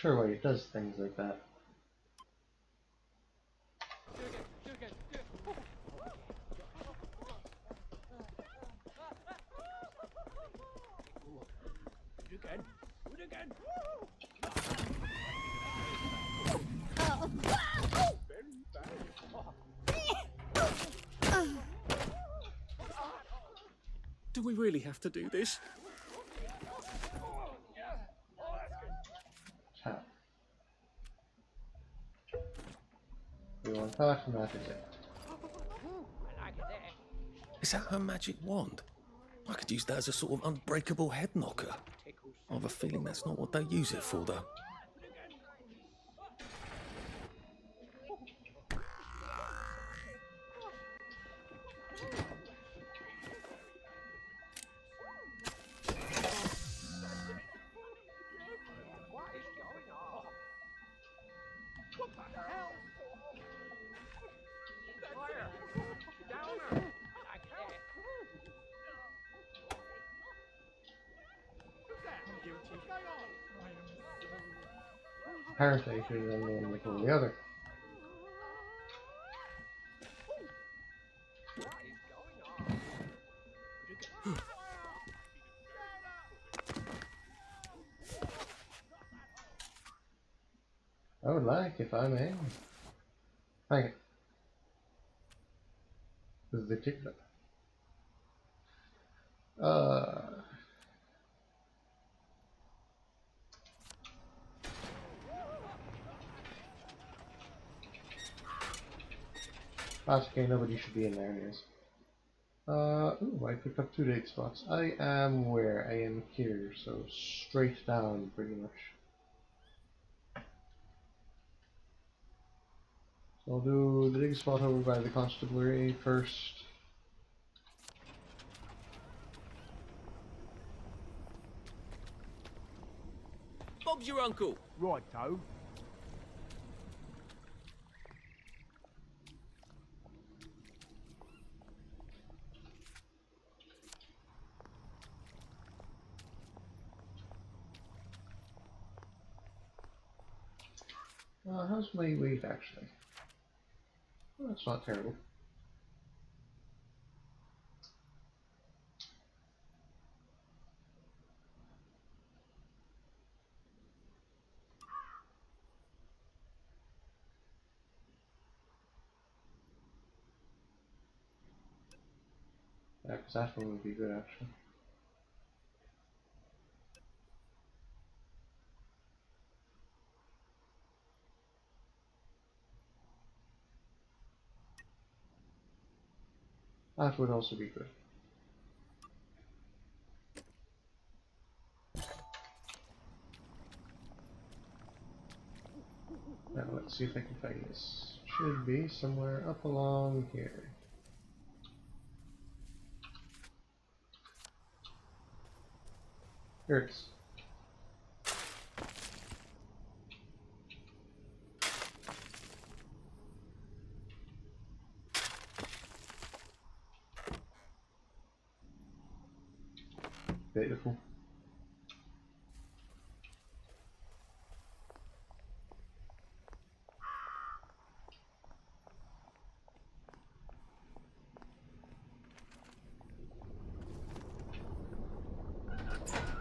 sure why it does things like that. Do we really have to do this? Tap. We want that, and that is it. Is that her magic wand? I could use that as a sort of unbreakable head knocker. I have a feeling that's not what they use it for, though. Apparently, I should have done one before the other. I would like, if I may. Thank you. This is the ticket. That's okay, nobody should be in there anyways. Ooh, I picked up 2 date spots. I am where? I am here, so straight down, pretty much. So I'll do the dig spot over by the constabulary first. Bob's your uncle. Righto. How's my weight actually? Oh, that's not terrible. Yeah, because that one would be good actually. That would also be good. Now let's see if I can find this. Should be somewhere up along here. Here it is. Beautiful.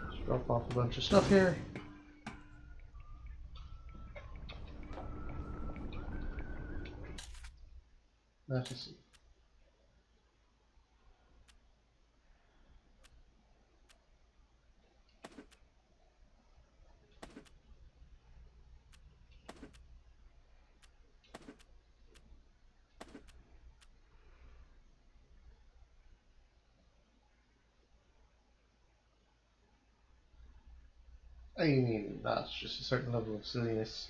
Just drop off a bunch of stuff here. Let us see. I mean, that's just a certain level of silliness.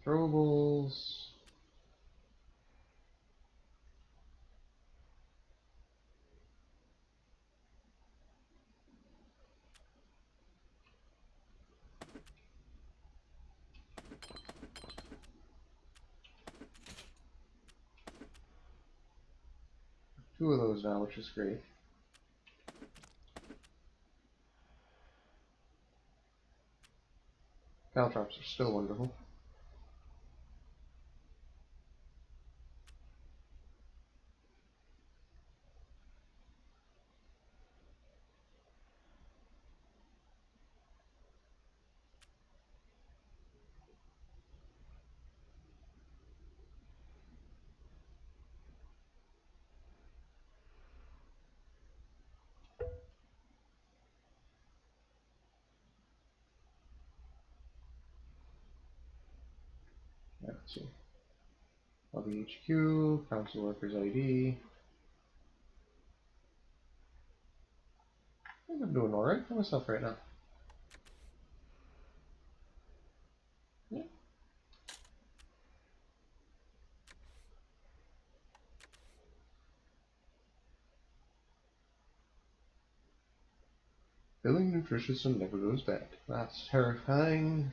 Throwables. 2 of those now, which is great. Caltrops are still wonderful. Let's see. LBHQ, Council Workers ID. I think I'm doing alright for myself right now. Yeah. Feeling nutritious and never goes bad. That's terrifying.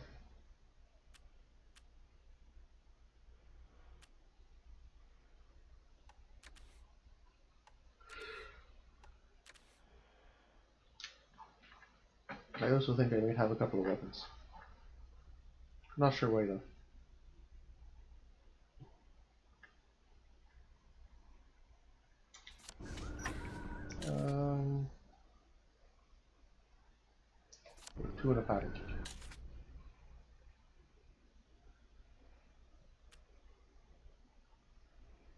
I also think I might have a couple of weapons. Not sure why though. Um, 2 in a pattern.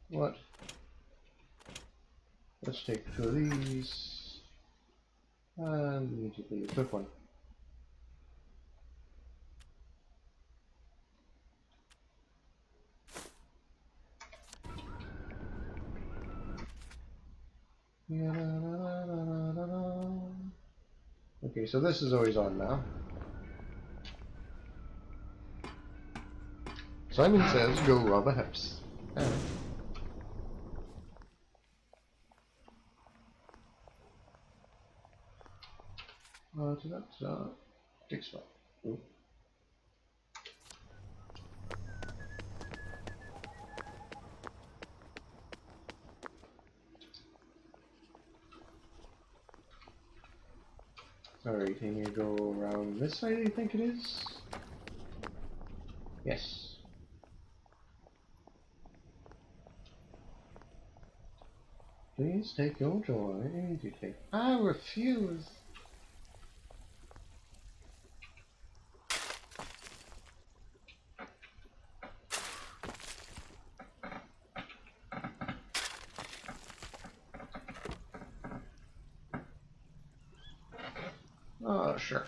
What? Let's take 2 of these and immediately equip one. Okay, so this is always on now. Simon says go rob a house. Big spot. Ooh. Alright, can you go around this side, I think it is? Yes. Please take your joy immediately. I refuse. Oh, sure.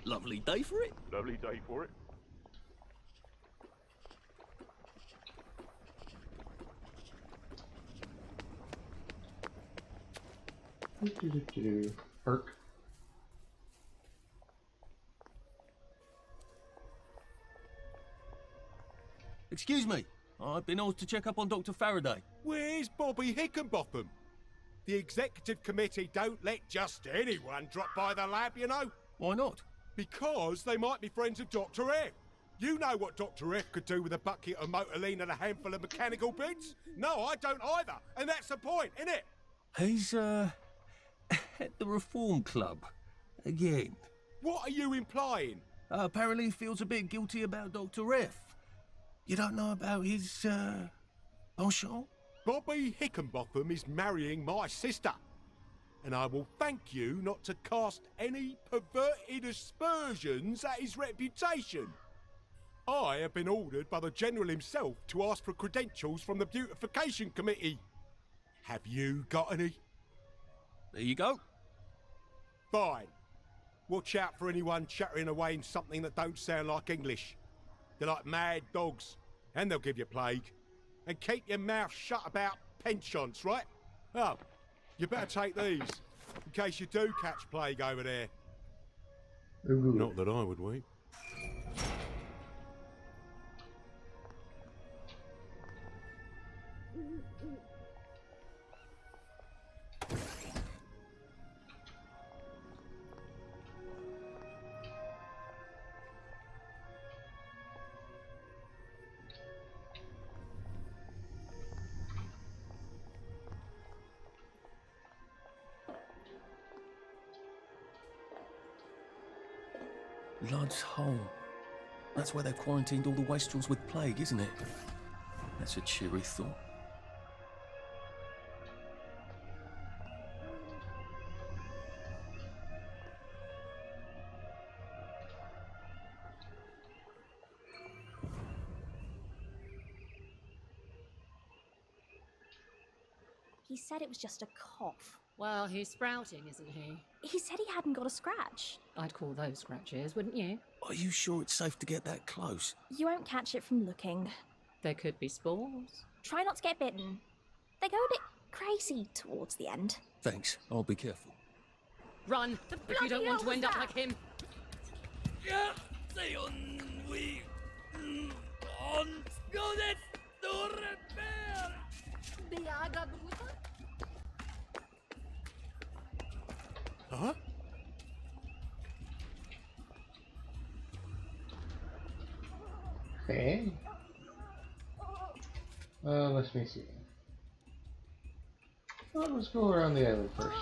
Lovely day for it. Lovely day for it. Perk. Excuse me. I've been asked to check up on Dr. Faraday. Where's Bobby Hickenbotham? The executive committee don't let just anyone drop by the lab, you know. Why not? Because they might be friends of Dr. F. You know what Dr. F could do with a bucket of motorine and a handful of mechanical bits? No, I don't either. And that's the point, isn't it? He's, at the Reform Club. Again. What are you implying? Apparently he feels a bit guilty about Dr. F. You don't know about his, penchant? Bobby Hickenbotham is marrying my sister. And I will thank you not to cast any perverted aspersions at his reputation. I have been ordered by the General himself to ask for credentials from the Beautification Committee. Have you got any? There you go. Fine. Watch out for anyone chattering away in something that don't sound like English. They're like mad dogs, and they'll give you plague. And keep your mouth shut about penchants, right? Oh, you better take these, in case you do catch plague over there. Ooh. Not that I would weep. Lud's Hole. That's where they quarantined all the wastrels with plague, isn't it? That's a cheery thought. He said it was just a cough. Well, he's sprouting, isn't he? He said he hadn't got a scratch. I'd call those scratches, wouldn't you? Are you sure it's safe to get that close? You won't catch it from looking. There could be spores. Try not to get bitten. They go a bit crazy towards the end. Thanks, I'll be careful. Run, if you don't want to end up like him. Huh? Okay. Let me see. Well, let's go around the island first.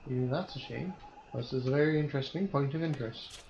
Yeah, that's a shame. This is a very interesting point of interest.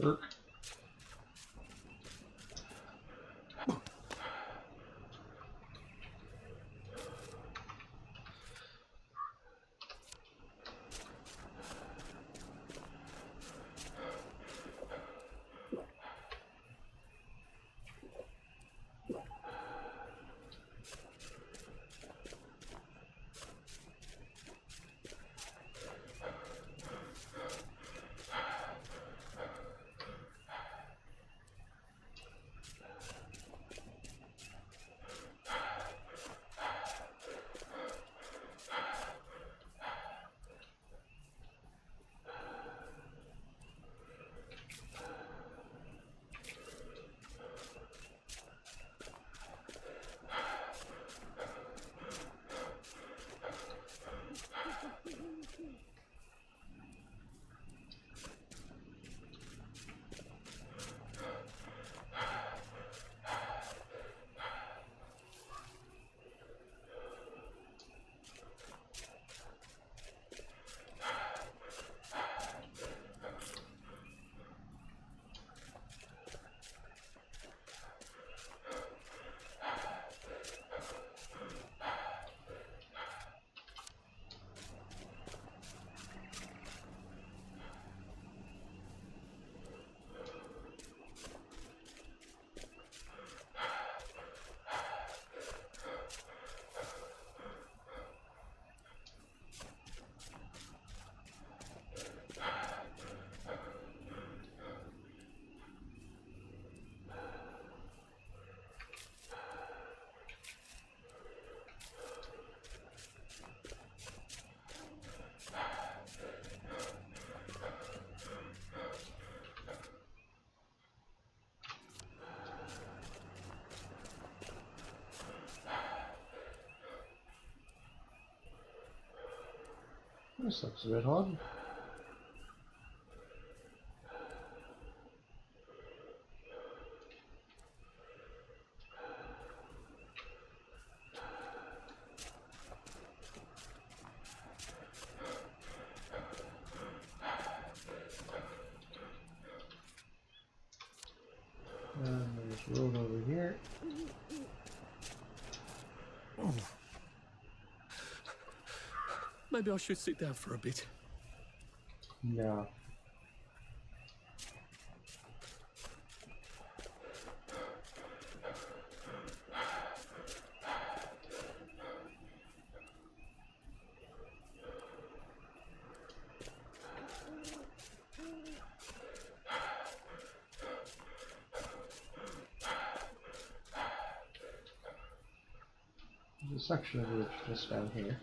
Urk. This looks a bit odd. And there's a road over here. Maybe I should sit down for a bit. No. There's a section of which just down here.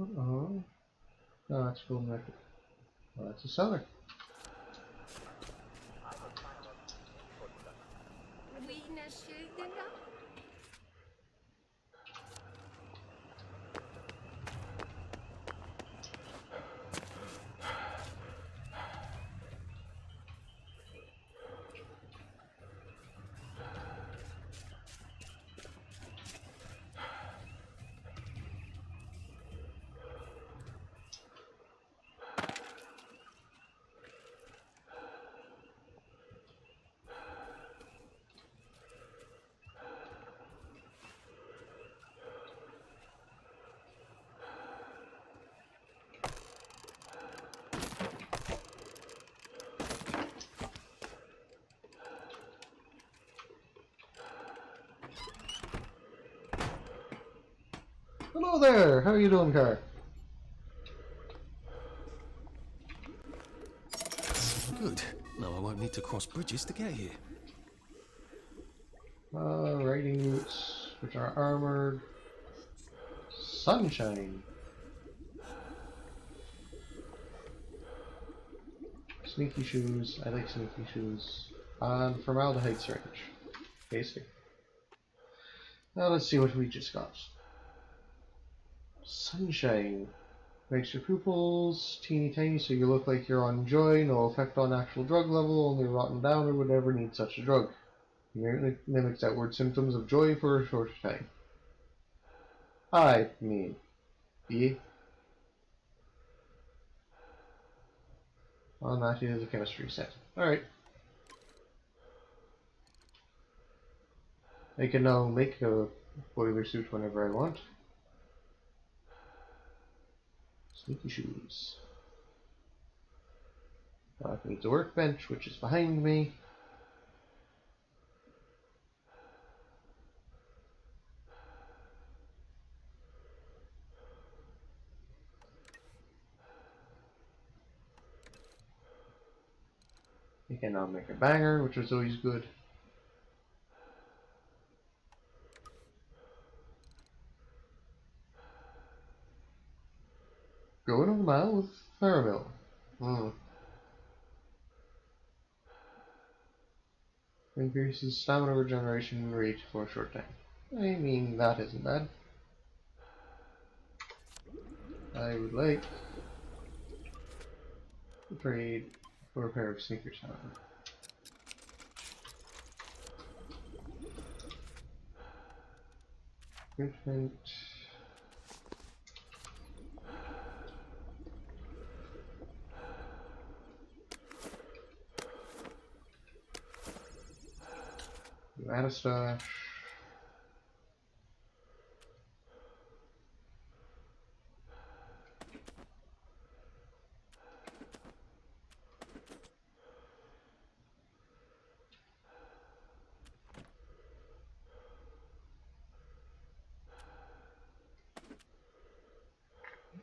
Uh-oh. No, that's full method. Well, that's a cellar. Hello there! How are you doing, Car? Good. Now I won't need to cross bridges to get here. Riding boots, which are armored. Sunshine! Sneaky shoes. I like sneaky shoes. And formaldehyde syringe. Basic. Now let's see what we just got. Sunshine. Makes your pupils teeny tiny so you look like you're on joy. No effect on actual drug level, only rotten down or whatever needs such a drug. Mimics outward symptoms of joy for a short time. I mean, yeah. And that is a chemistry set. Alright. I can now make a boiler suit whenever I want. Sneaky shoes. That needs a workbench, which is behind me. You can now make a banger, which is always good. Going on the mile with Faramil. Increases stamina regeneration rate for a short time. I mean, that isn't bad. I would like to trade for a pair of sneakers, however. Equipment. Add a stash.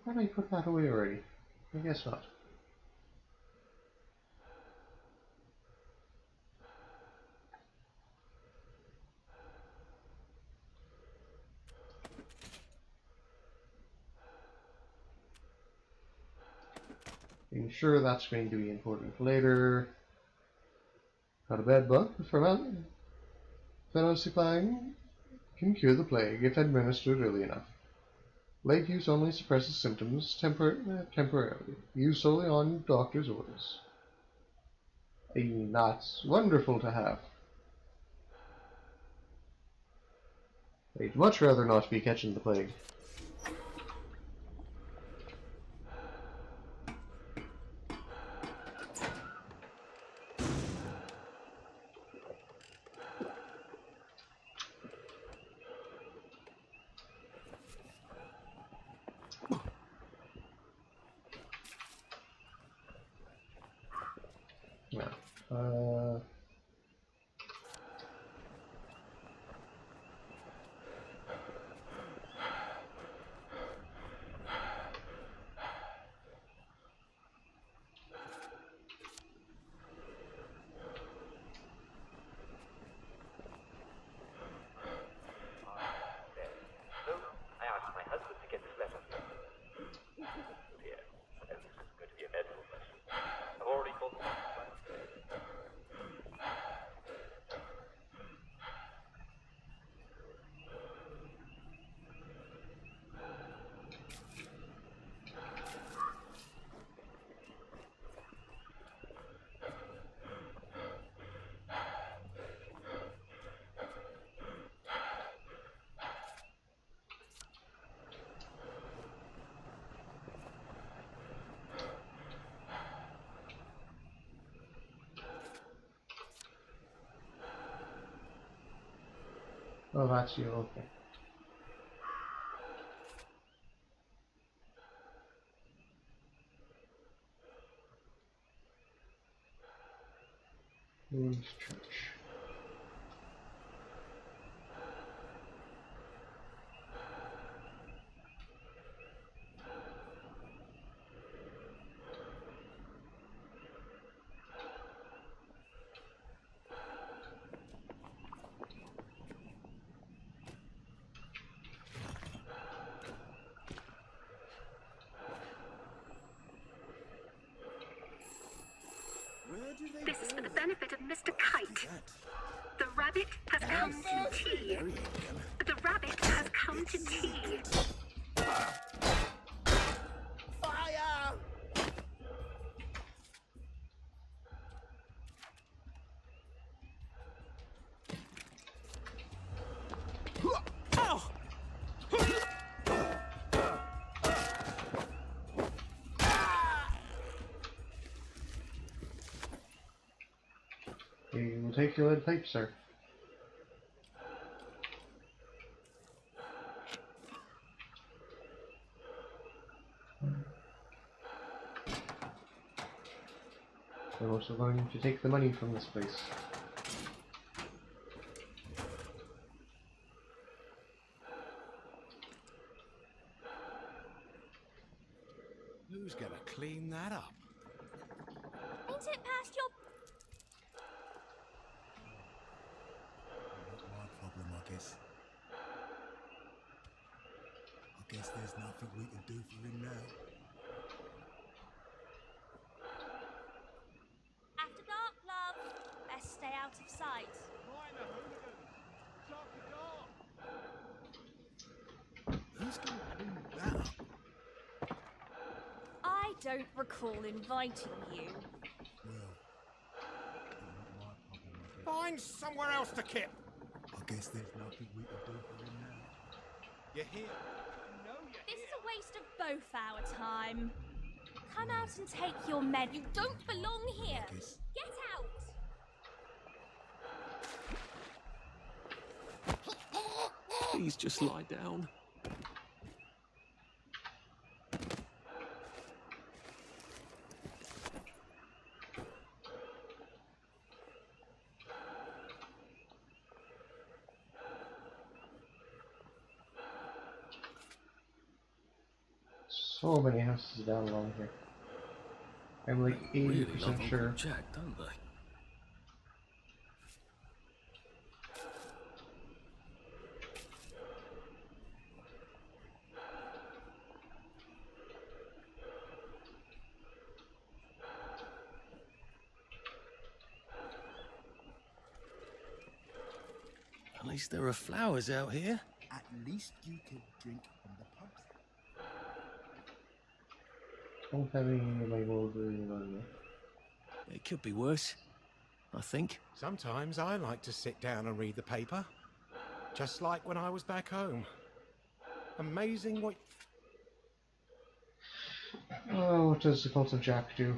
Can I put that away already? I guess not. Being sure that's going to be important later. Got a bed bug. Phenolcycline can cure the plague if administered early enough. Late use only suppresses symptoms temporarily. Use solely on doctor's orders. That's wonderful to have. I'd much rather not be catching the plague. Yeah. I asked my husband to get this letter. Dear, and this is going to be a medical question. I've already called the Oh, that's you. Okay. Women's Church. This is for the benefit of Mr. Kite. The rabbit has come to tea. The rabbit has come to tea. We will take your lead pipe, sir. We're also going to take the money from this place. Who's gonna clean that up? Ain't it past your... Not my problem, I guess. I guess there's nothing we can do for him now. After dark, love. Best stay out of sight. Who's gonna clean that up? I don't recall inviting you. Well, not my problem, I guess. Find somewhere else to kip. I guess there's nothing we can do for him now. You hear? This is a waste of both our time. Come out and take your med. You don't belong here. I guess. Get out! Please just lie down. So many houses down along here. I'm like They really love 80% Uncle sure. Jack, don't they? At least there are flowers out here. At least you could drink from the pumps. Don't have any of my Wolverine on me. It could be worse, I think. Sometimes I like to sit down and read the paper. Just like when I was back home. Amazing what... Oh, what does the Cult of Jack do?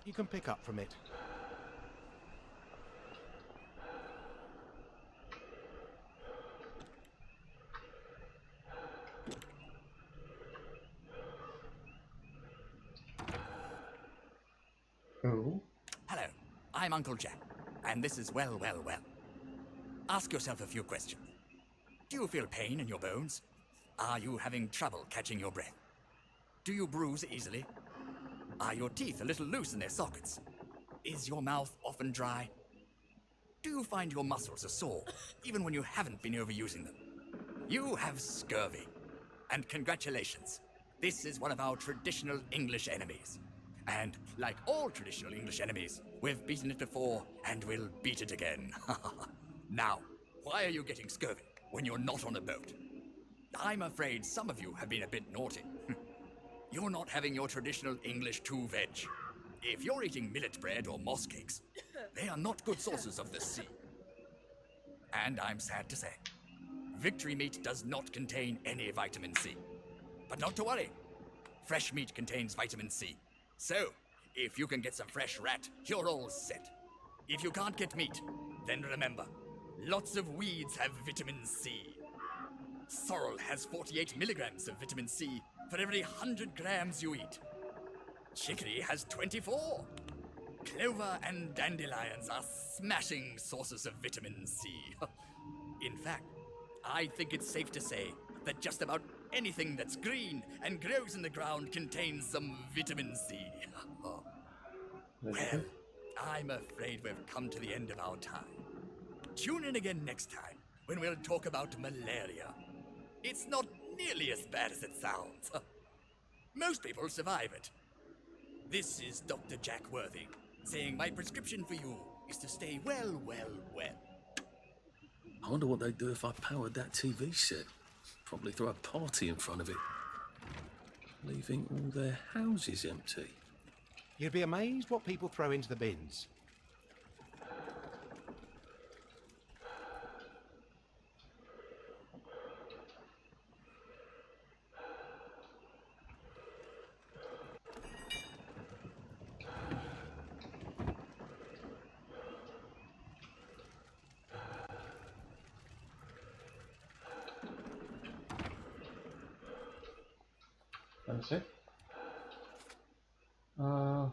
you can pick up from it. Oh? Hello, I'm Uncle Jack, and this is Well. Ask yourself a few questions. Do you feel pain in your bones? Are you having trouble catching your breath? Do you bruise easily? Are your teeth a little loose in their sockets? Is your mouth often dry? Do you find your muscles are sore, even when you haven't been overusing them? You have scurvy. And congratulations. This is one of our traditional English enemies. And like all traditional English enemies, we've beaten it before and we'll beat it again. Now, why are you getting scurvy when you're not on a boat? I'm afraid some of you have been a bit naughty. You're not having your traditional English 2-veg. If you're eating millet bread or moss cakes, they are not good sources of the sea. And I'm sad to say, victory meat does not contain any vitamin C. But not to worry, fresh meat contains vitamin C. So, if you can get some fresh rat, you're all set. If you can't get meat, then remember, lots of weeds have vitamin C. Sorrel has 48 milligrams of vitamin C for every 100 grams you eat. Chicory has 24. Clover and dandelions are smashing sources of vitamin C. In fact, I think it's safe to say that just about anything that's green and grows in the ground contains some vitamin C. Well, I'm afraid we've come to the end of our time. Tune in again next time when we'll talk about malaria. It's not nearly as bad as it sounds. Most people survive it. This is Dr. Jack Worthy, saying my prescription for you is to stay well. I wonder what they'd do if I powered that TV set. Probably throw a party in front of it, leaving all their houses empty. You'd be amazed what people throw into the bins. That's it. What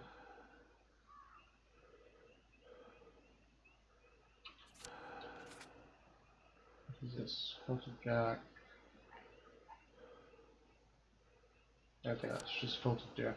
is this? Cult of Jack. Okay, that's just Cult of Jack.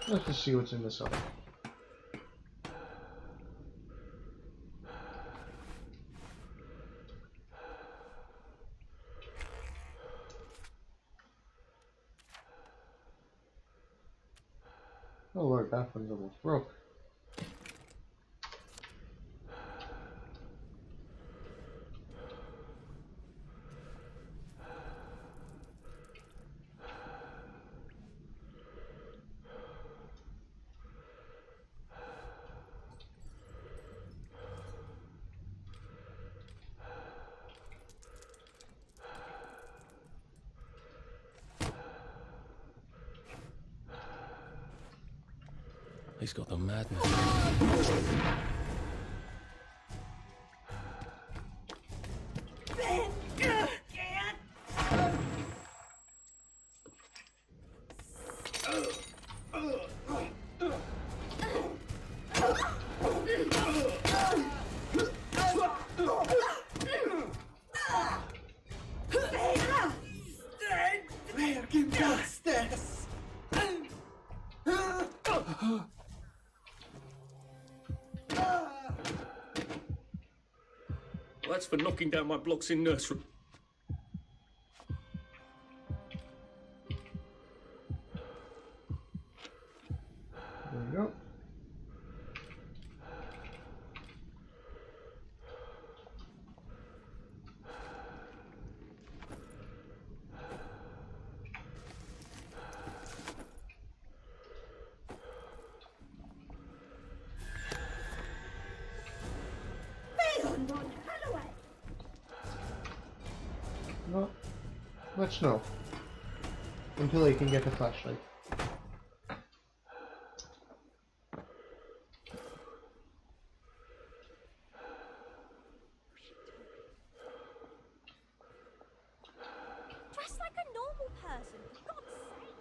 Let's just see what's in this other. Oh lord, that one's almost broke. He's got the madness. That's for knocking down my blocks in nursery. There we go. No, much no. Until he can get a flashlight. Dress like a normal person, for God's sake.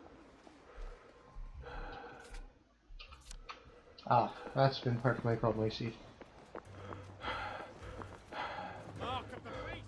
Ah, that's been part of my problem, I see. Mark of the beast!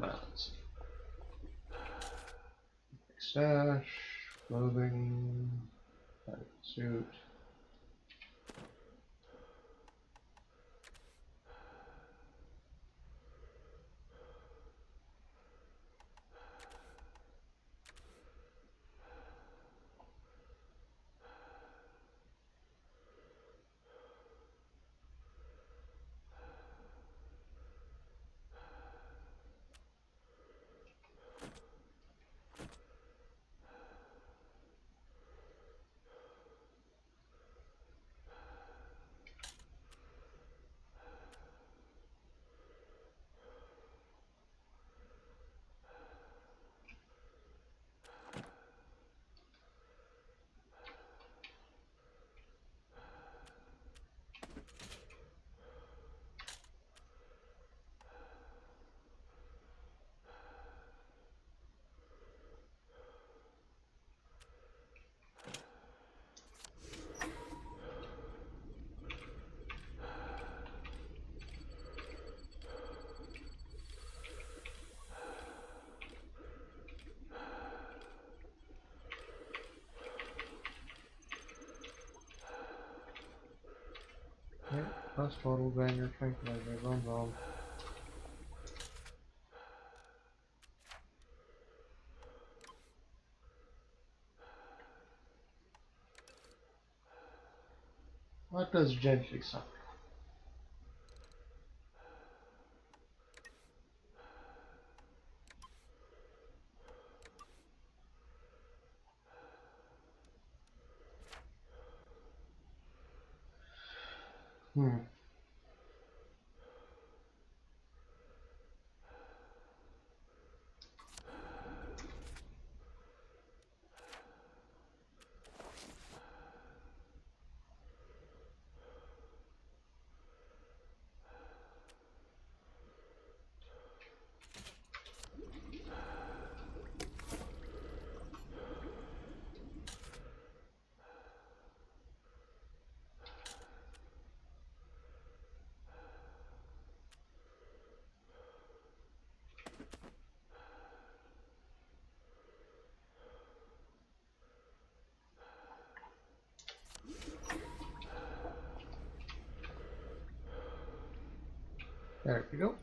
Well, let's see. Stash, clothing, private suit. Yeah, plus total banger, tranquilizer, bomb. What does gently suck? There we go.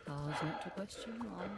How's not to question one?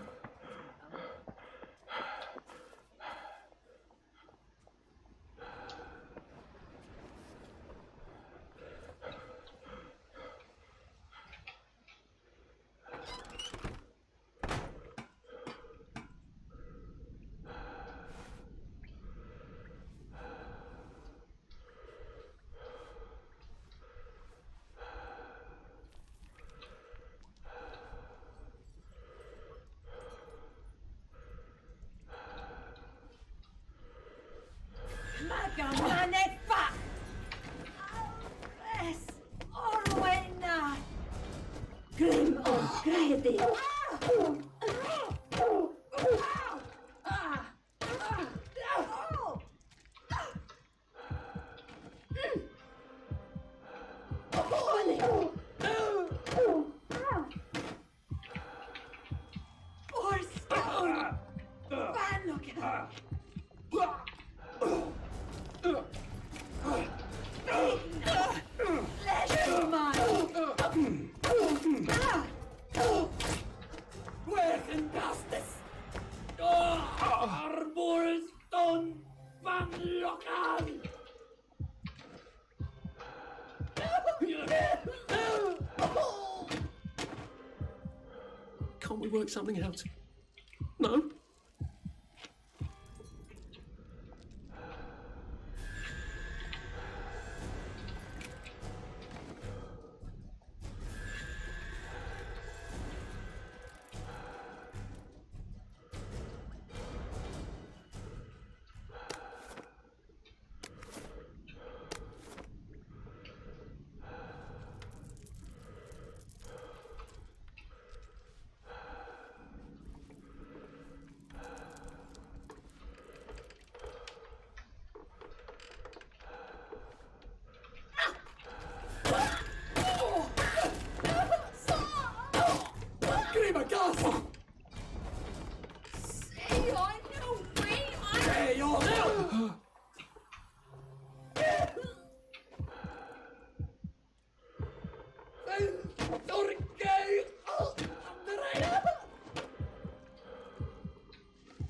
Can't we work something out? No?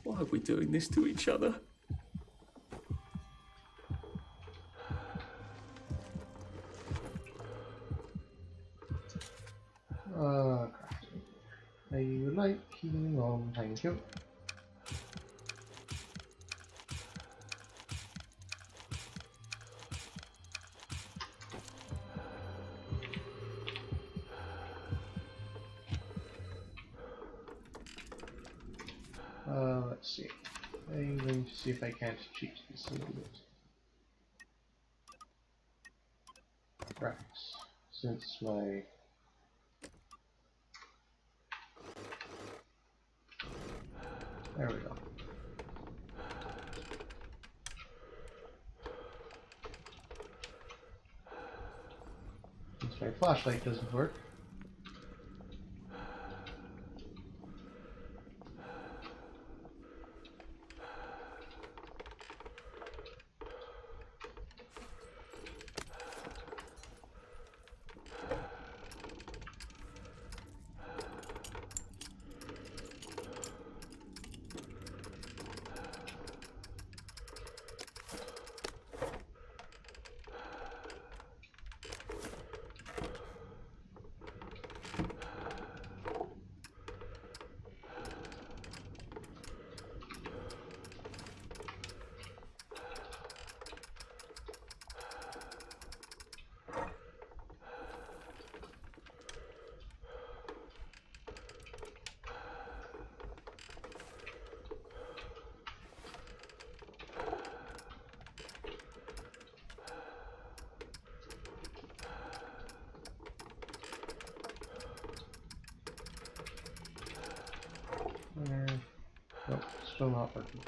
Why are we doing this to each other? Crafting. I like healing on, thank you. Let's see. I'm going to see if I can't cheat this a little bit. Right. Since my there we go. Since my flashlight doesn't work. Nope, still not working.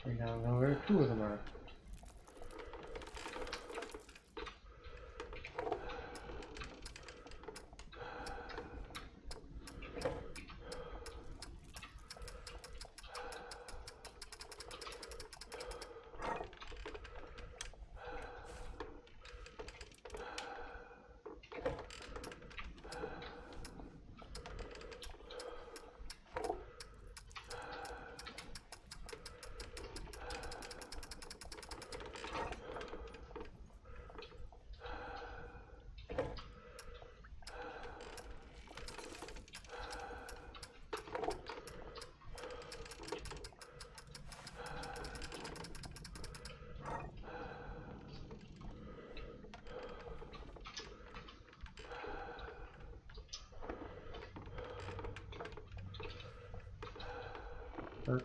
We now know where two of them are. Or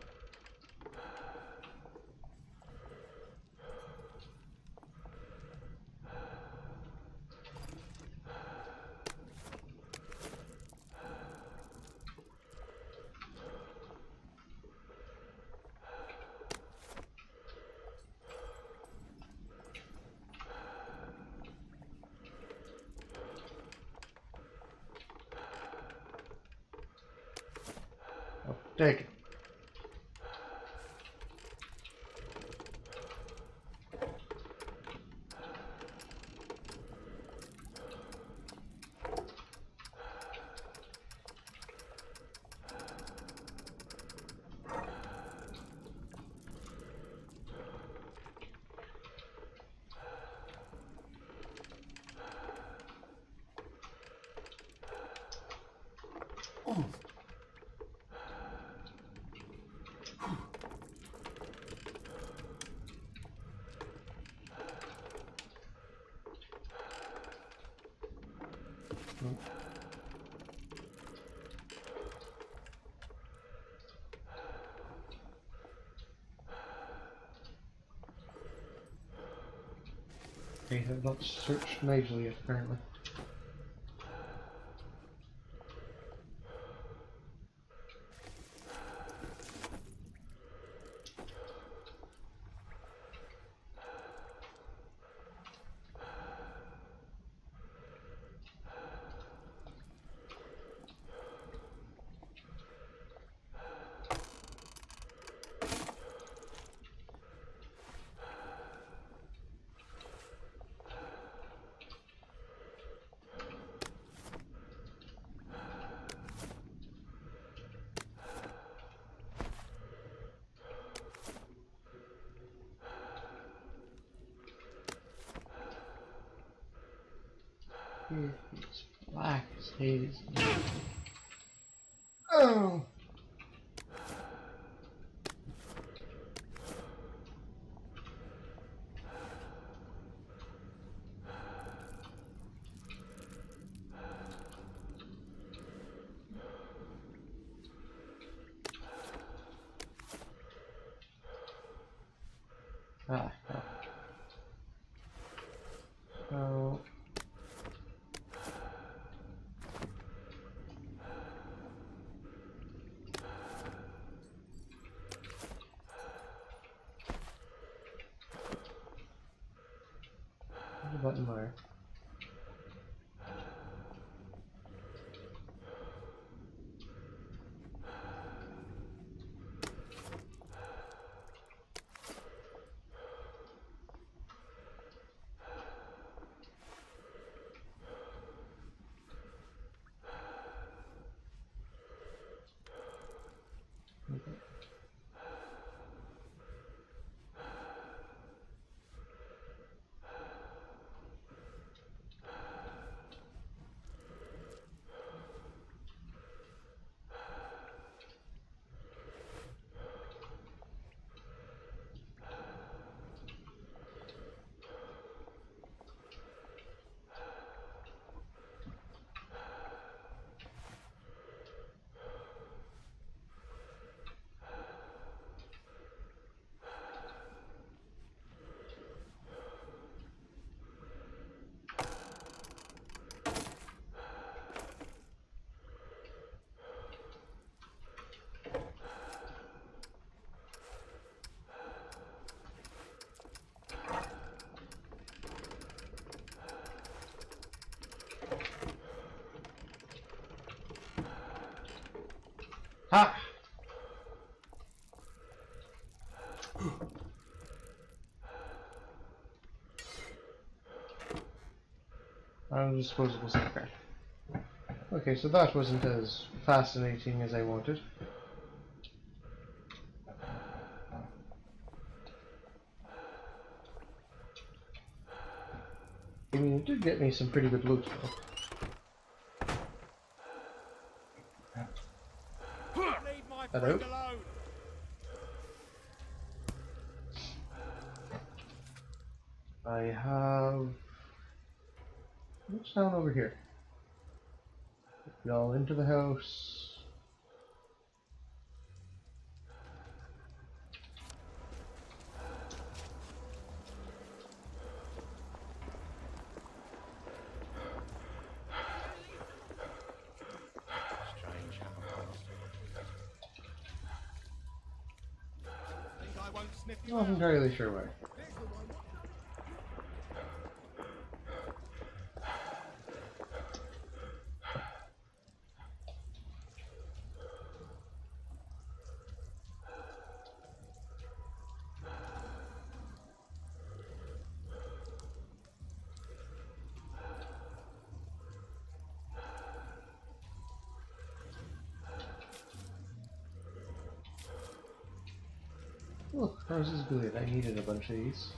oh, take it. They have not searched Nigel yet, apparently. It's black as Hades. Oh! Ah, no. So... There's a button there. Okay. Disposable SIM card. Okay, so that wasn't as fascinating as I wanted. I mean, it did get me some pretty good loot, though. Leave my Hello? friend alone. I have... what's down over here? Y'all into the house. Strange how think I won't sniff you Not out. entirely sure why. Oh, ours is good. I needed a bunch of these.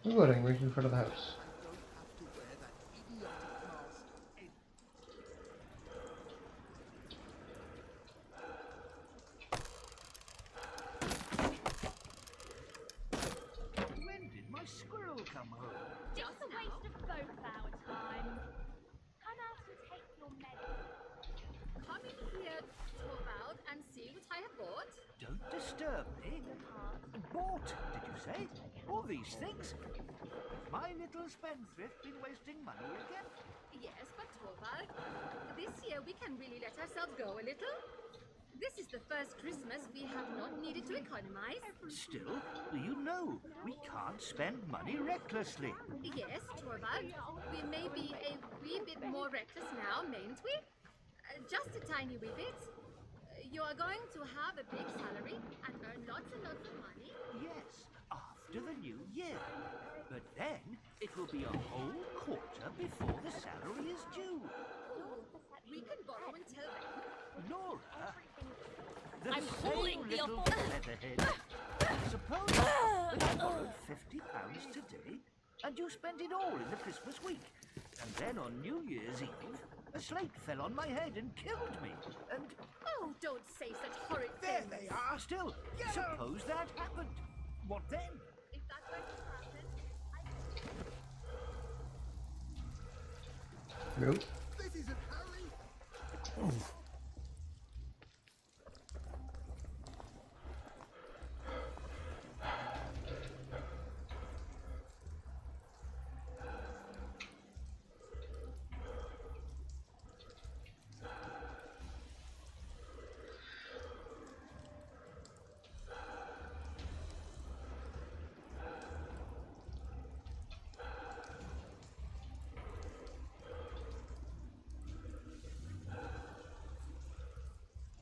I'm going right in front of the house. When did my squirrel come home? Just a waste of both our time. Come out and take your medicine. Come in here, Torvald, and see what I have bought. Don't disturb me. Bought, did you say? All these things? My little spendthrift been wasting money again? Yes, but Torvald, this year we can really let ourselves go a little. This is the first Christmas we have not needed to economize. Still, you know, we can't spend money recklessly. Yes, Torvald, we may be a wee bit more reckless now, mayn't we? Just a tiny wee bit. You are going to have a big salary and earn lots and lots of money. Yes, after the new year. But then, it will be a whole quarter before the salary is due. We can borrow until then. Nora, the I'm same pulling the little awful- featherhead. Suppose that I borrowed £50 today, and you spent it all in the Christmas week. And then on New Year's Eve, a slate fell on my head and killed me. And Oh, don't say such horrid there things. they are still. Suppose that happened. What then? If that were to happen, Nope. This isn't Harry.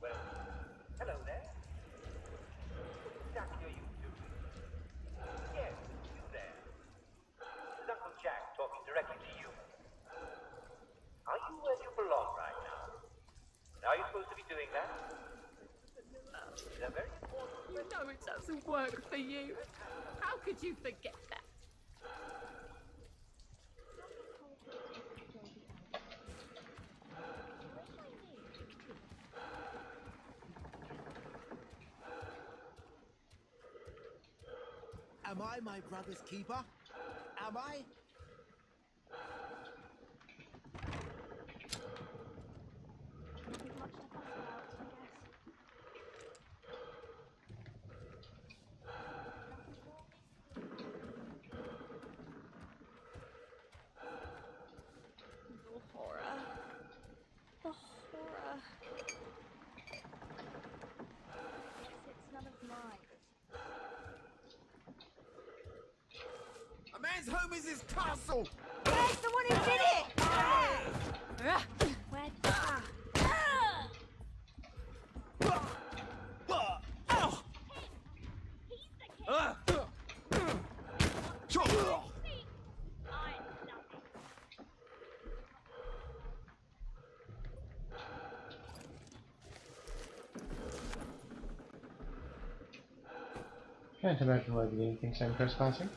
Well, hello there. What exactly are you doing? Yes, you there. This is Uncle Jack talking directly to you. Are you where you belong right now? Are you supposed to be doing that? Is that very important? you know it doesn't work for you. How could you forget that? Am I my brother's keeper? Am I? Nothing much to fuss about, I guess. The horror. The horror. Guess it's none of mine. A man's home is his castle! Where's the one who did it? Where? Can't imagine why the game thinks I'm trespassing.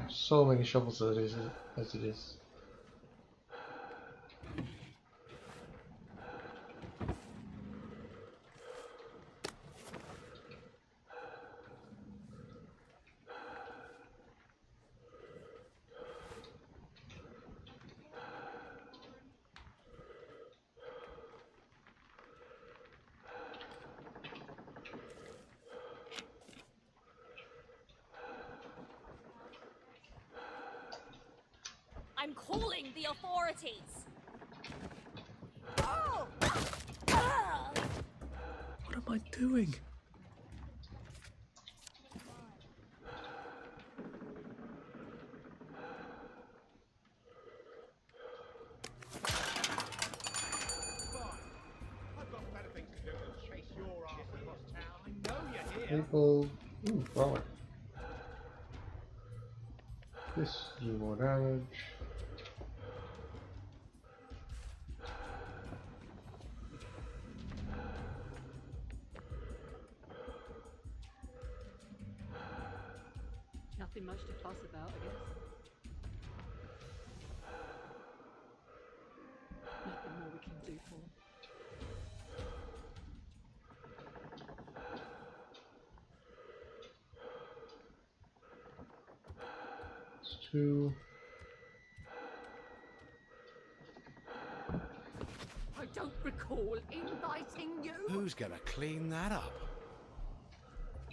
So many shovels as it is. I'm calling the authorities. What am I doing? I've got better things to do than chase your ass across town. I know you're here. People. Ooh, forward. This do more damage. Nothing much to fuss about, I guess. Nothing more we can do for him. It's 2. I don't recall inviting you. Who's gonna clean that up?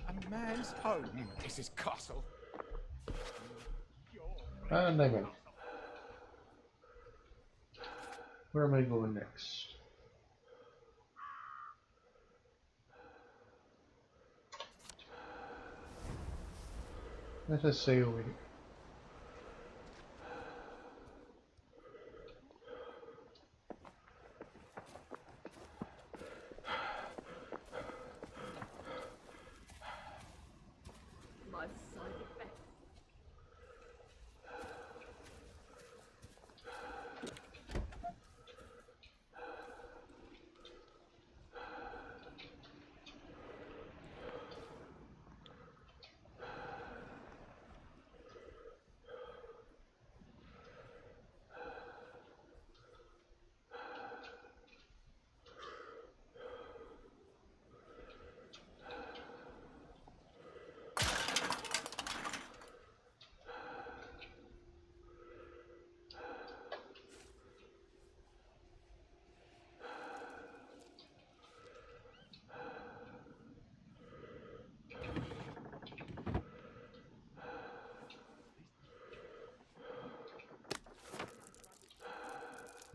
A man's home is his castle. And I'm in. Where am I going next? Let us say over here. Life side effect.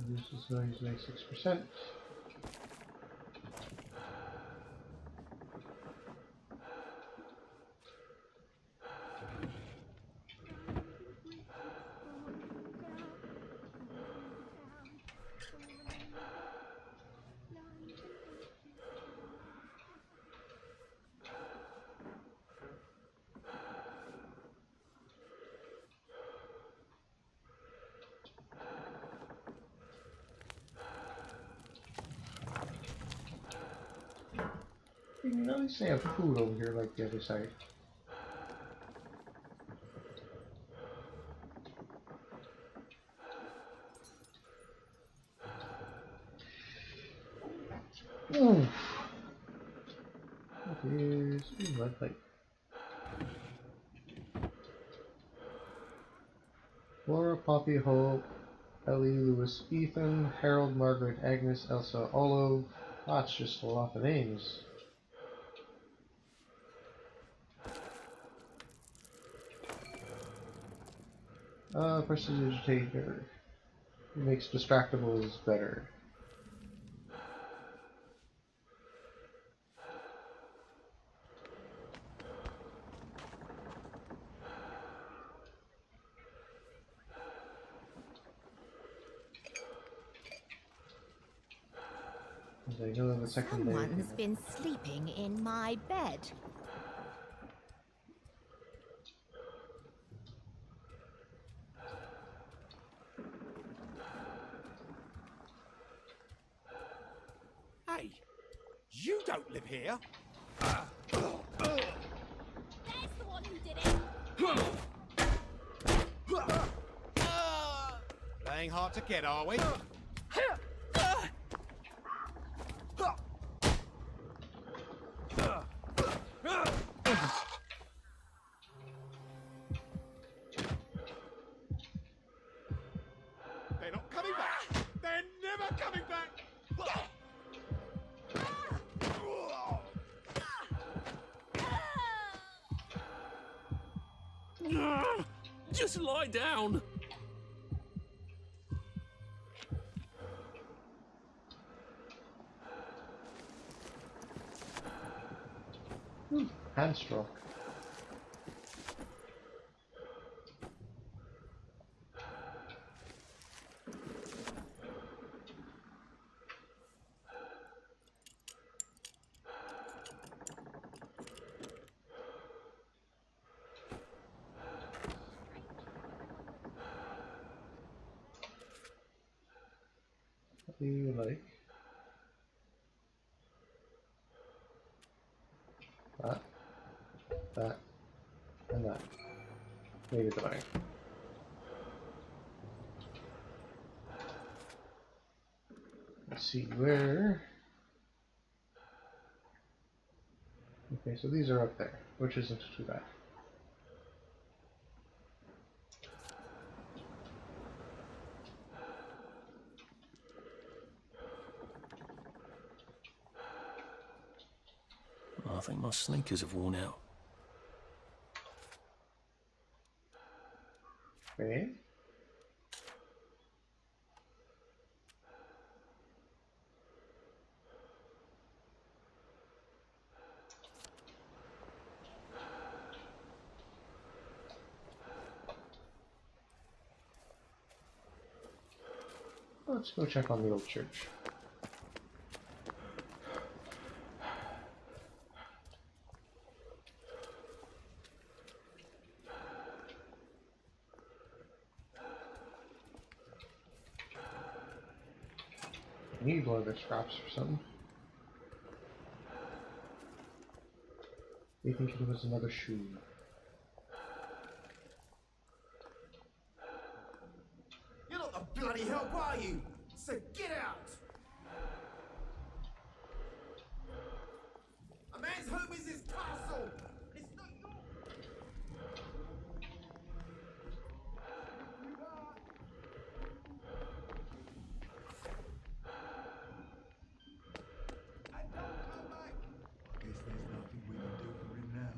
This is going to make 6%. You can at least have food over here like the other side. Oof. That is lead pipe. Laura, Poppy, Hope, Ellie, Lewis, Ethan, Harold, Margaret, Agnes, Elsa, Olive. That's just a lot of names. Prestidigitator. It makes distractables better. I know the second day. Someone's been sleeping in my bed. You don't live here. There's the one who did it. Playing hard to get, are we? They're not coming back. They're never coming back. Just lie down. Hand stroke. What do you like? That, and that. Maybe the bank. Let's see where. Okay, so these are up there, which isn't too bad. I think my sneakers have worn out. Okay. Let's go check on the old church. I need one of their scraps or something. They think it was another shoe. You're not the bloody help, are you? So get out! A man's home is his castle! It's not yours! And don't come back! Guess there's nothing we can do for him now.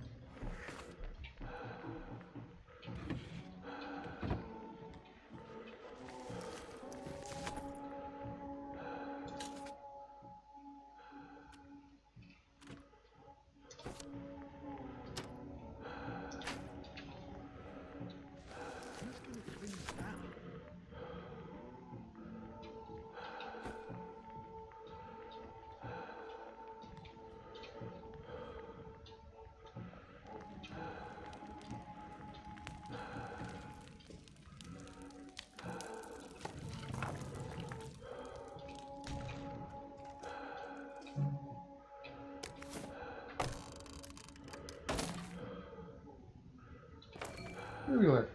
Here we are.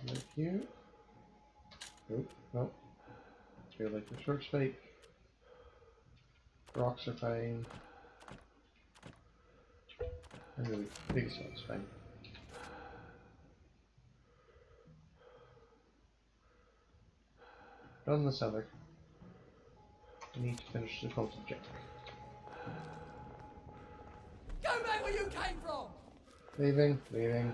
Like you. Nope, nope. Feel like the short spike. Rocks are fine. And really, big one's fine. Done the cellar. I need to finish the cult of Jack. Go back where you came from! Leaving, leaving.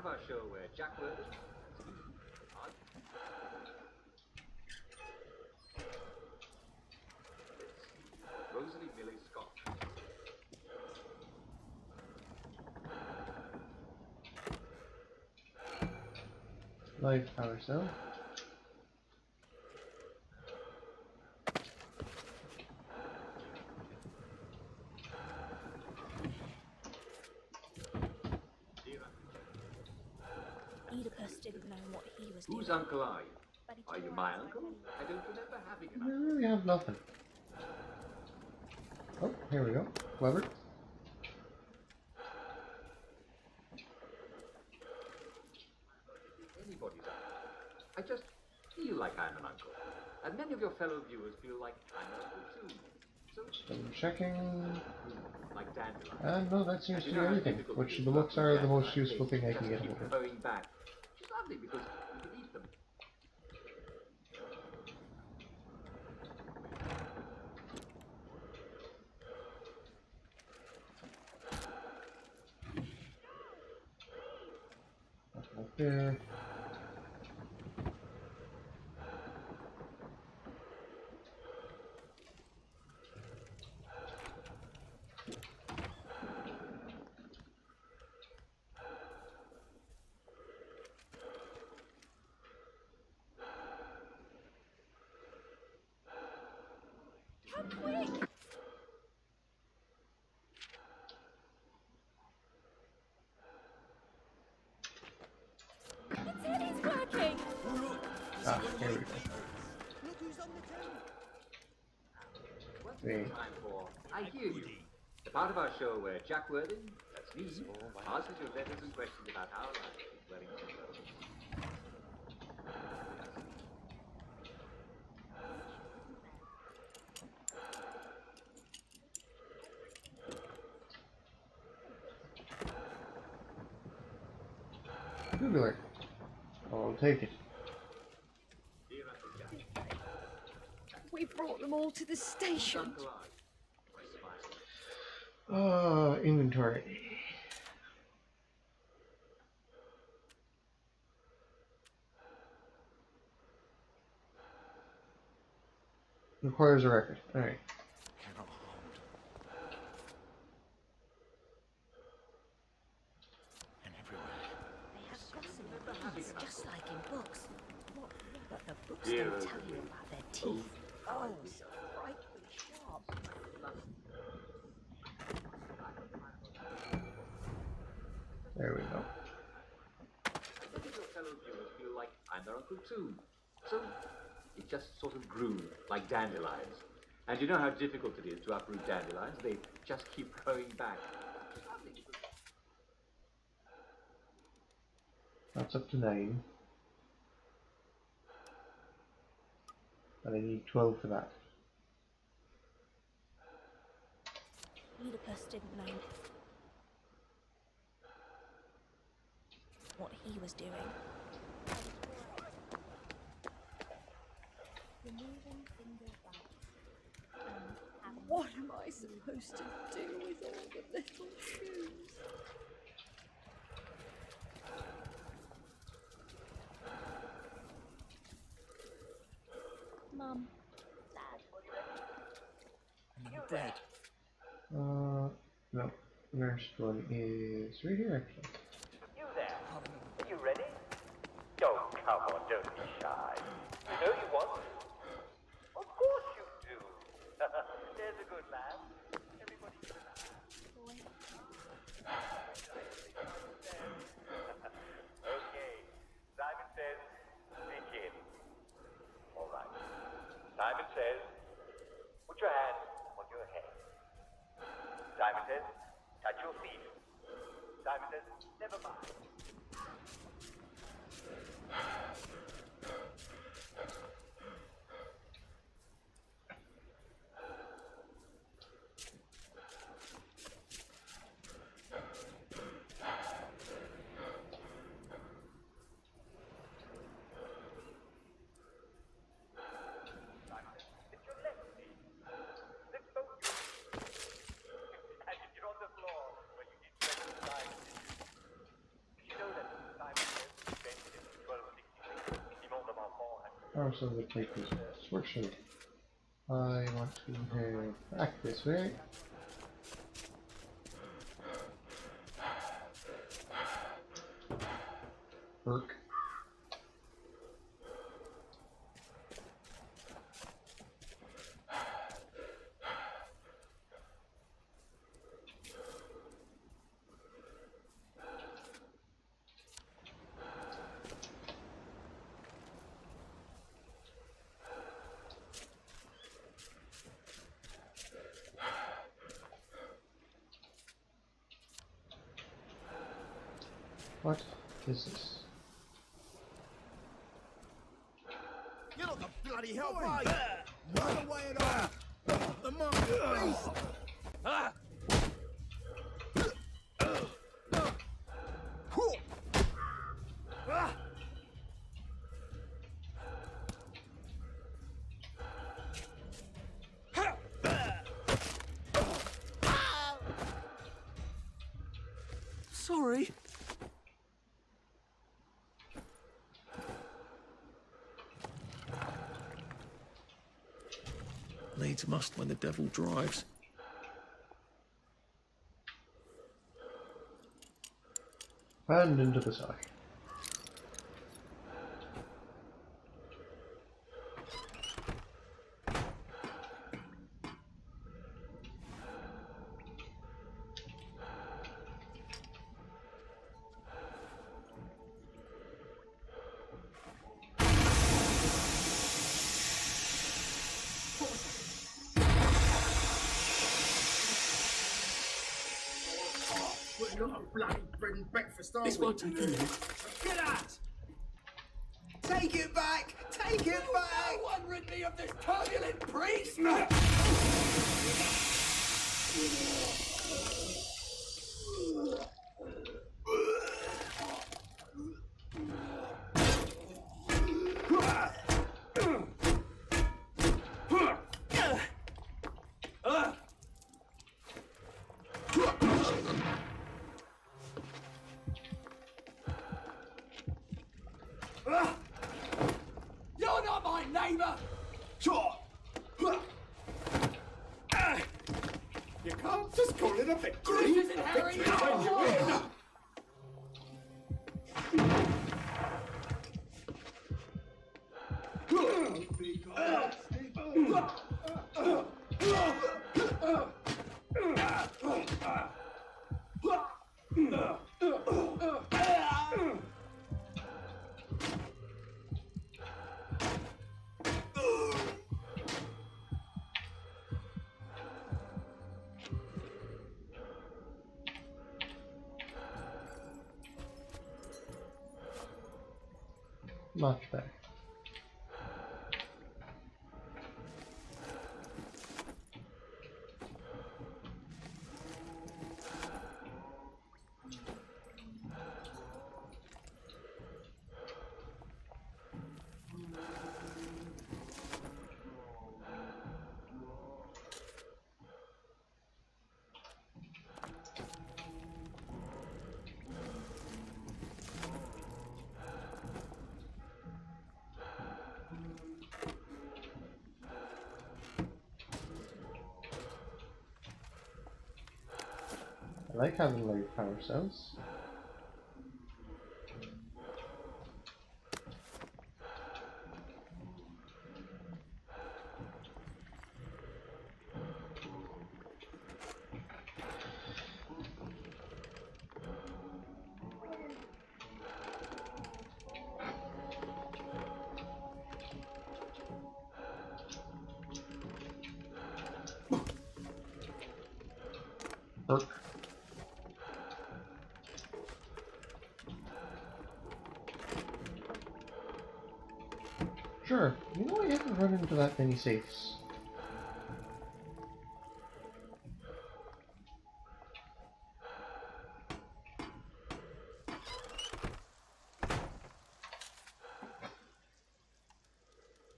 part of our show where Jack Worthing... Rosalie Millie Scott. Light power cell. Oedipus didn't know what he was doing. Whose uncle are you? Are you my uncle? I don't remember having an I uncle. really have nothing. Oh, here we go. Clever. Anybody's uncle. I just feel like I'm an uncle. And many of your fellow viewers feel like I'm an uncle too. So I'm checking. like dandelion. No, that seems to do everything. Which the books are the most useful thing I can get hold of. Going back. Which is lovely because you can eat them. Up there. Come quick! It's Eddie's working! Ah, here we go. Look who's on the town. What's Hey. the time for? I hear you. The part of our show where Jack Worthing, that's me, answers your letters and questions about our life in Wellington Road. Tubular. I'll take it. Dear Uncle Jack, We brought them all to the whose station. uncle are you? I smile. Inventory. Requires a record. Alright. Cannot hold. And everywhere. They have gossamer beads, just like in books. But the books Dear don't Rosalie. tell you about their teeth. Oh, so frightfully sharp. There we go. Many of your fellow viewers feel like I'm their uncle too. So it just sort of grew like dandelions. And you know how difficult it is to uproot dandelions? They just keep growing back. It's lovely because That's up to 9. But I need 12 for that. Oedipus didn't know what he was doing. Removing finger bites. What am I supposed to do with all the little shoes? Mum, Dad, Another bread. No. Nearest one is right here, actually. you there. Are you ready? Oh, come on, don't be shy. You know you want to. Of course you do. There's a good lad. Everybody give a laugh. Okay. Simon says, begin. All right. Simon says, put your hand on your head. Simon says, touch your feet. Simon says, never mind. Simon says, it's your left knee. Lift both your knees. And you're on the floor when you did exercise. Did you know that power cells that take this workshop. I want to head back this way. Burke. What is this? You're not the bloody hellboy! Run away and on! The monkey beast! Sorry. Needs must when the devil drives. And into the side. We're not a bloody bread and breakfast, are This we? won't take a minute. Get out! Take it back! Take it back! No one rid me of this turbulent priest! You're not my neighbour! Sure! You can't just call it a victory! Bruises and Harry! Victory when you win! Much better. I like having low power cells. Burke. Sure, you know I haven't run into that many safes.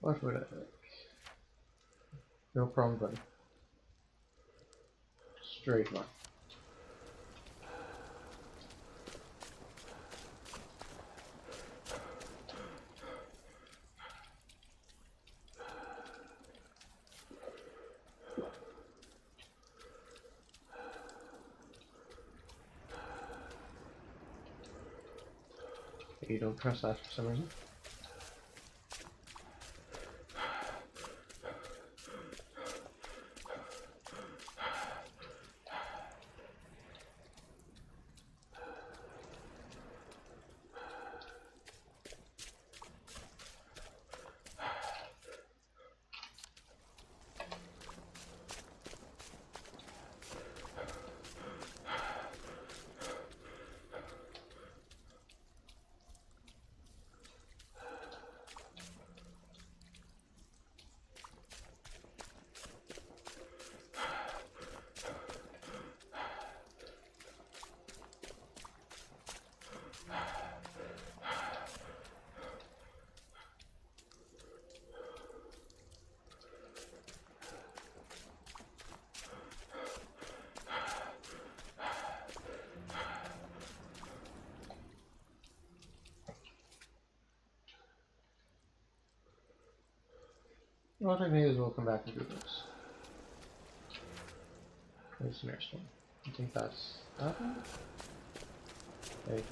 What would I like? No problem, buddy. Straight line. Okay, don't trust that for some reason. Well, I may as well come back and do this. Where's the next one? I think that's that one? Okay.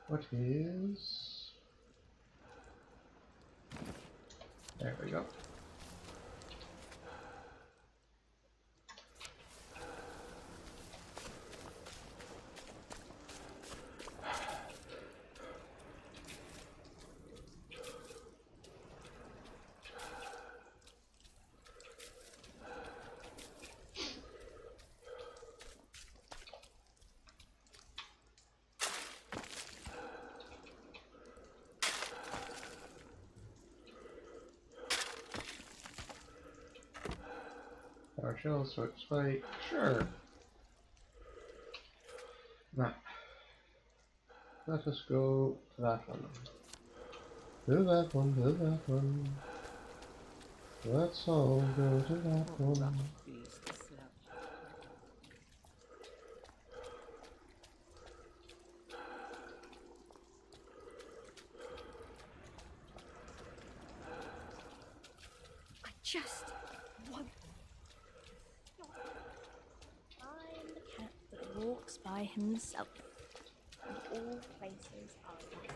What is... There we go. Power shell, switch spike, sure. Now, let us go to that one. To that one, to that one. Let's all go to that one. I just want... I'm the cat that walks by himself. And all places are like.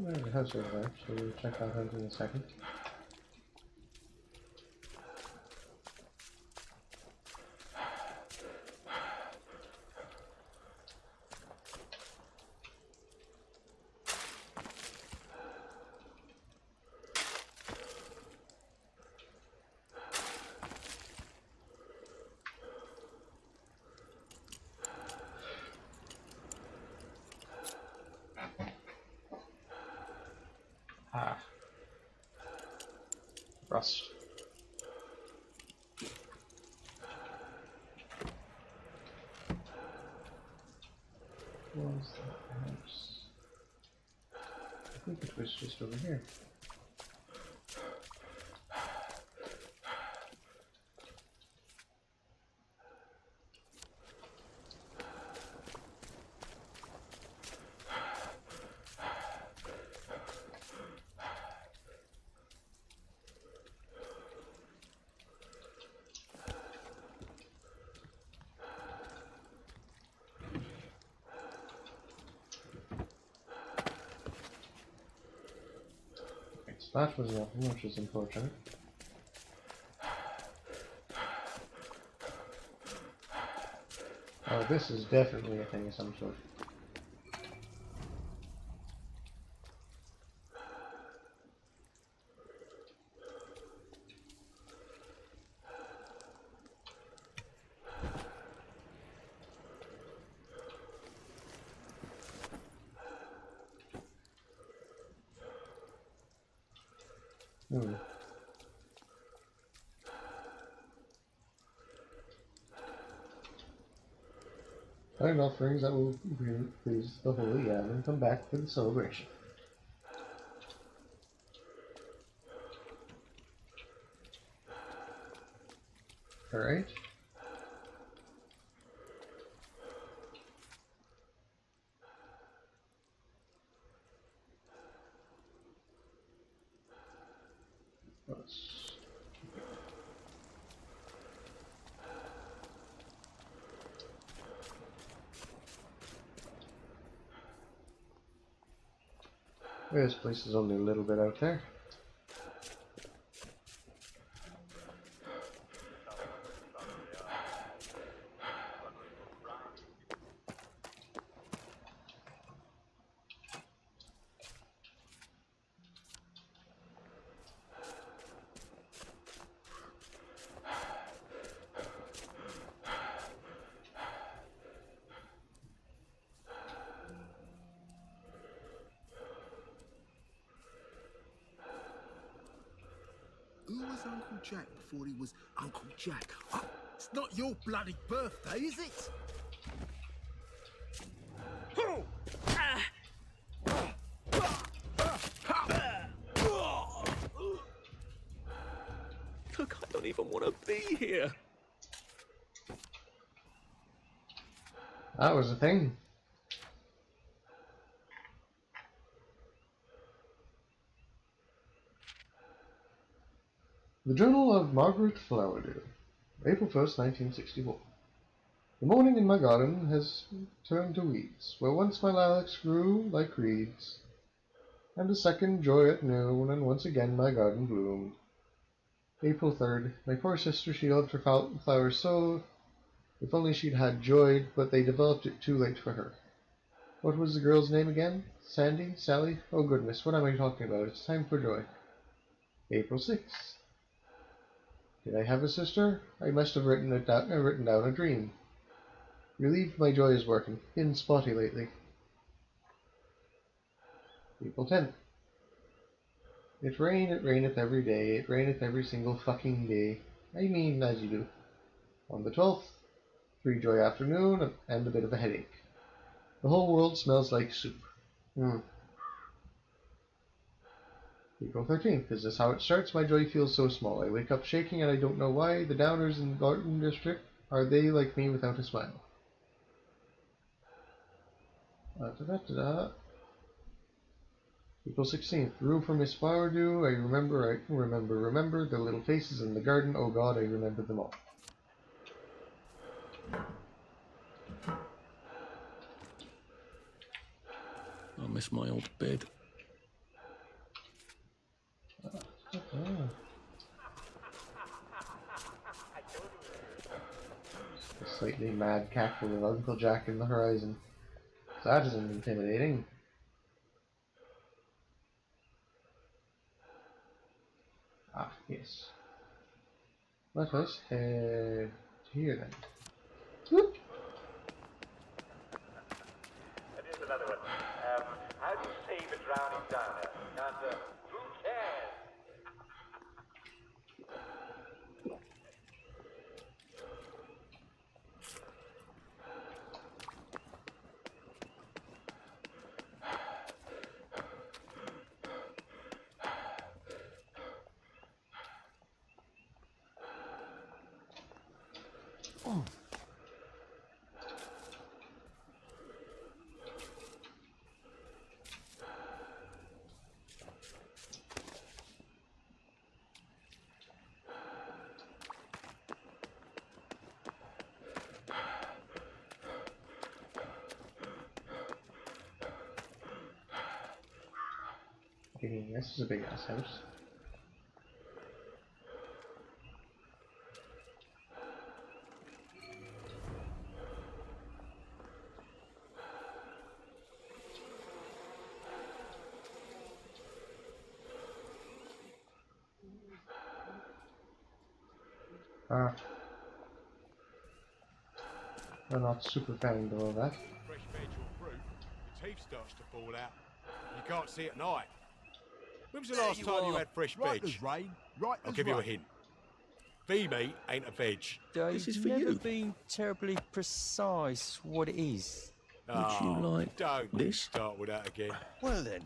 The house over there, so we'll check that out in a second. Ah. Rust. What was that house? I think it was just over here. That was nothing, which is unfortunate. Oh, this is definitely a thing of some sort. Hmm. Find offerings that will please the Holy Yam and come back for the celebration. Alright. This place is only a little bit out there. Who was Uncle Jack before he was Uncle Jack? Oh, it's not your bloody birthday, is it? Look, I don't even want to be here. That was the thing. The Journal of Margaret Flowerdew, April 1st, 1964. The morning in my garden has turned to weeds, where once my lilacs grew like reeds, and a second joy at noon, and once again my garden bloomed. April 3rd. My poor sister, she loved her flowers so, if only she'd had joy, but they developed it too late for her. What was the girl's name again? Sandy? Sally? Oh goodness, what am I talking about? It's time for joy. April 6th. Did I have a sister? I must have written down a dream. Relieved my joy is working. Been spotty lately. April 10th. It raineth every day. It raineth every single fucking day. I mean, as you do. On the 12th, 3 joy afternoon, and a bit of a headache. The whole world smells like soup. April 13th. Is this how it starts? My joy feels so small. I wake up shaking and I don't know why. The downers in the Garden District, are they like me without a smile? April 16th. Room for Miss Flowerdew. I remember the little faces in the garden. Oh God, I remember them all. I miss my old bed. A slightly mad cackle of Uncle Jack in the horizon. That isn't intimidating. Ah, yes. Let us head here then. Whoop. And here's another one. How do you save a drowning downer? Answer, who cares? Oh. Okay, this is a big ass house. I'm not super fan of all that. Fresh veg or fruit, your teeth starts to fall out. You can't see at night. When was the last time you had fresh Right veg? as rain, right I'll as give you a rain. hint. V-meat ain't a veg. This is for never you. been terribly precise what it is. Would you like Don't this? start with that again. Well then,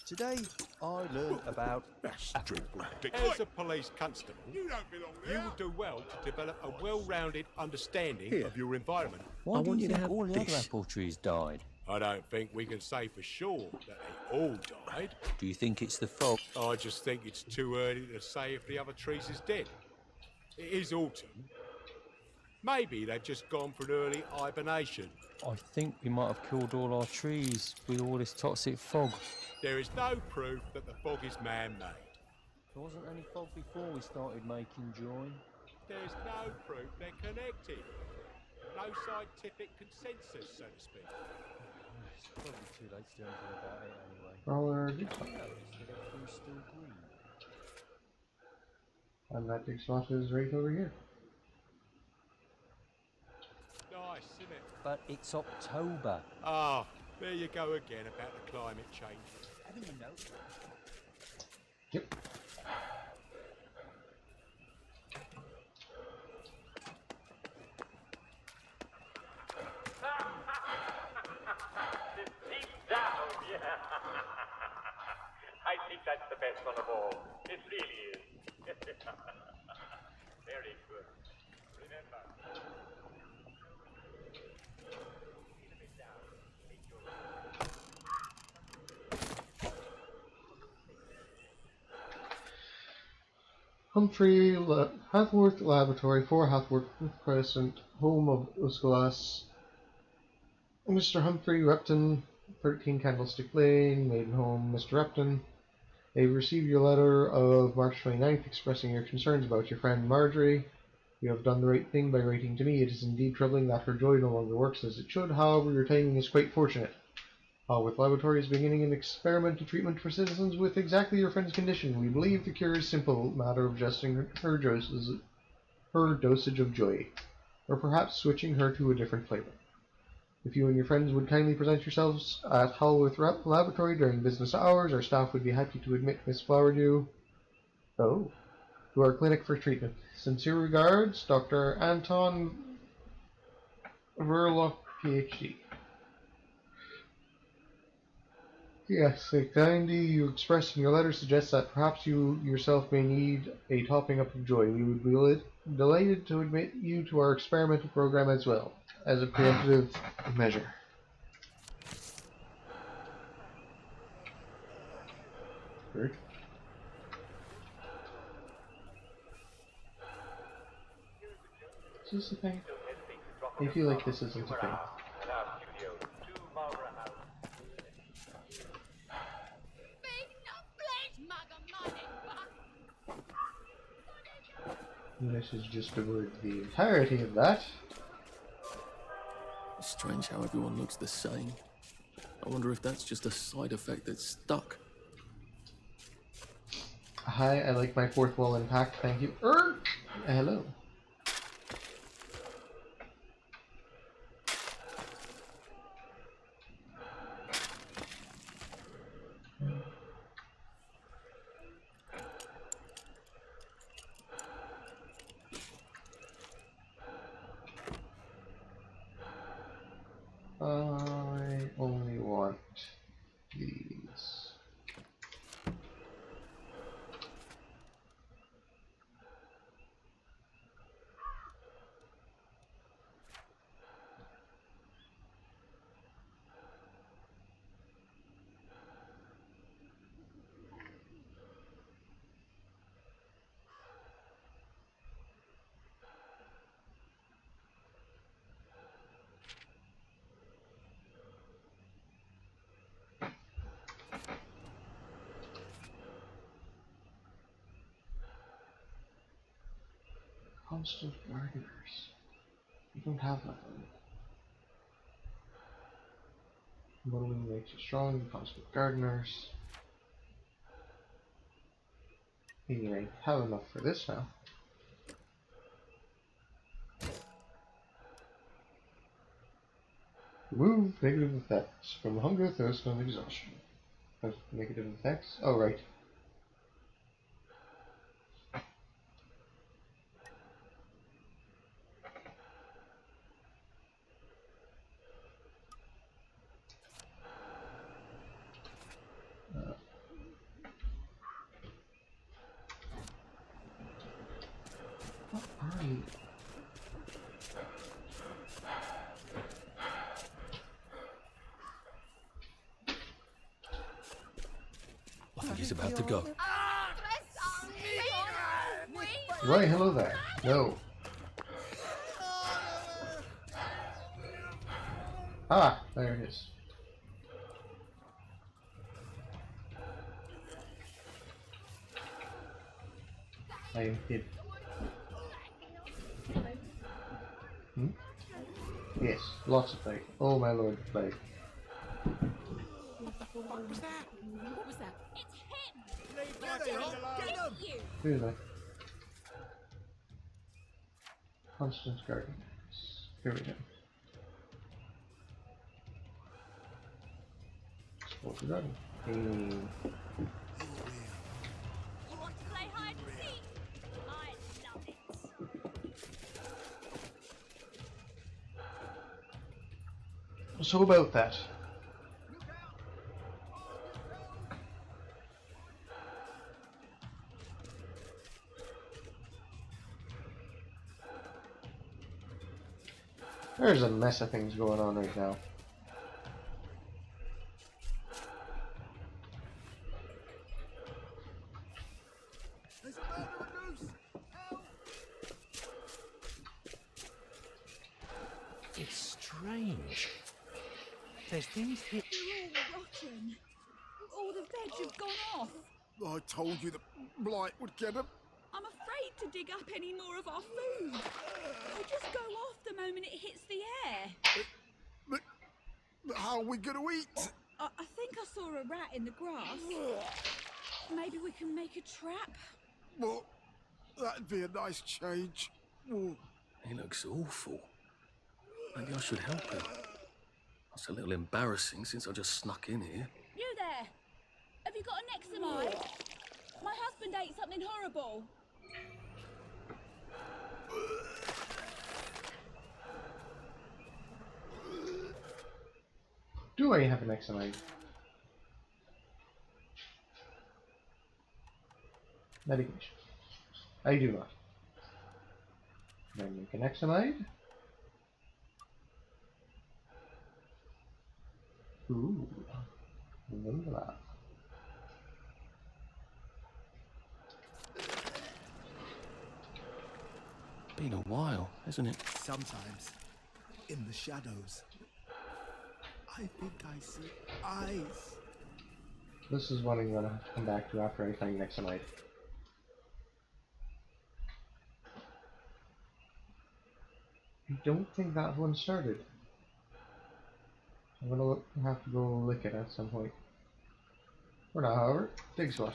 today I learned about That's dreadful. As a police constable, you will do well to develop a well-rounded understanding Here. of your environment. Why do want you you to think have all the other this. apple trees died? I don't think we can say for sure that they all died. Do you think it's the fog? I just think it's too early to say if the other trees is dead. It is autumn. Maybe they've just gone for an early hibernation. I think we might have killed all our trees with all this toxic fog. There is no proof that the fog is man-made. There wasn't any fog before we started making joy. There's no proof they're connected. No scientific consensus, so to speak. It's probably too late to do anything about it anyway. Roller. Everything's still green. And that big spot is right over here. Nice, isn't it? But it's October. Ah, there you go again about the climate change. Having a note. Yep. Deep down, yeah. I think that's the best one of all. It really is. Very good. Remember. Hathworth Laboratory, 4 Hathworth Crescent, home of Uscalas. Mr. Humphrey Repton, 13 Candlestick Lane, Maiden Home, Mr. Repton. They received your letter of March 29th expressing your concerns about your friend Marjorie. You have done the right thing by writing to me. It is indeed troubling that her joy no longer works as it should. However, your timing is quite fortunate. Hathworth Laboratory is beginning an experimental treatment for citizens with exactly your friend's condition. We believe the cure is simple, matter of adjusting her dosage of joy, or perhaps switching her to a different flavor. If you and your friends would kindly present yourselves at Hathworth Laboratory during business hours, our staff would be happy to admit Miss Flowerdew to our clinic for treatment. Sincere regards, Dr. Anton Verloc, PhD. Yes, the kindly you expressed in your letter suggests that perhaps you yourself may need a topping up of joy. We would be delighted to admit you to our experimental program as well, as a preemptive measure. Good. Is this a thing? I feel like this isn't a thing. This is just about the entirety of that. It's strange how everyone looks the same. I wonder if that's just a side effect that's stuck. Hi, I like my fourth wall intact, thank you. Hello. I only want these. Constant gardeners. You don't have nothing. Modeling makes you strong, constant gardeners. Anyway, have enough for this now. Remove negative effects from hunger, thirst, and exhaustion. Negative effects? Oh, right. He's about to go. Right, hello there. No. Ah, there it is. I am hid. Hmm? Yes, lots of plague. Oh my lord, plague. What was that? What was that? It's him! There they are. Get them. You! Who's that? Constance Garden. Here we go. Sport the garden. You want to play hide and seek? I love it. So about that. There's a mess of things going on right now. There's a murderer loose. Help. It's strange. There's things here. They're all rotten. All the veg have gone off. I told you the blight would get them. I'm afraid to dig up any more of our food. They just go off the moment it hits the air. But how are we going to eat? I think I saw a rat in the grass. Maybe we can make a trap. Well, that'd be a nice change. Oh. He looks awful. Maybe I should help him. It's a little embarrassing since I just snuck in here. You there? Have you got a Nexamide? My husband ate something horrible. Do I have an Nexamide? Medication. I do not. Can I make an Nexamide? Ooh. Remember that. Been a while, hasn't it? Sometimes, in the shadows, I think I see eyes. This is what I'm gonna have to come back to after I find Nexamide. I don't think that one started. I'm gonna have to go lick it at some point. For now, however, dig spot.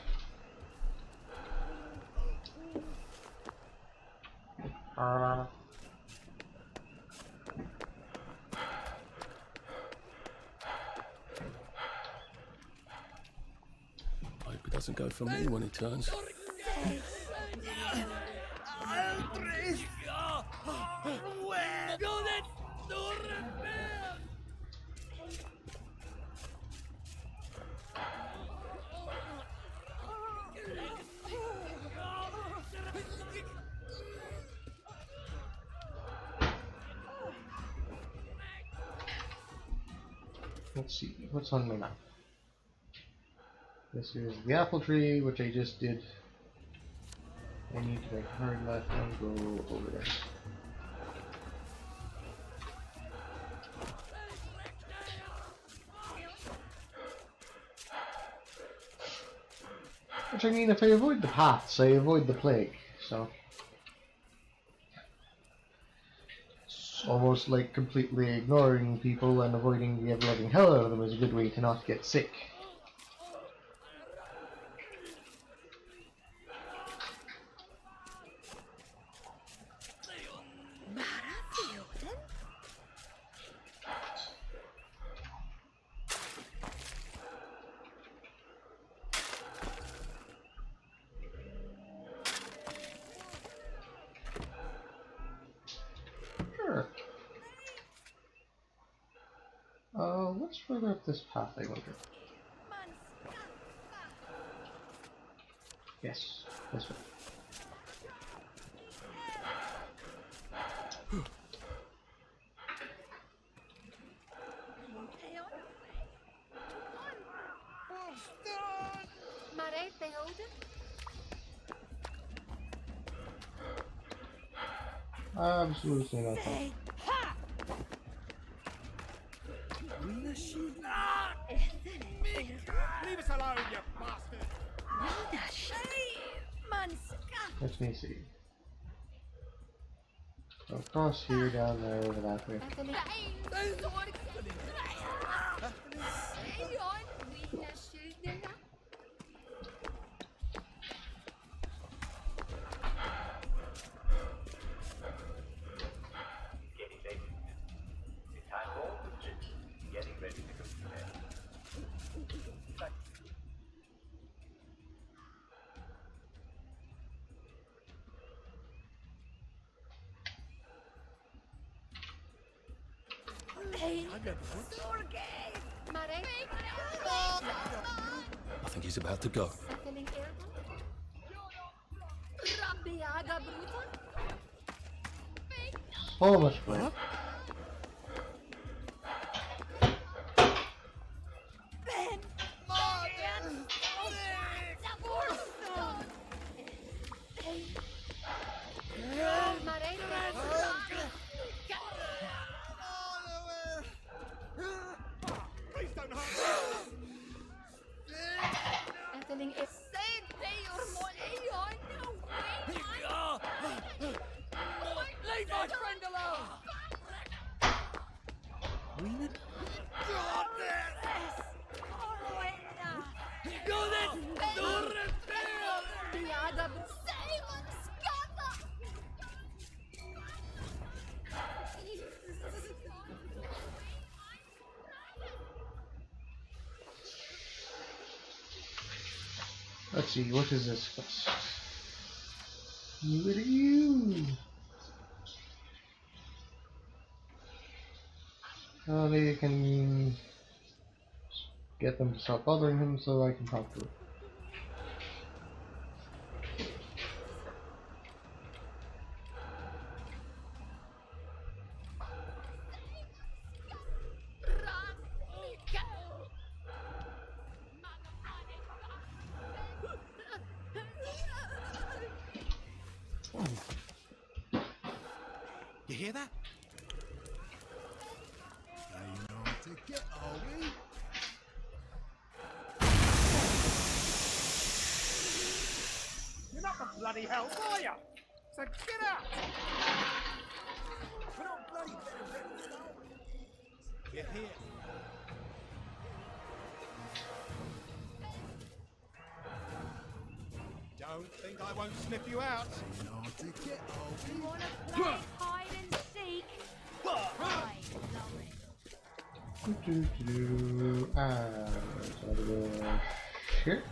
Hope it doesn't go for me when it turns. Let's see, what's on my map? This is the apple tree, which I just did. I need to make a hard left and go over there. Which I mean, if I avoid the paths, I avoid the plague, so... It's almost like completely ignoring people and avoiding the ever-loving hell out of them is a good way to not get sick. Sure. What's further up this path, I wonder? Yes, this way. Mare, Absolutely nothing. Leave us alone, you bastard! Let me see. So across here, down there, over that way. Getting late. It's time for all the trips. Getting ready to go to bed. I think he's about to go. Oh, much fun. Please don't hurt me! Leave my friend alone! Let's see, what is this quest? Look at you! Maybe I can get them to stop bothering him so I can talk to him. You hear that? They know how to get, are we? You're not the bloody hell, are you? So get out! We're not bloody better than You're here. Don't think I won't sniff you out. They know how to get, are we? Wanna play hide and seek? I love it. So I'll go here.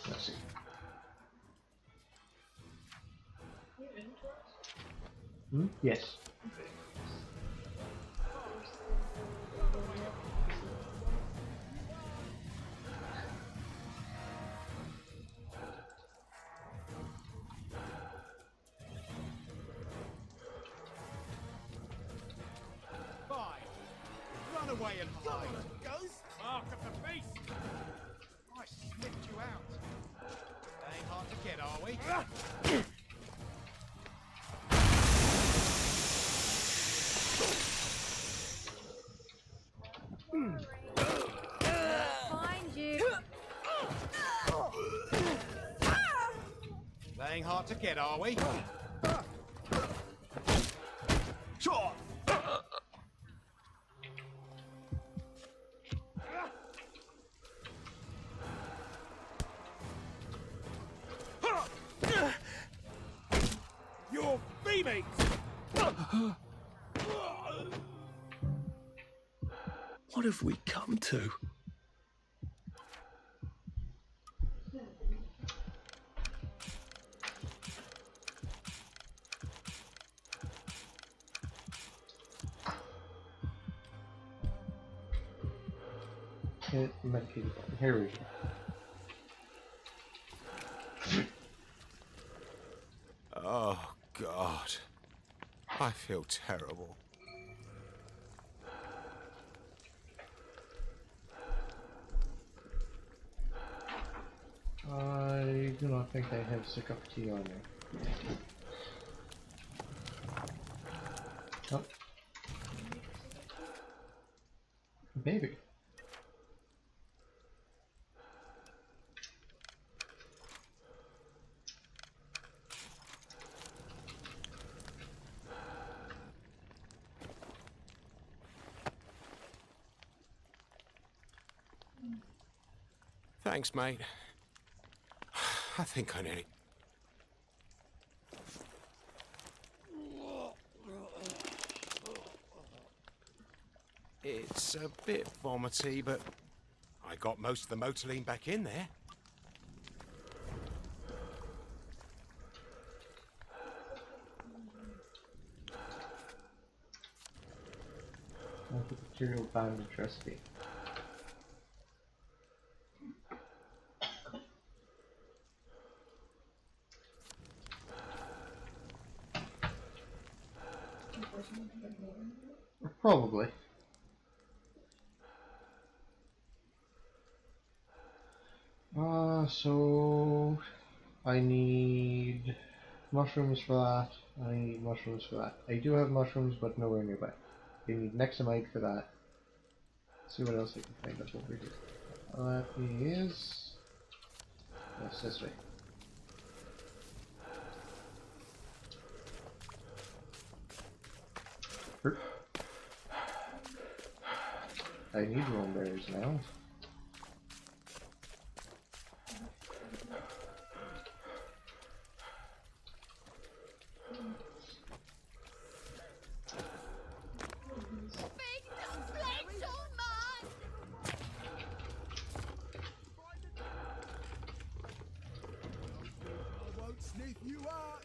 Let's see. Yes. Fine. Run away and hide. Ghost? Mark of the beast! I sniffed you out. They ain't hard to get, are we? Find you. They ain't hard to get, are we? You're beaming! What have we come to? Medicated. Here we go. Oh, God. I feel terrible. I do not think I have sick of tea on me. Oh. Baby. Thanks, mate. I think I need it. It's a bit vomity, but I got most of the Motoline back in there. Material bandage recipe. Probably. So I need mushrooms for that. I need mushrooms for that. I do have mushrooms, but nowhere nearby. I need Nexamite for that. Let's see what else I can find up over here. That is... yes, this way. I need roam berries now. Sniff you out!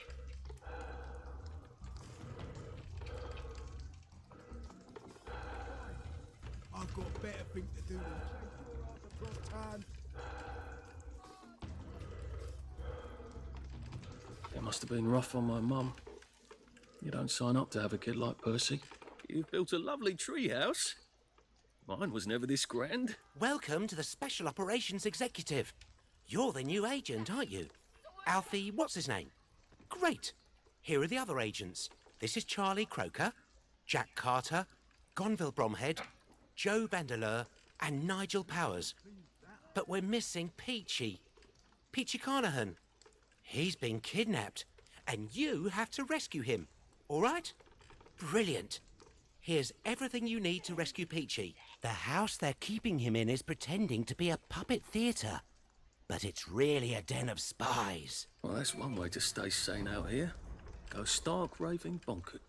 I've got a better thing to do than chase your ass across town. It must have been rough on my mum. You don't sign up to have a kid like Percy. You've built a lovely treehouse. Mine was never this grand. Welcome to the Special Operations Executive. You're the new agent, aren't you? Alfie, what's his name? Great. Here are the other agents. This is Charlie Croker, Jack Carter, Gonville Bromhead, Joe Vandeleur, and Nigel Powers. But we're missing Peachy. Peachy Carnahan. He's been kidnapped, and you have to rescue him. All right? Brilliant. Here's everything you need to rescue Peachy. The house they're keeping him in is pretending to be a puppet theatre. But it's really a den of spies. Well, that's one way to stay sane out here. Go stark raving bonkers.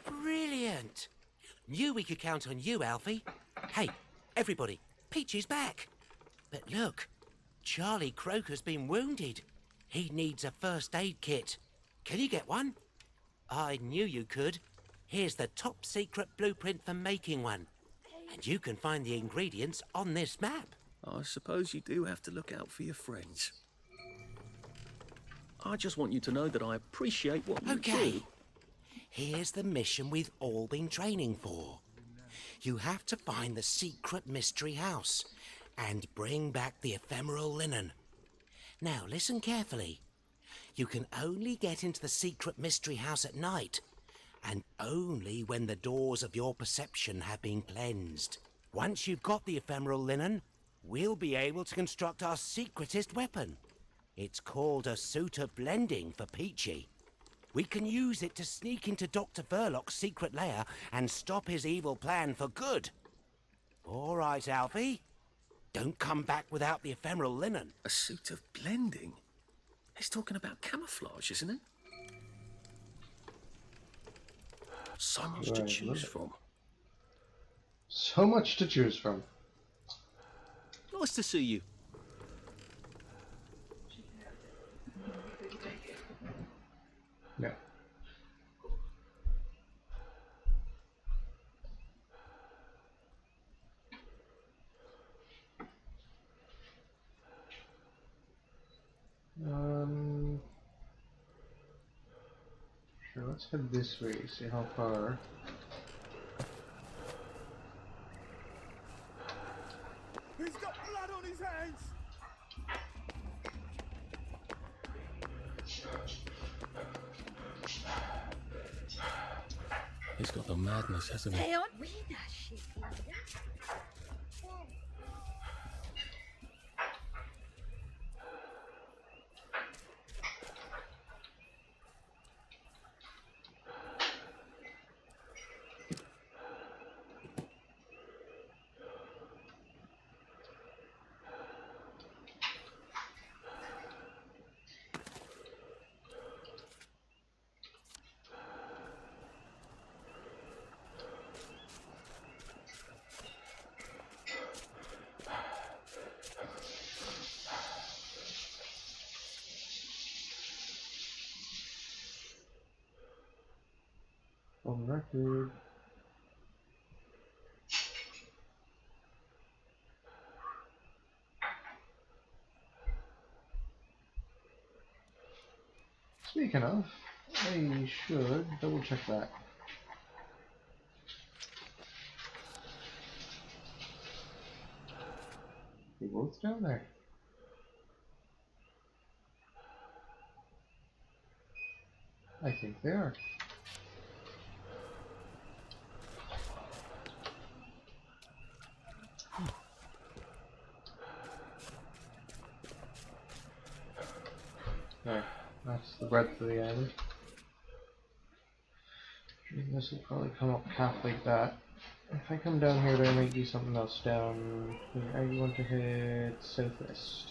Brilliant. Knew we could count on you, Alfie. Hey, everybody, Peachy's back. But look, Charlie Croker's been wounded. He needs a first aid kit. Can you get one? I knew you could. Here's the top secret blueprint for making one. And you can find the ingredients on this map. I suppose you do have to look out for your friends. I just want you to know that I appreciate what you do. Here's the mission we've all been training for. You have to find the secret mystery house and bring back the ephemeral linen. Now listen carefully. You can only get into the secret mystery house at night, and only when the doors of your perception have been cleansed. Once you've got the ephemeral linen, we'll be able to construct our secretest weapon. It's called a suit of blending for Peachy. We can use it to sneak into Dr. Verloc's secret lair and stop his evil plan for good. All right, Alfie. Don't come back without the ephemeral linen. A suit of blending? He's talking about camouflage, isn't it? So much to choose from. So much to choose from. Nice to see you. No. Sure, let's head this way, see how far. He's got blood on his hands! He's got the madness, hasn't he? Leon, we that shit, leader. On record. Speaking of, I should double check that. They're both down there. I think they are. There, that's the breadth of the island. This will probably come up half like that. If I come down here, there might be something else down here. I want to head southwest.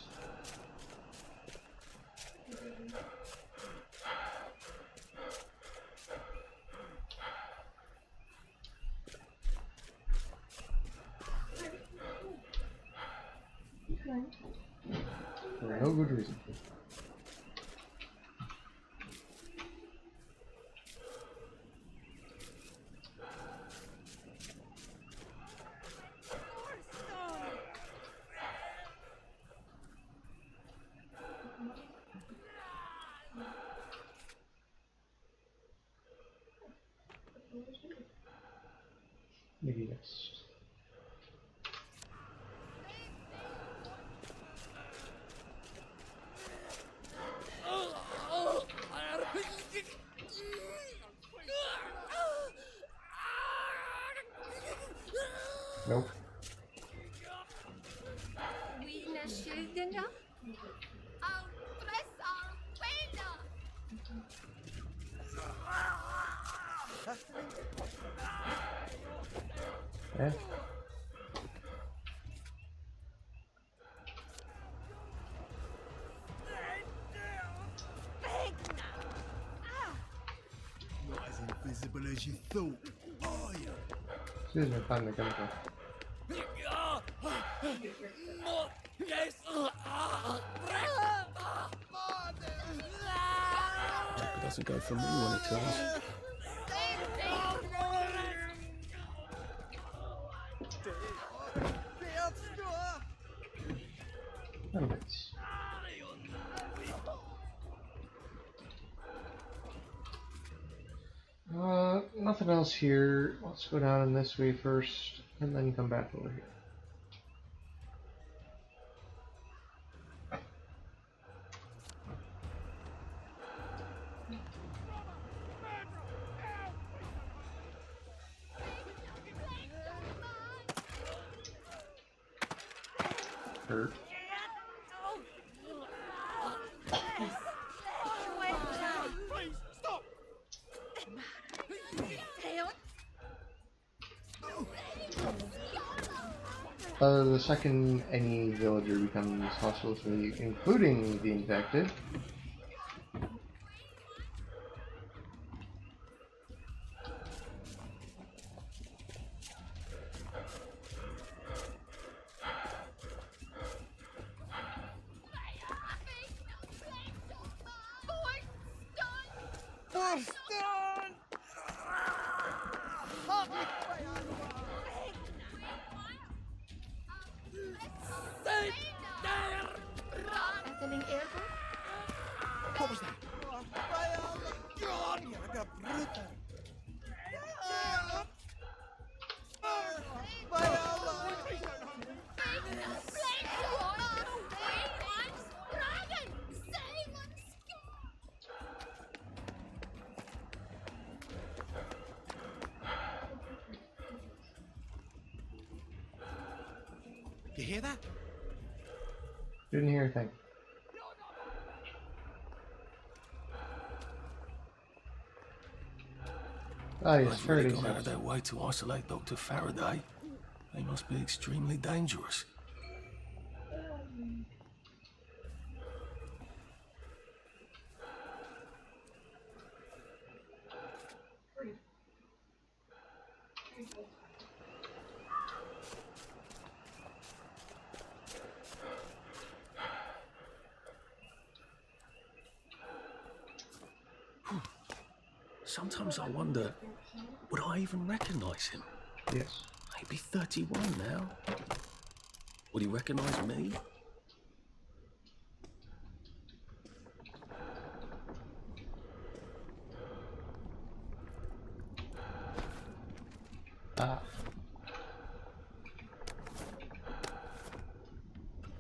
For no good reason. Maybe yes. Nope. Wiener Schildinger? Au Fresser! Eh? Not as invisible as you thought, are you? Excuse me, find the chemical. It doesn't go for me when it turns. Elements. Nothing else here. Let's go down in this way first, and then come back over here. Hurt. Please, stop! The second any villager becomes hostile to me, including the infected, hear that? Didn't hear a thing. Ah, yes, They've really Faraday's gone out of house. their way to isolate Dr. Faraday. They must be extremely dangerous. Sometimes I wonder, would I even recognise him? Yes. He'd be 31 now. Would he recognise me? Ah.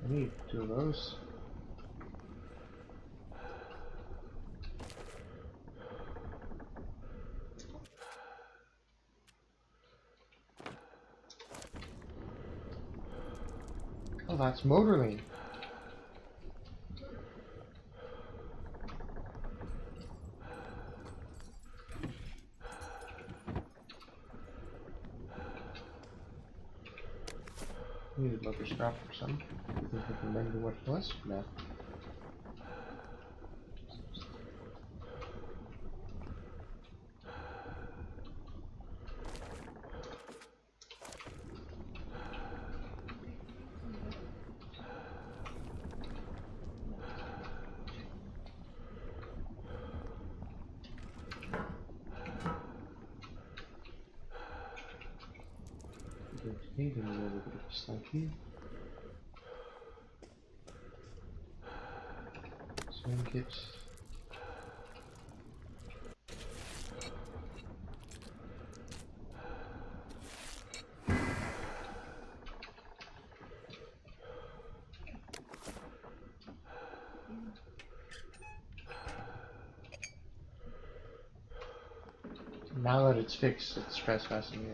I need 2 of those. Oh, that's Motorlane. Need a rubber scrap or some. You think we can mend the worthless? No. Need a little bit of slinky. Swing kits. Now that it's fixed, it's trespassing me.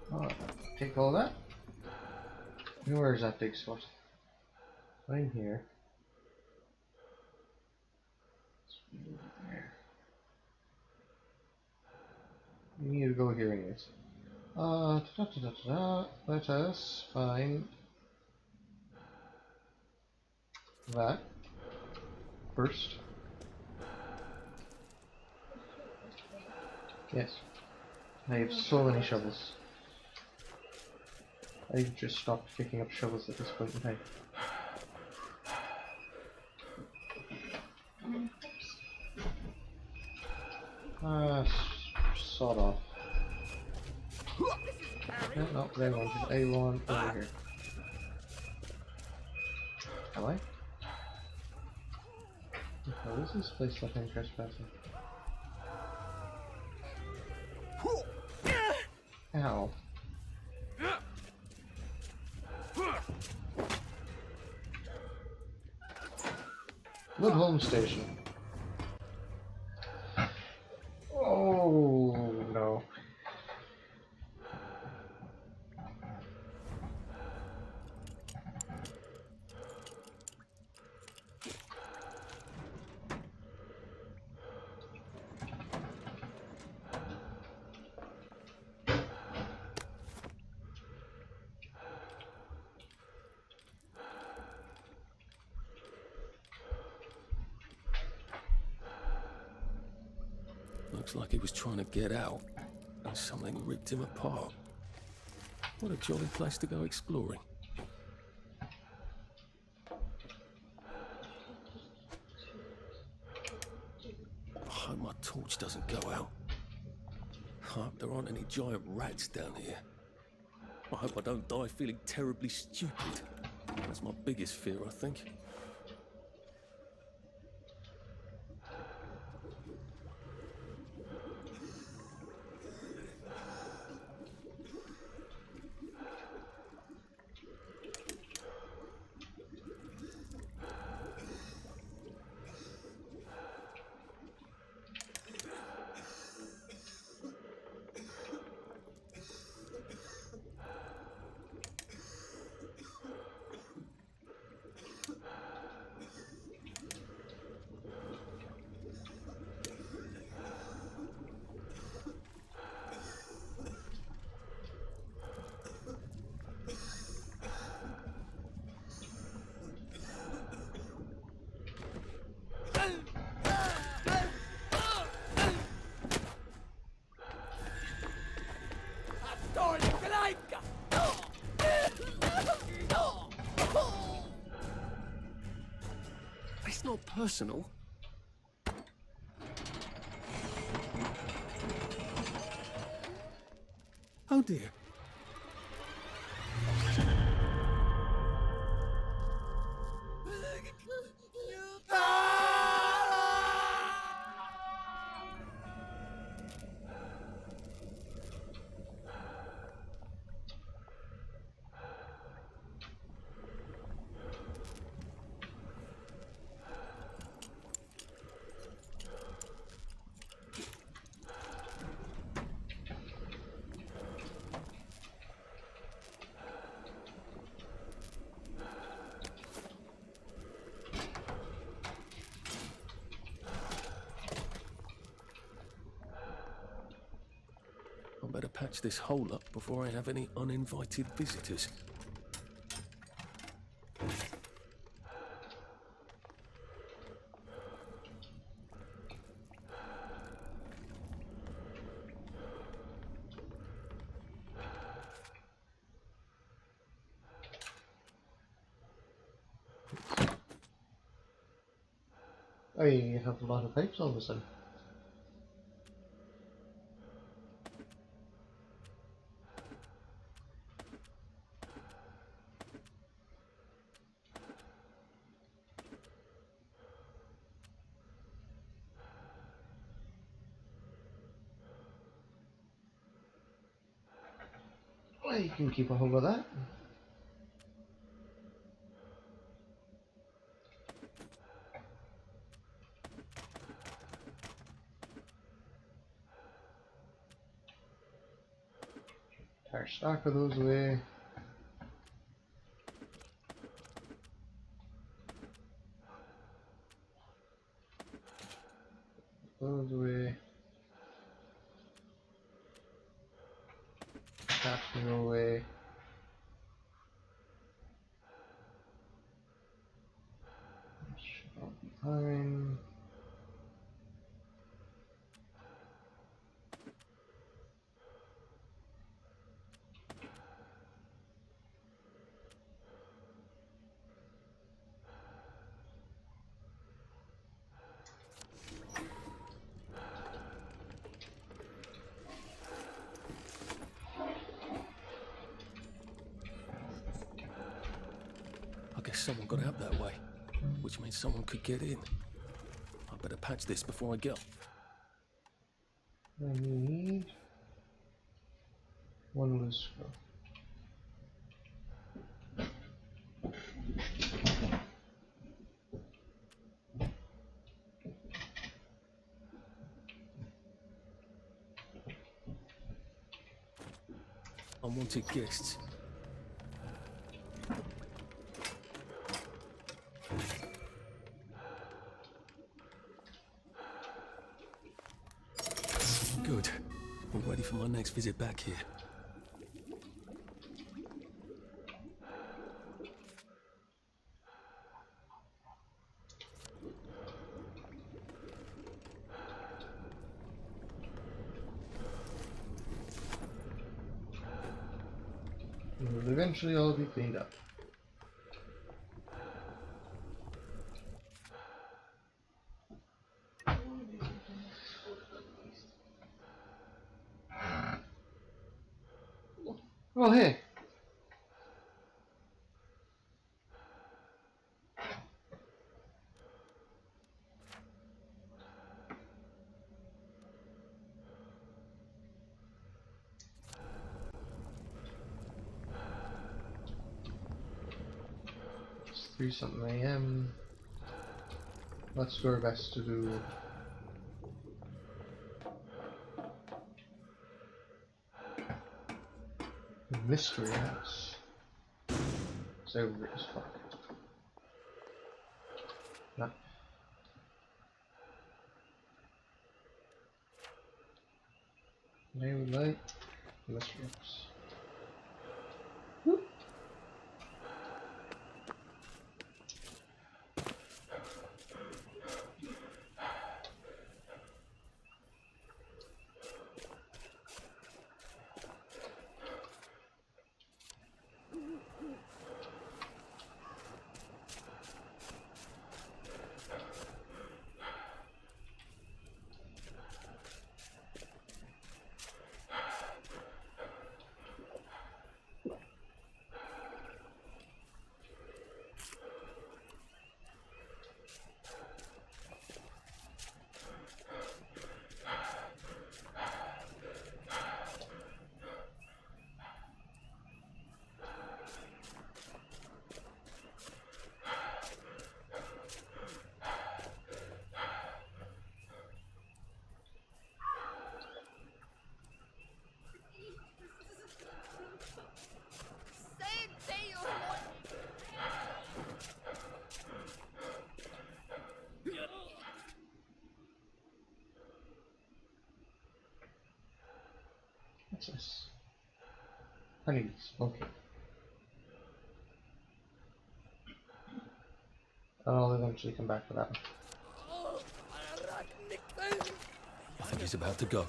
Oh, take all that. And where's that big spot? Right here. There. You need to go here anyways. Let us find that first. Yes. I have so many shovels. I just stopped picking up shovels at this point in time. Sawed off. No, they wanted A1 over here. Am I? How is this place letting trespassing? Ow. Woodholm Station. Oh no. Looks like he was trying to get out, and something ripped him apart. What a jolly place to go exploring. I hope my torch doesn't go out. I hope there aren't any giant rats down here. I hope I don't die feeling terribly stupid. That's my biggest fear, I think. It's not personal. Oh dear. I better patch this hole up before I have any uninvited visitors. I have a lot of pipes all of a sudden. Well, you can keep a hold of that. Entire stock of those away. Those away. That can go away. Should all be fine. I guess someone got out that way, which means someone could get in. I better patch this before I go. I need one loose screw. Unwanted guests. Good. I'm ready for my next visit back here. It will eventually all be cleaned up. Oh, hey! It's 3-something AM. Let's do our best to do the mystery house. It's over as fuck. No. They would like the mystery house. What's this? Honeybees. Okay. I'll eventually come back to that one. I think he's about to go.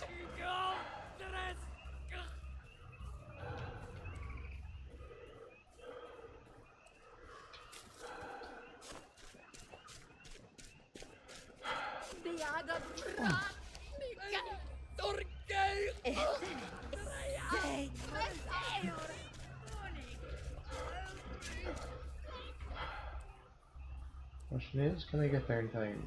Question is, can I get there in time?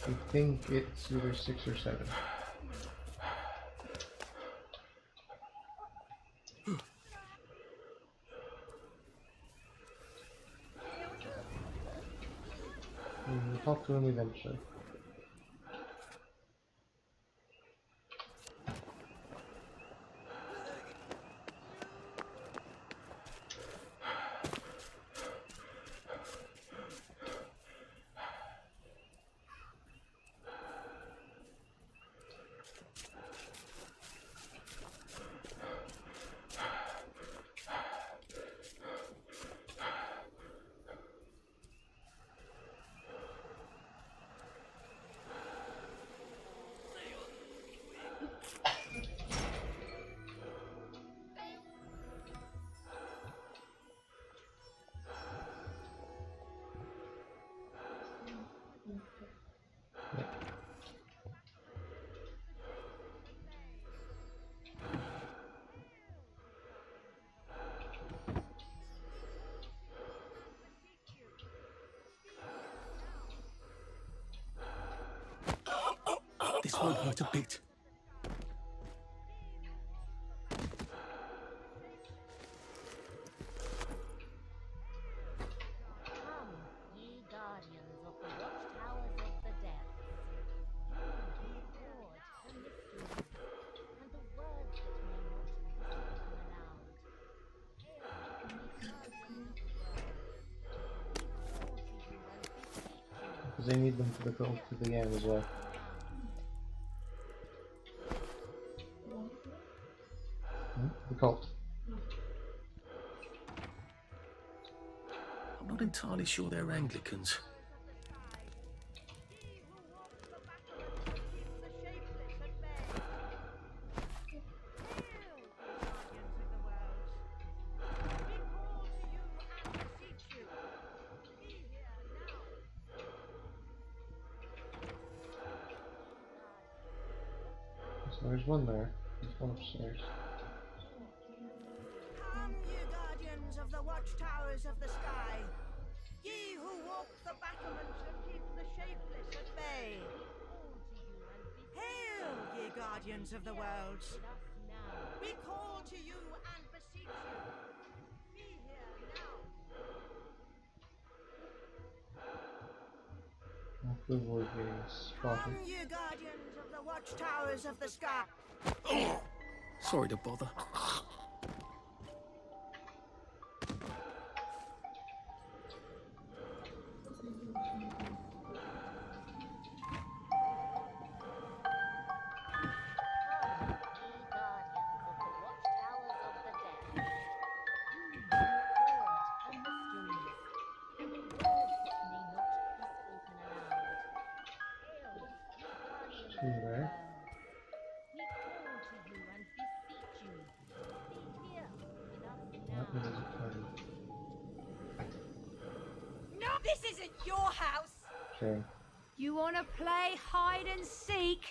I think it's either 6 or 7. We'll talk to him eventually. This won't hurt a bit. Come, ye guardians of the watchtowers of the depths, you who hoard the mysteries and the words that may not be spoken aloud. Hail, ye guardians of the world, call to you and beseech you. Because I need them for the cult to the end as well. The cult. I'm not entirely sure they're Anglicans. So there's one there. There's one upstairs. Come, ye guardians of the watchtowers of the sky, ye who walk the battlements and keep the shapeless at bay. Hail, ye guardians of the worlds. We call to you and beseech you. Be here now. After the void getting spotted. Come, ye guardians of the watchtowers of the sky. Sorry to bother. There. That is a party. No, this isn't your house. Okay. You want to play hide and seek?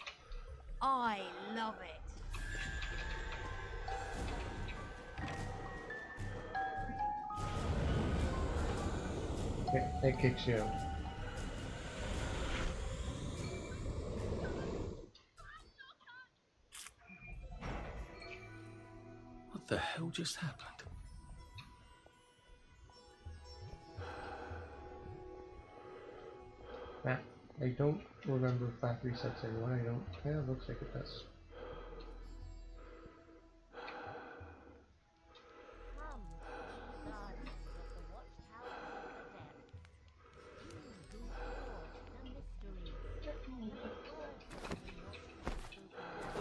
I love it. It kicks you out. What the hell just happened? That, I don't remember if that resets anyone. I don't. Yeah, it looks like it does.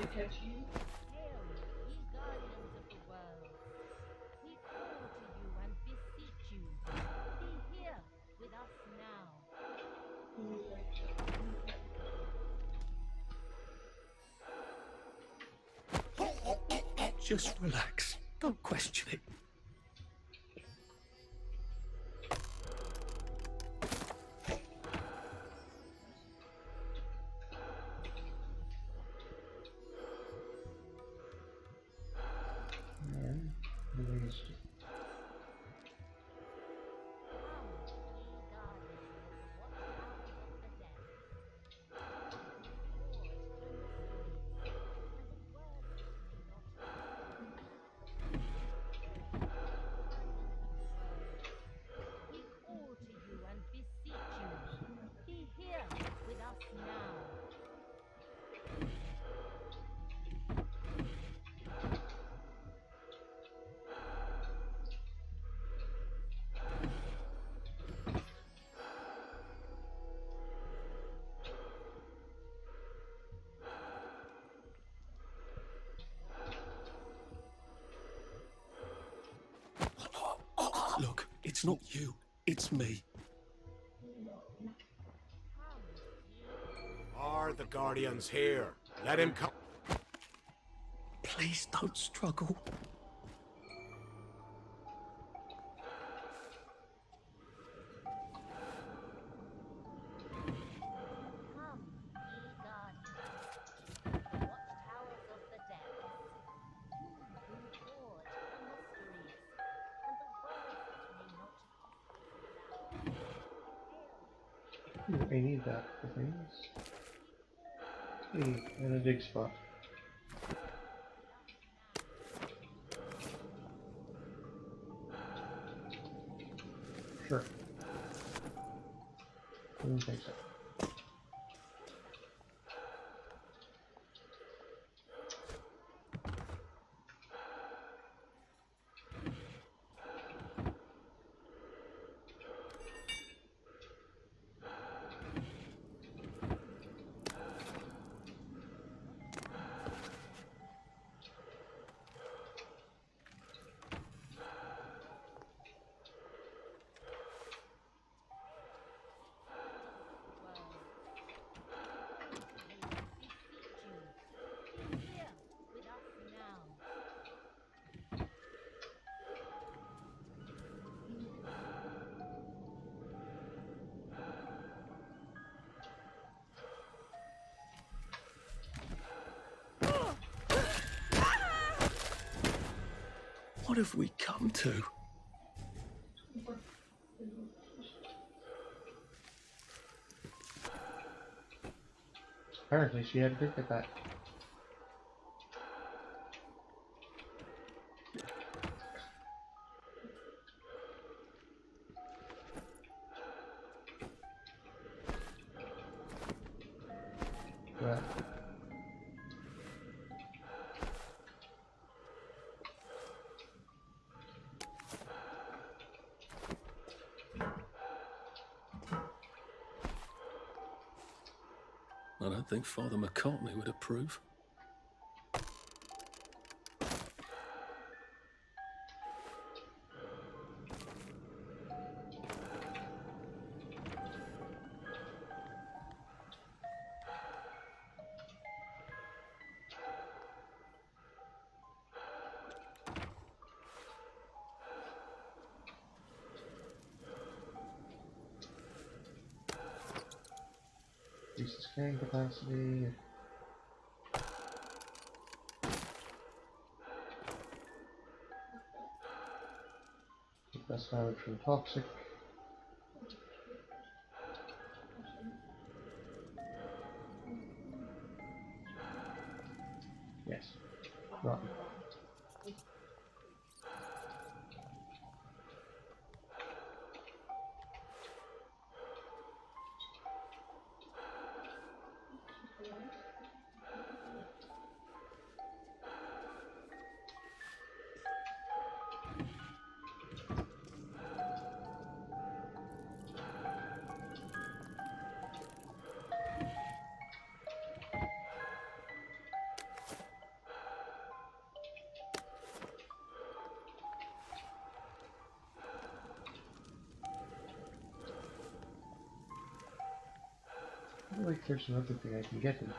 catch you. Hail, ye guardians of the world. We call to you and beseech you. Be here with us now. Just relax. Don't question it. And released. We call to you and beseech you. Be here with us now. Look, it's not you. It's me. Are the Guardians here? Let him come. Please don't struggle. Come, ye guardians, the watchtowers of the depths, you who forge the mysteries, and the words that may not possibly lie. Hail, Ooh, I need that for things. Hey, and a dig spot. Sure. Didn't think so. Be here with us now. What have we come to? Apparently she had a drink at that. Right. I don't think Father McCartney would approve. Increases carrying capacity. Keep less damage from toxic. Yes. Rotten. like there's another thing I can get in here.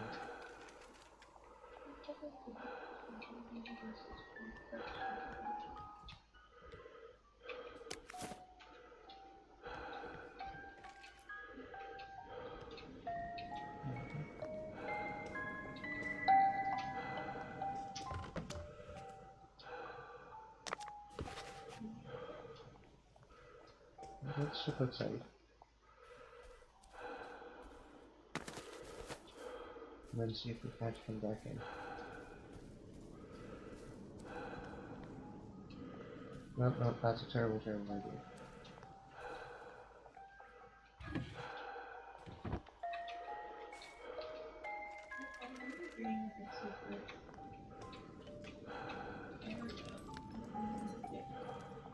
Let's step outside. And then see if we can't come back in. No, no, that's a terrible, terrible idea.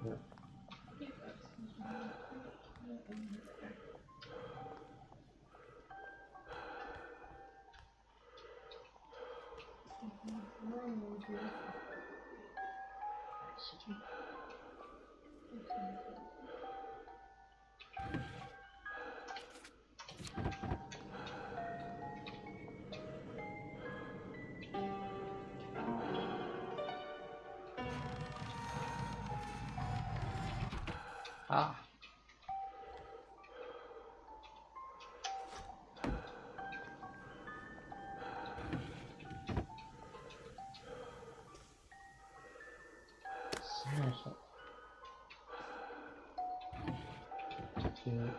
Yeah. Ah. Seriously. Okay.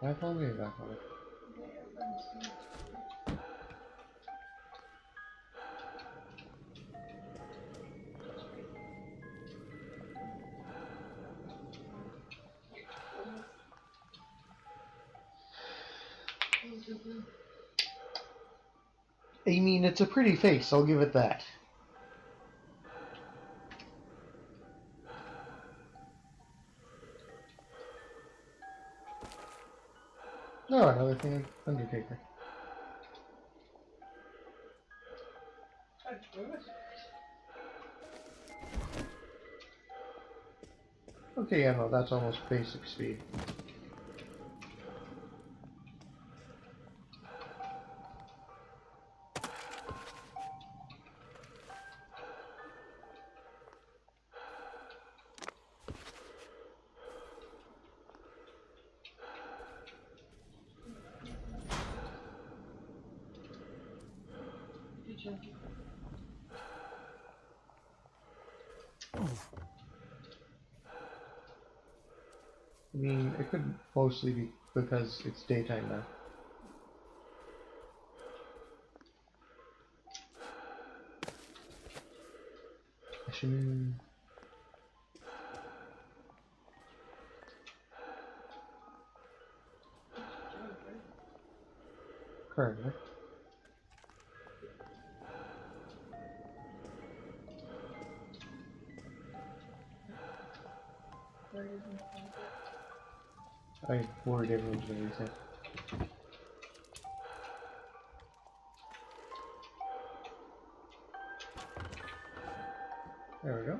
I told you that one. I mean, it's a pretty face, I'll give it that. Oh, another thing, Undertaker. Okay, yeah, no, that's almost basic speed. I mean, it could mostly be because it's daytime now. Currently. I worried everyone's gonna reset. There we go.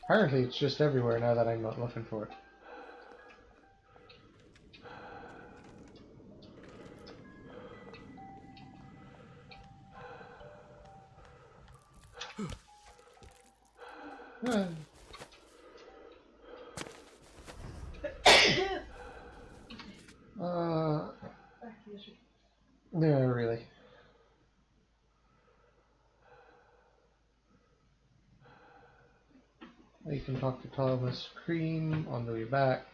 Apparently it's just everywhere now that I'm not looking for it. You can talk to Thomas Cream on the way back.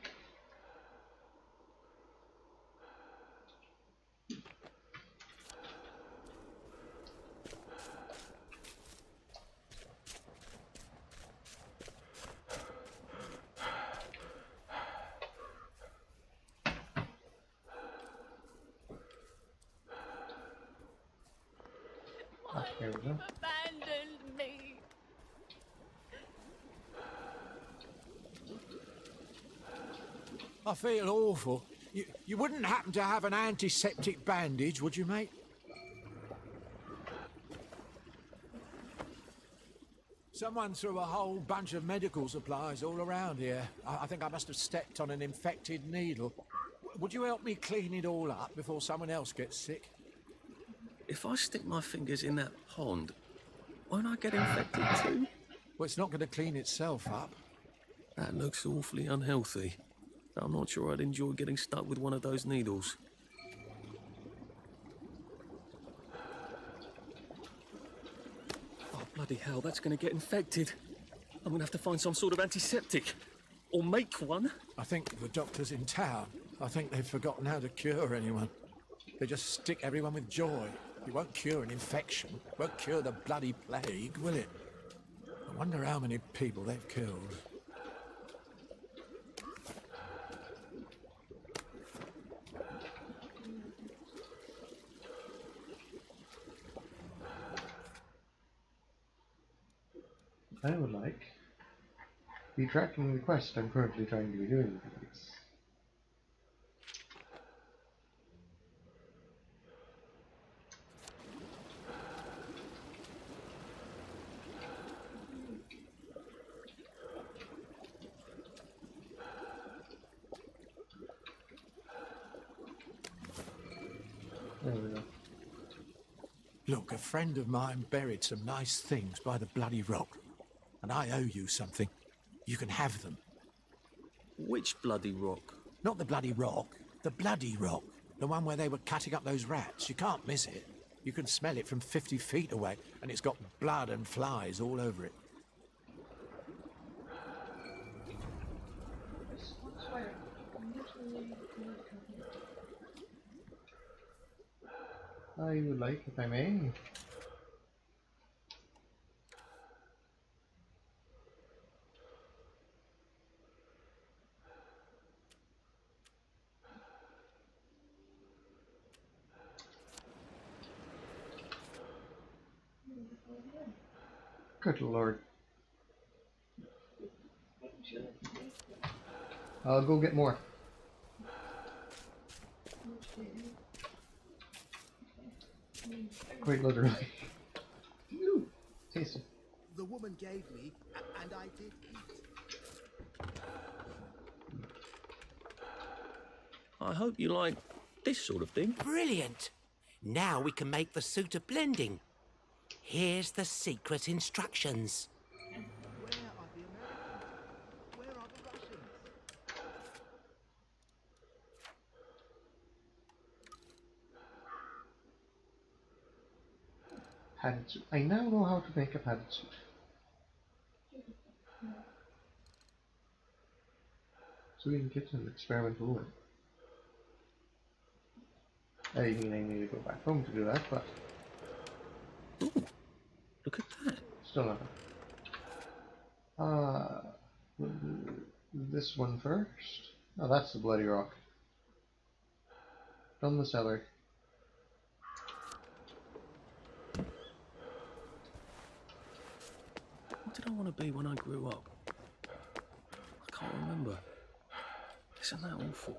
There we go. Abandoned me. I feel awful. You wouldn't happen to have an antiseptic bandage, would you, mate? Someone threw a whole bunch of medical supplies all around here. I think I must have stepped on an infected needle. Would you help me clean it all up before someone else gets sick? If I stick my fingers in that pond, won't I get infected too? Well, it's not going to clean itself up. That looks awfully unhealthy. I'm not sure I'd enjoy getting stuck with one of those needles. Oh, bloody hell, that's going to get infected. I'm going to have to find some sort of antiseptic. Or make one. I think the doctor's in town. I think they've forgotten how to cure anyone. They just stick everyone with joy. It won't cure an infection. It won't cure the bloody plague, will it? I wonder how many people they've killed. I would like to be tracking the quest I'm currently trying to be doing, please. There we go. Look, a friend of mine buried some nice things by the bloody rock. And I owe you something. You can have them. Which bloody rock? Not the bloody rock. The bloody rock. The one where they were cutting up those rats. You can't miss it. You can smell it from 50 feet away, and it's got blood and flies all over it. I would like, if I may. Good lord. I'll go get more. Quite literally. Ooh, tasty. The woman gave me, and I did eat. I hope you like this sort of thing. Brilliant! Now we can make the suit of blending. Here's the secret instructions. Where are the Americans? Where are the Russians? Padded suit. I now know how to make a padded suit. So we can get an experimental one. I mean, I need to go back home to do that, but... Ooh, look at that. Still nothing. This one first. Oh, that's the bloody rock. From the cellar. What did I want to be when I grew up? I can't remember. Isn't that awful?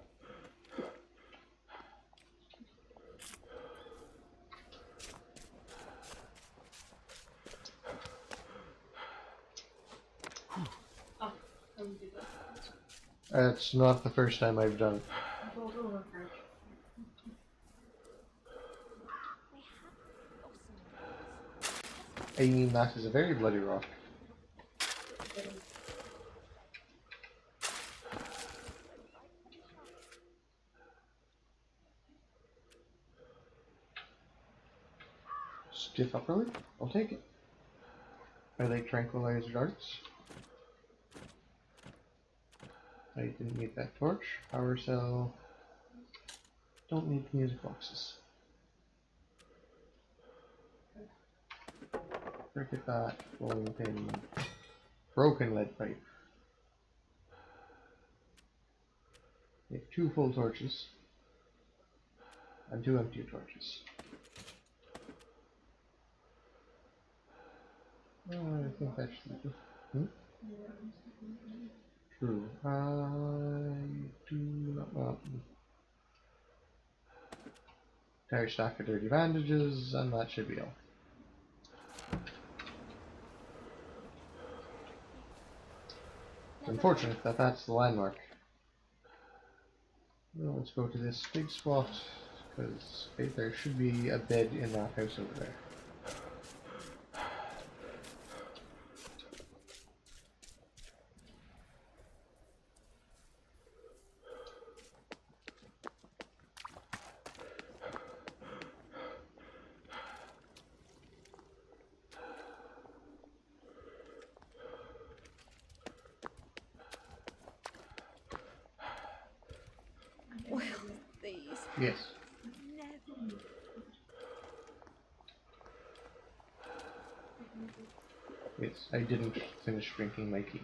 It's not the first time I've done it. I mean, that is a very bloody rock. Stiff upper lip? I'll take it. Are they tranquilizer darts? I didn't need that torch. Power cell. Don't need the music boxes. Cricket bat, rolling pin, broken lead pipe. We have 2 full torches and 2 empty torches. I think that should be good. True. I do not want entire stack of dirty bandages, and that should be all. It's unfortunate that that's the landmark. Well, let's go to this big spot, because there should be a bed in that house over there. Well, these. Yes. Never. Yes, I didn't finish drinking my tea.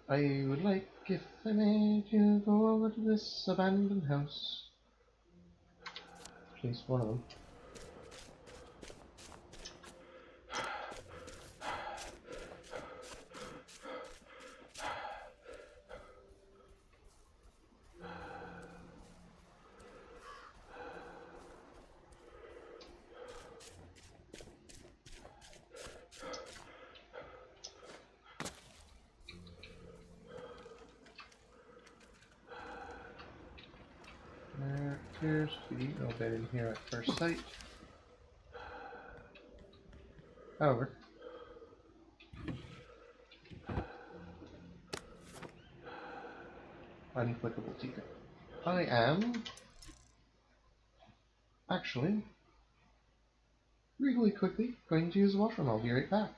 I would like, if I may, to go over to this abandoned house. At least one of them. There appears to be no bed in here at first sight. However, unclickable secret. I am actually really quickly going to use the washroom. I'll be right back.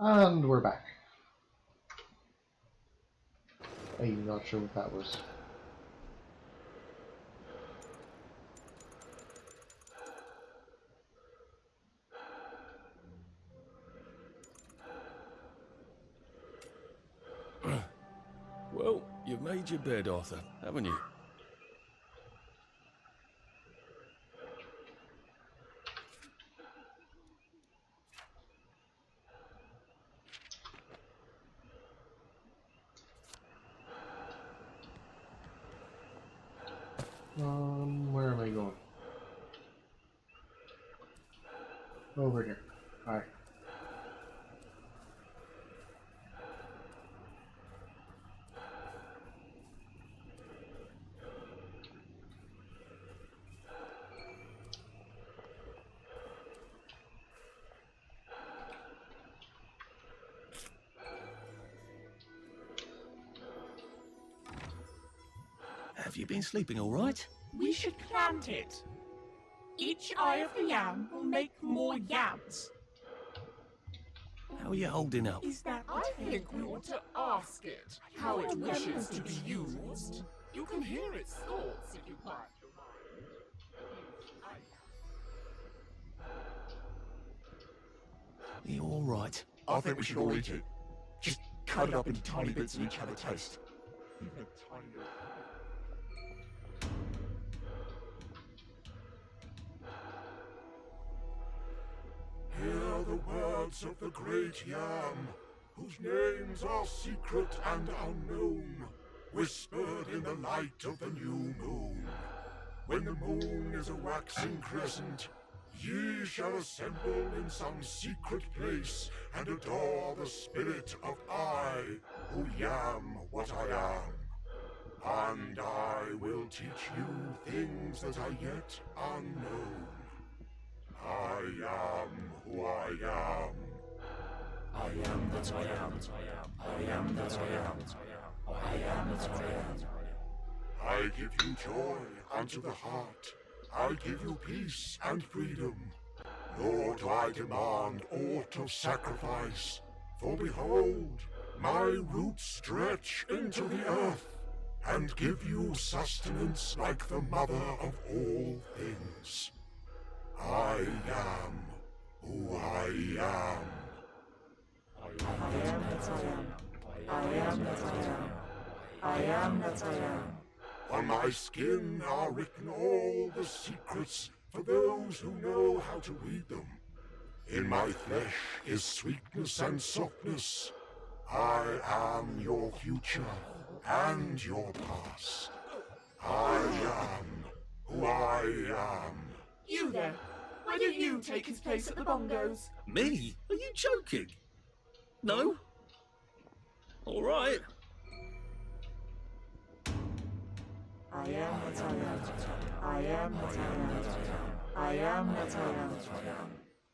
And we're back. I'm not sure what that was. Well, you've made your bed, Arthur, haven't you? Where am I going? Over here. Alright. Have you been sleeping all right? We should plant it. Each eye of the yam will make more yams. How are you holding up? Is that I think we ought to ask it how it wishes to be used. You can hear its thoughts if you quiet your mind. Are you all right? I think we should all eat it. Just cut it up into tiny bits and each have a taste. Even a tiny little. Hear the words of the great yam, whose names are secret and unknown, whispered in the light of the new moon. When the moon is a waxing crescent, ye shall assemble in some secret place and adore the spirit of I, who am what I am. And I will teach you things that are yet unknown. I am who I am. I am that I am. I am that I am. I am that I am. I give you joy unto the heart. I give you peace and freedom. Nor do I demand aught of sacrifice. For behold, my roots stretch into the earth and give you sustenance like the mother of all things. I am who I am. I am that I am. I am that I am. I am that I am. On my skin are written all the secrets for those who know how to read them. In my flesh is sweetness and softness. I am your future and your past. I am who I am. You there. Why don't you take his place at the bongos? Me? Are you joking? No? All right. I am that I am. I am that I am. I am that I am.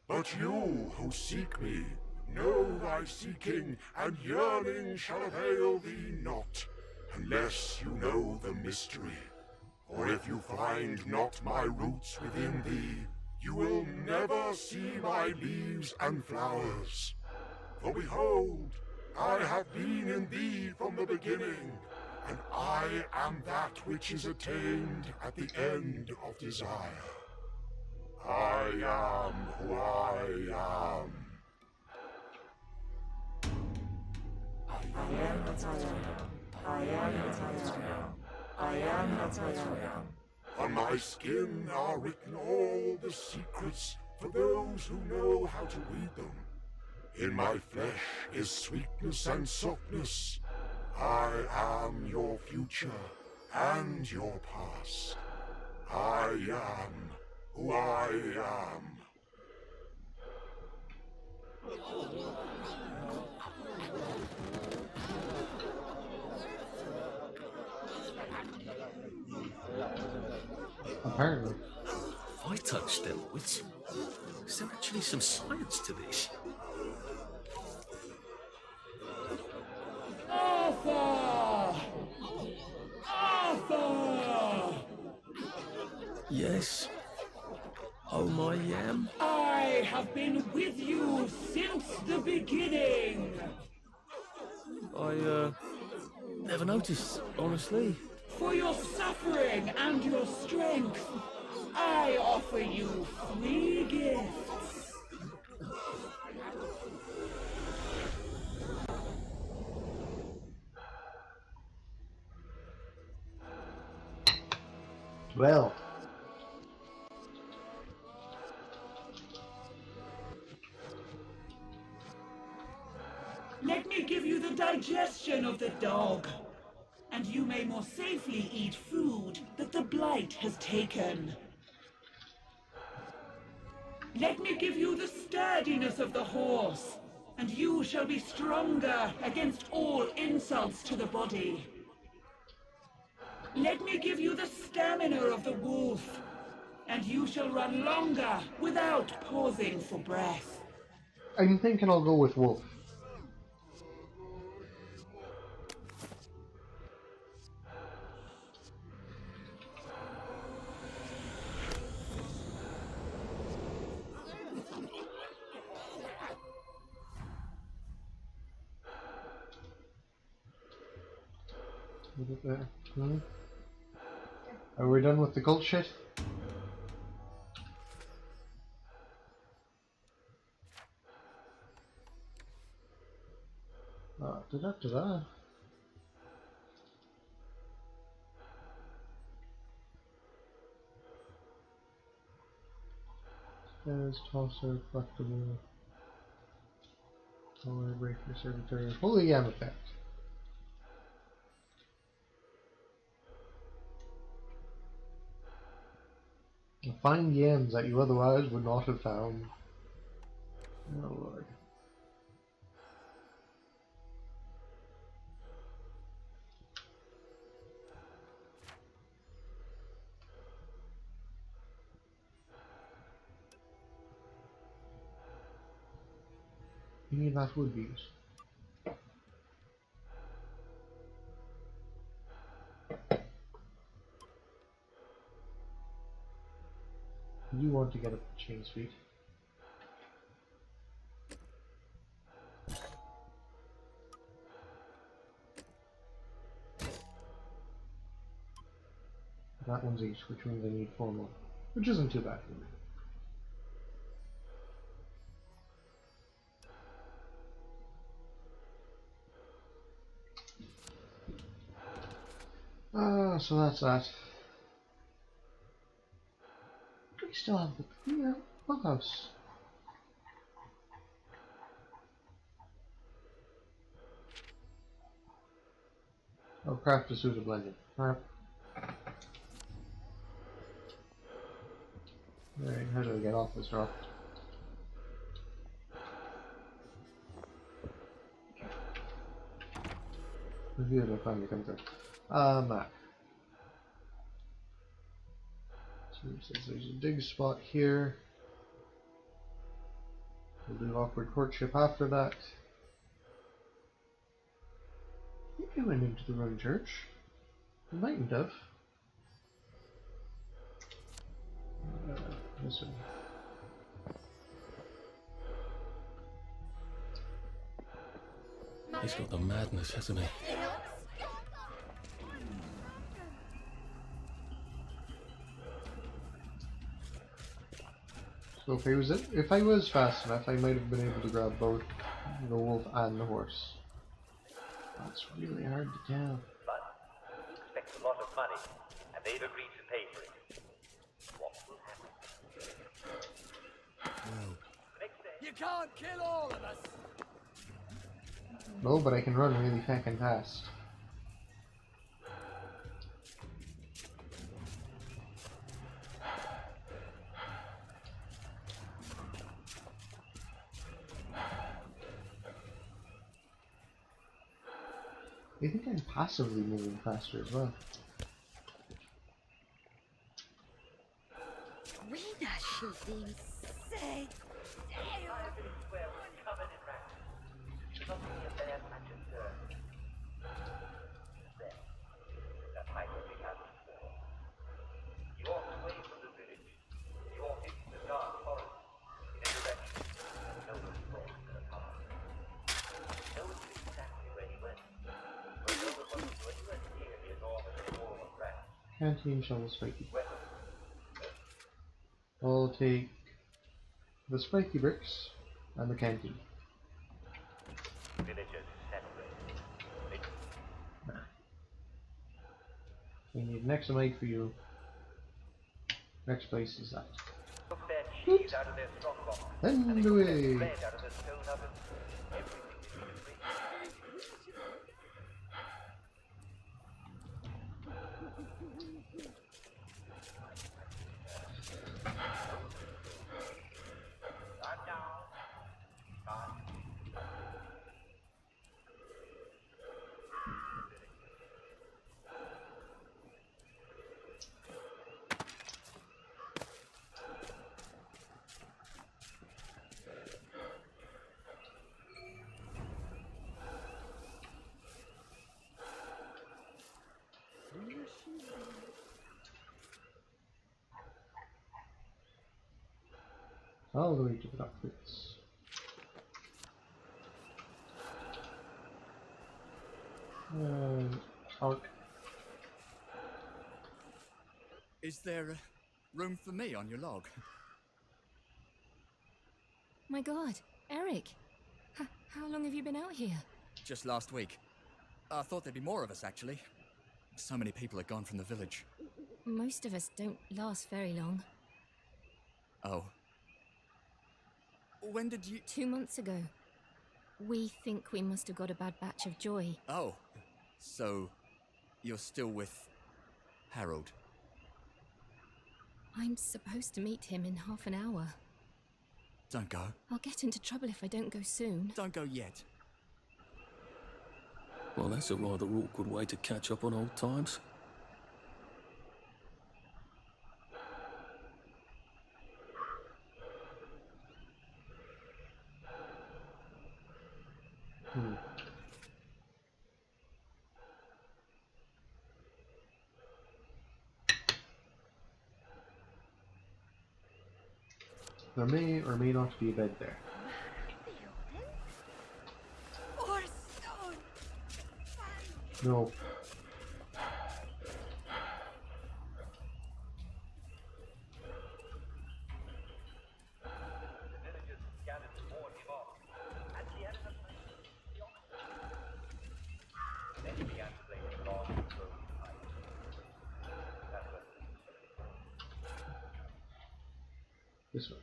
But you who seek me, know thy seeking and yearning shall avail thee not, unless you know the mystery. For if you find not my roots within thee, you will never see my leaves and flowers. For behold, I have been in thee from the beginning, and I am that which is attained at the end of desire. I am who I am. I am that I am. I am that I am. I am that I am. On my skin are written all the secrets for those who know how to read them. In my flesh is sweetness and softness. I am your future and your past. I am who I am. Apparently. Phytosteroids? Is there actually some science to this? Arthur! Arthur! Yes. Oh my yam. I I have been with you since the beginning. I never noticed, honestly. For your suffering and your strength, I offer you 3 gifts. Well. Let me give you the digestion of the dog, and you may more safely eat food that the blight has taken. Let me give you the sturdiness of the horse, and you shall be stronger against all insults to the body. Let me give you the stamina of the wolf, and you shall run longer without pausing for breath. I'm thinking I'll go with wolf. Are we done with the cult shit? Da-da-da-da. Stairs, tosser, collectible. Color, breaker, servitor. Holy yam effect. Find yams that you otherwise would not have found. Oh lord. Any of that would be used. You want to get up the chain speed. That one's each, which means I need 4 more. Which isn't too bad for me. So that's that. We still have the clubhouse. Oh, craft a suit of blending. Alright, how do I get off this drop? Review it, finally come through. Map. So it says there's a dig spot here. We'll do awkward courtship after that. I think I went into the wrong church. I mightn't have. This one. He's got the madness, hasn't he? So if I was fast enough, I might have been able to grab both the wolf and the horse. That's really hard to tell. But you expect a lot of money, and they've agreed to pay for it. What will happen? You can't kill all of us. No, but I can run really fucking fast. I think I'm passively moving faster as well. We not shooting say. You walked away from the village. You walked into the dark forest in a direction Canteen, shovel, spiky. I'll take the spiky bricks and the canteen. Villagers separate. We need an XMA for you. Next place is that. Took their cheese out of their strong box. Send away! Bread out of the stone oven. Everything is free. All the way to the outfits. Out. Is there room for me on your log? My God, Eric! How long have you been out here? Just last week. I thought there'd be more of us, actually. So many people had gone from the village. Most of us don't last very long. Oh. When did you... 2 months ago. We think we must have got a bad batch of joy. Oh. So, you're still with Harold? I'm supposed to meet him in half an hour. Don't go. I'll get into trouble if I don't go soon. Don't go yet. Well, that's a rather awkward way to catch up on old times. There may or may not be a bed there. Or stone. No. This one.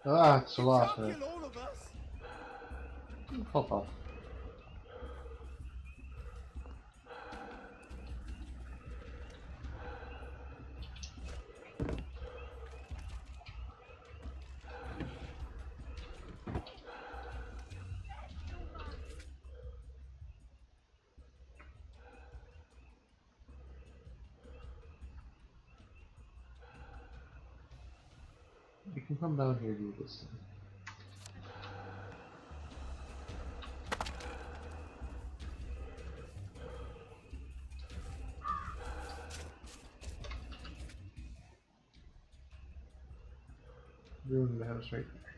Ah, it's a lot. Pop off. You can come down here and do this thing. Ruin the house right there.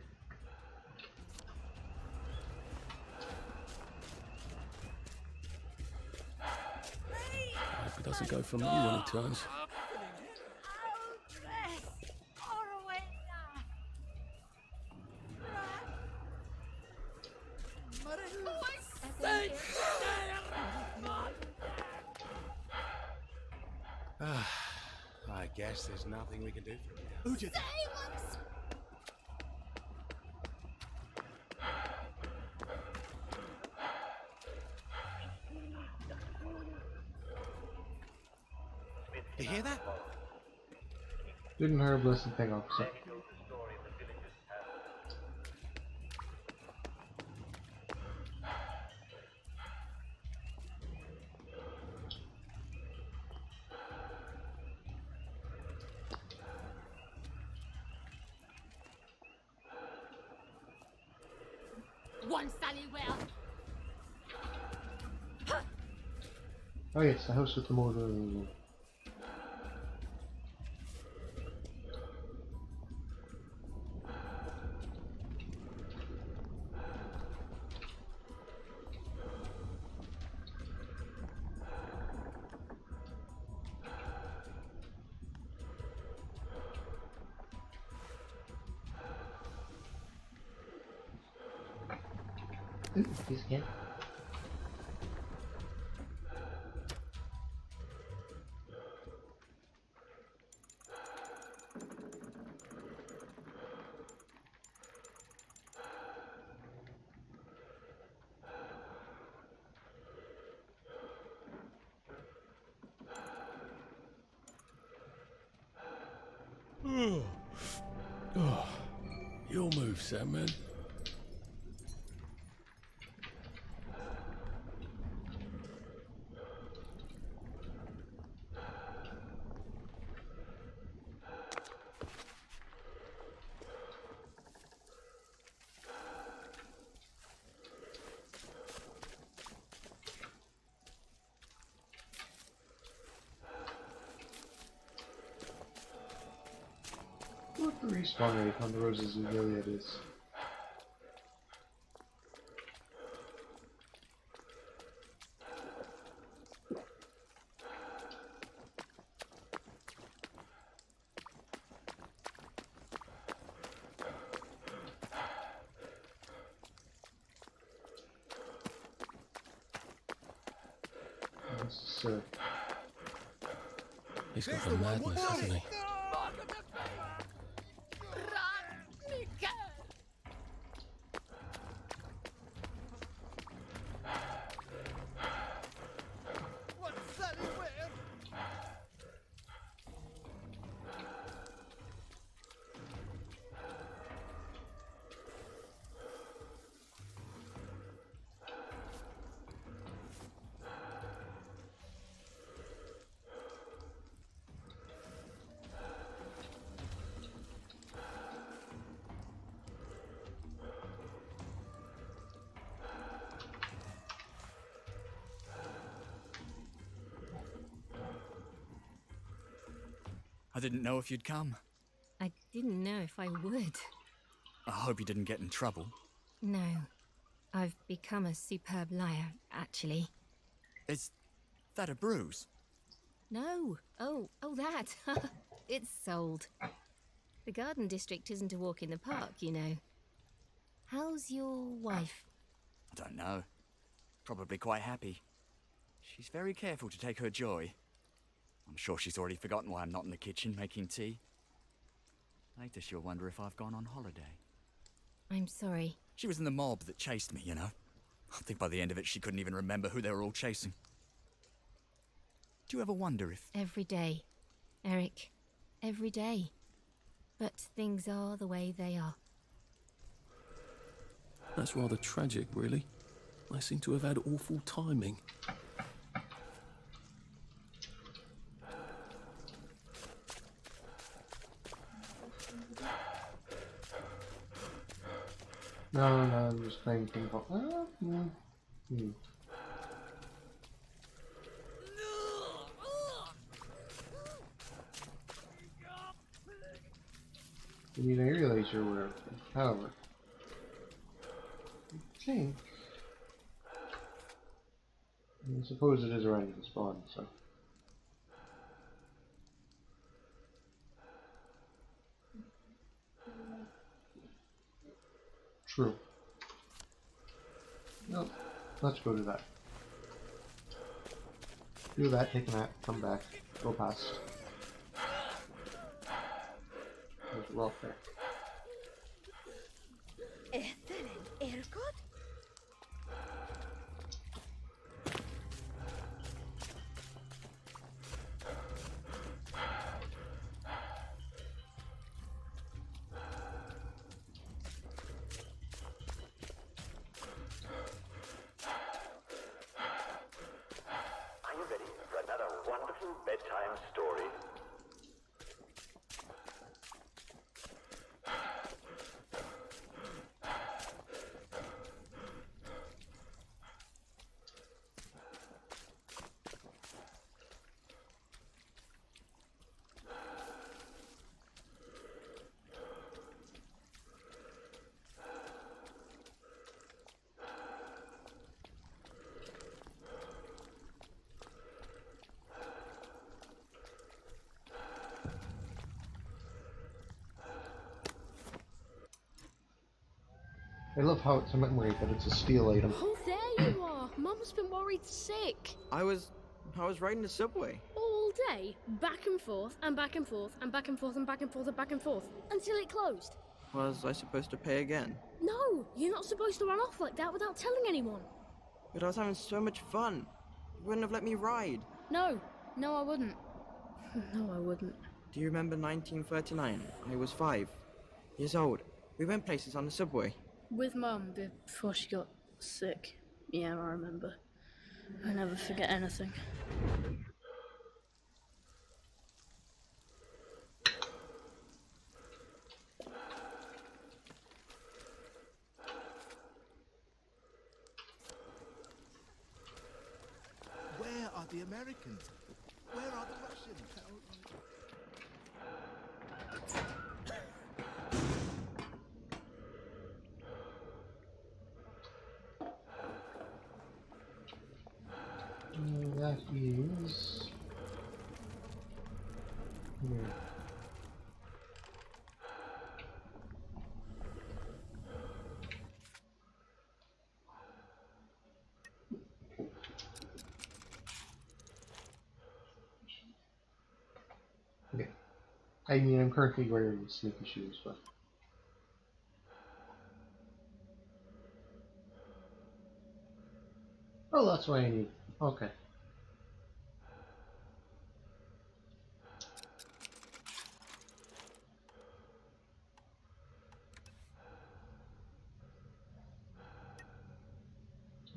Hope he doesn't go from you when he turns. I guess there's nothing we can do for you. Who did that? You hear that? Didn't hear a blessed thing, officer. One Sally well. Oh yes, the house with the motor. Ooh, piece again. Oh, your move, Sandman. What the respawn rate on the Roses and Gilead is? So He's got the madness, hasn't he? I didn't know if you'd come. I didn't know if I would. I hope you didn't get in trouble. No. I've become a superb liar, actually. Is that a bruise? No. Oh, that. It's sold. The Garden District isn't a walk in the park, you know. How's your wife? I don't know. Probably quite happy. She's very careful to take her joy. I'm sure she's already forgotten why I'm not in the kitchen making tea. Later she'll wonder if I've gone on holiday. I'm sorry. She was in the mob that chased me, you know. I think by the end of it she couldn't even remember who they were all chasing. Do you ever wonder if... Every day, Eric. Every day. But things are the way they are. That's rather tragic, really. I seem to have had awful timing. No, I'm just playing ping pong. You need an area laser or whatever. However, I suppose it is a random spawn, so. True. No, let's go to that. Do that, take a nap, come back, go past. There's a rock there. Are you ready for another wonderful bedtime story? I love how it's a memory, but it's a steal item. Oh, there you are. Mum's been worried sick. I was riding the subway. All day, back and forth, and back and forth, and back and forth, and back and forth, and back and forth, until it closed. Was I supposed to pay again? No, you're not supposed to run off like that without telling anyone. But I was having so much fun. You wouldn't have let me ride. No, I wouldn't. No, I wouldn't. Do you remember 1939? I was 5 years old. We went places on the subway. With Mum before she got sick. Yeah, I remember. I never forget anything. Where are the Americans? Where are the Russians? That is... Here. Okay. I mean, I'm currently wearing sneaky shoes, but... Oh, that's what I need. Okay.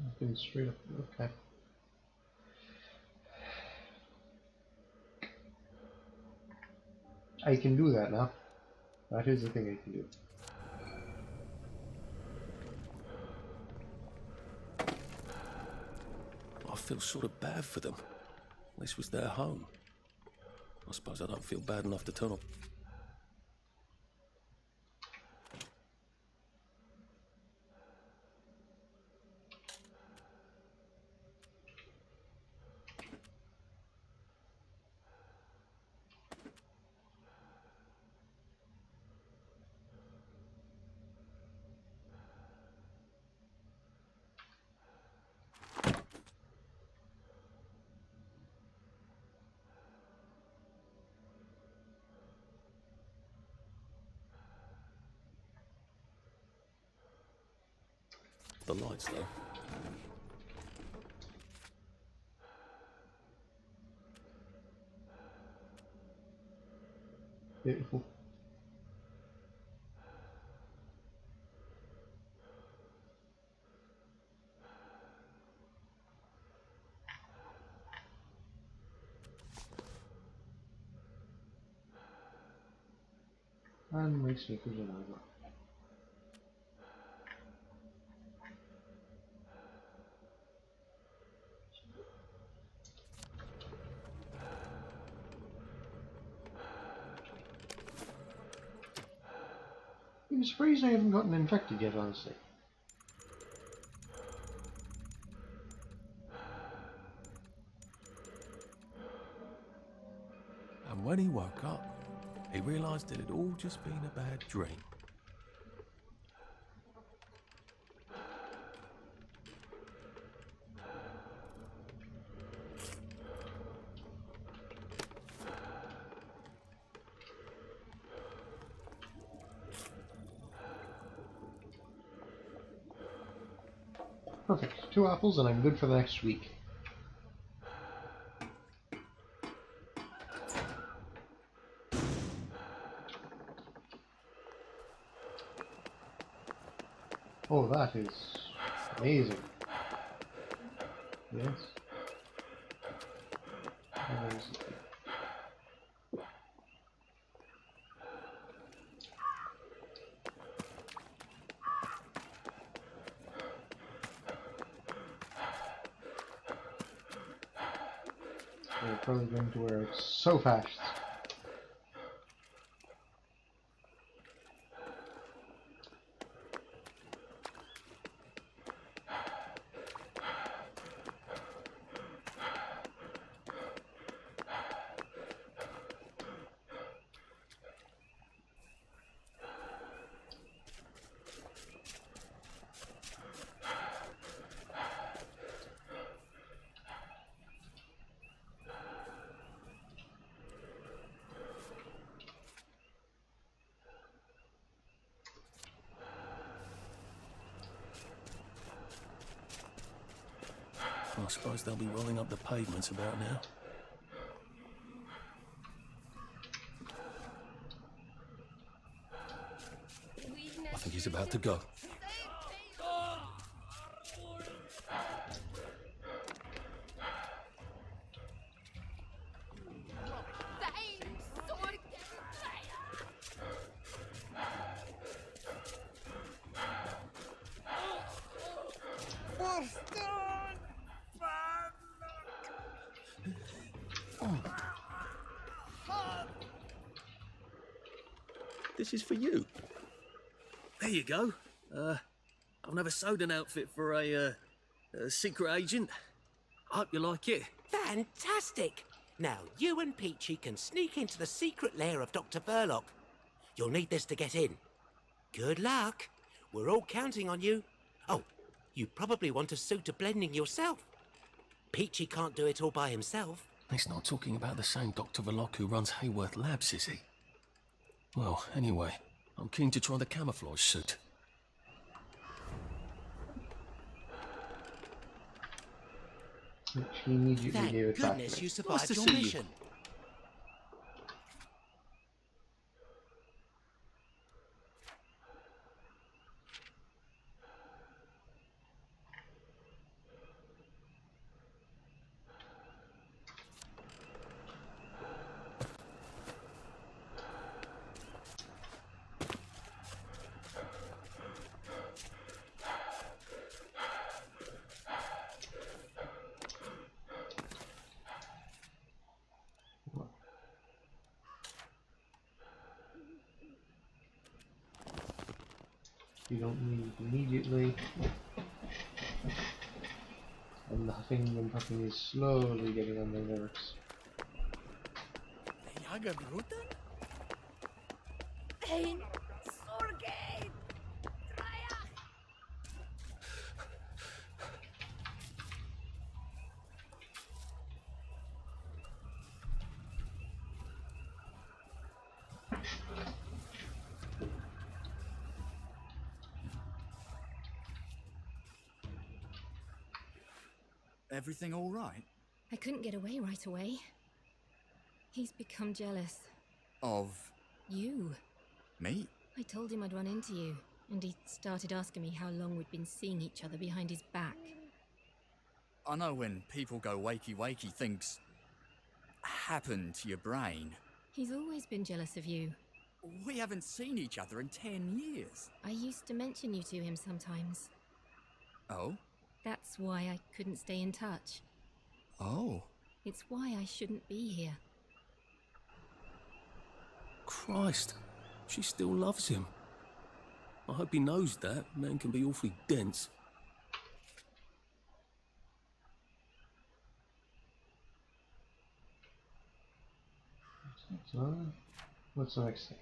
I've been straight up. Okay. I can do that now. That is the thing I can do. I feel sort of bad for them. This was their home. I suppose I don't feel bad enough to turn off. The lights, though. Beautiful. And my sneakers are over. I'm surprised I haven't gotten infected yet, honestly. And when he woke up, he realised it had all just been a bad dream. Perfect. 2 apples and I'm good for the next week. Oh, that is amazing. Yes. Amazing. We're probably going to wear it so fast. I suppose they'll be rolling up the pavements about now. I think he's about to go. This is for you. There you go. I've never sewed an outfit for a secret agent. I hope you like it. Fantastic! Now, you and Peachy can sneak into the secret lair of Dr. Verloc. You'll need this to get in. Good luck. We're all counting on you. Oh, you probably want a suit of blending yourself. Peachy can't do it all by himself. He's not talking about the same Dr. Verloc who runs Hayworth Labs, is he? Well, anyway, I'm keen to try the camouflage suit. Which he immediately gave it back to Goodness, me. you survived Nice to your see you. mission. You don't need immediately. And the huffing and puffing is slowly getting on my nerves. Ein Sorge! Dreier! Everything all right? I couldn't get away right away. He's become jealous. Of You. me? I told him I'd run into you, and he started asking me how long we'd been seeing each other behind his back. I know when people go wakey-wakey, things happen to your brain. He's always been jealous of you. We haven't seen each other in 10 years. I used to mention you to him sometimes. Oh? That's why I couldn't stay in touch. Oh. It's why I shouldn't be here. Christ, she still loves him. I hope he knows that. Man can be awfully dense. So, what's the next thing?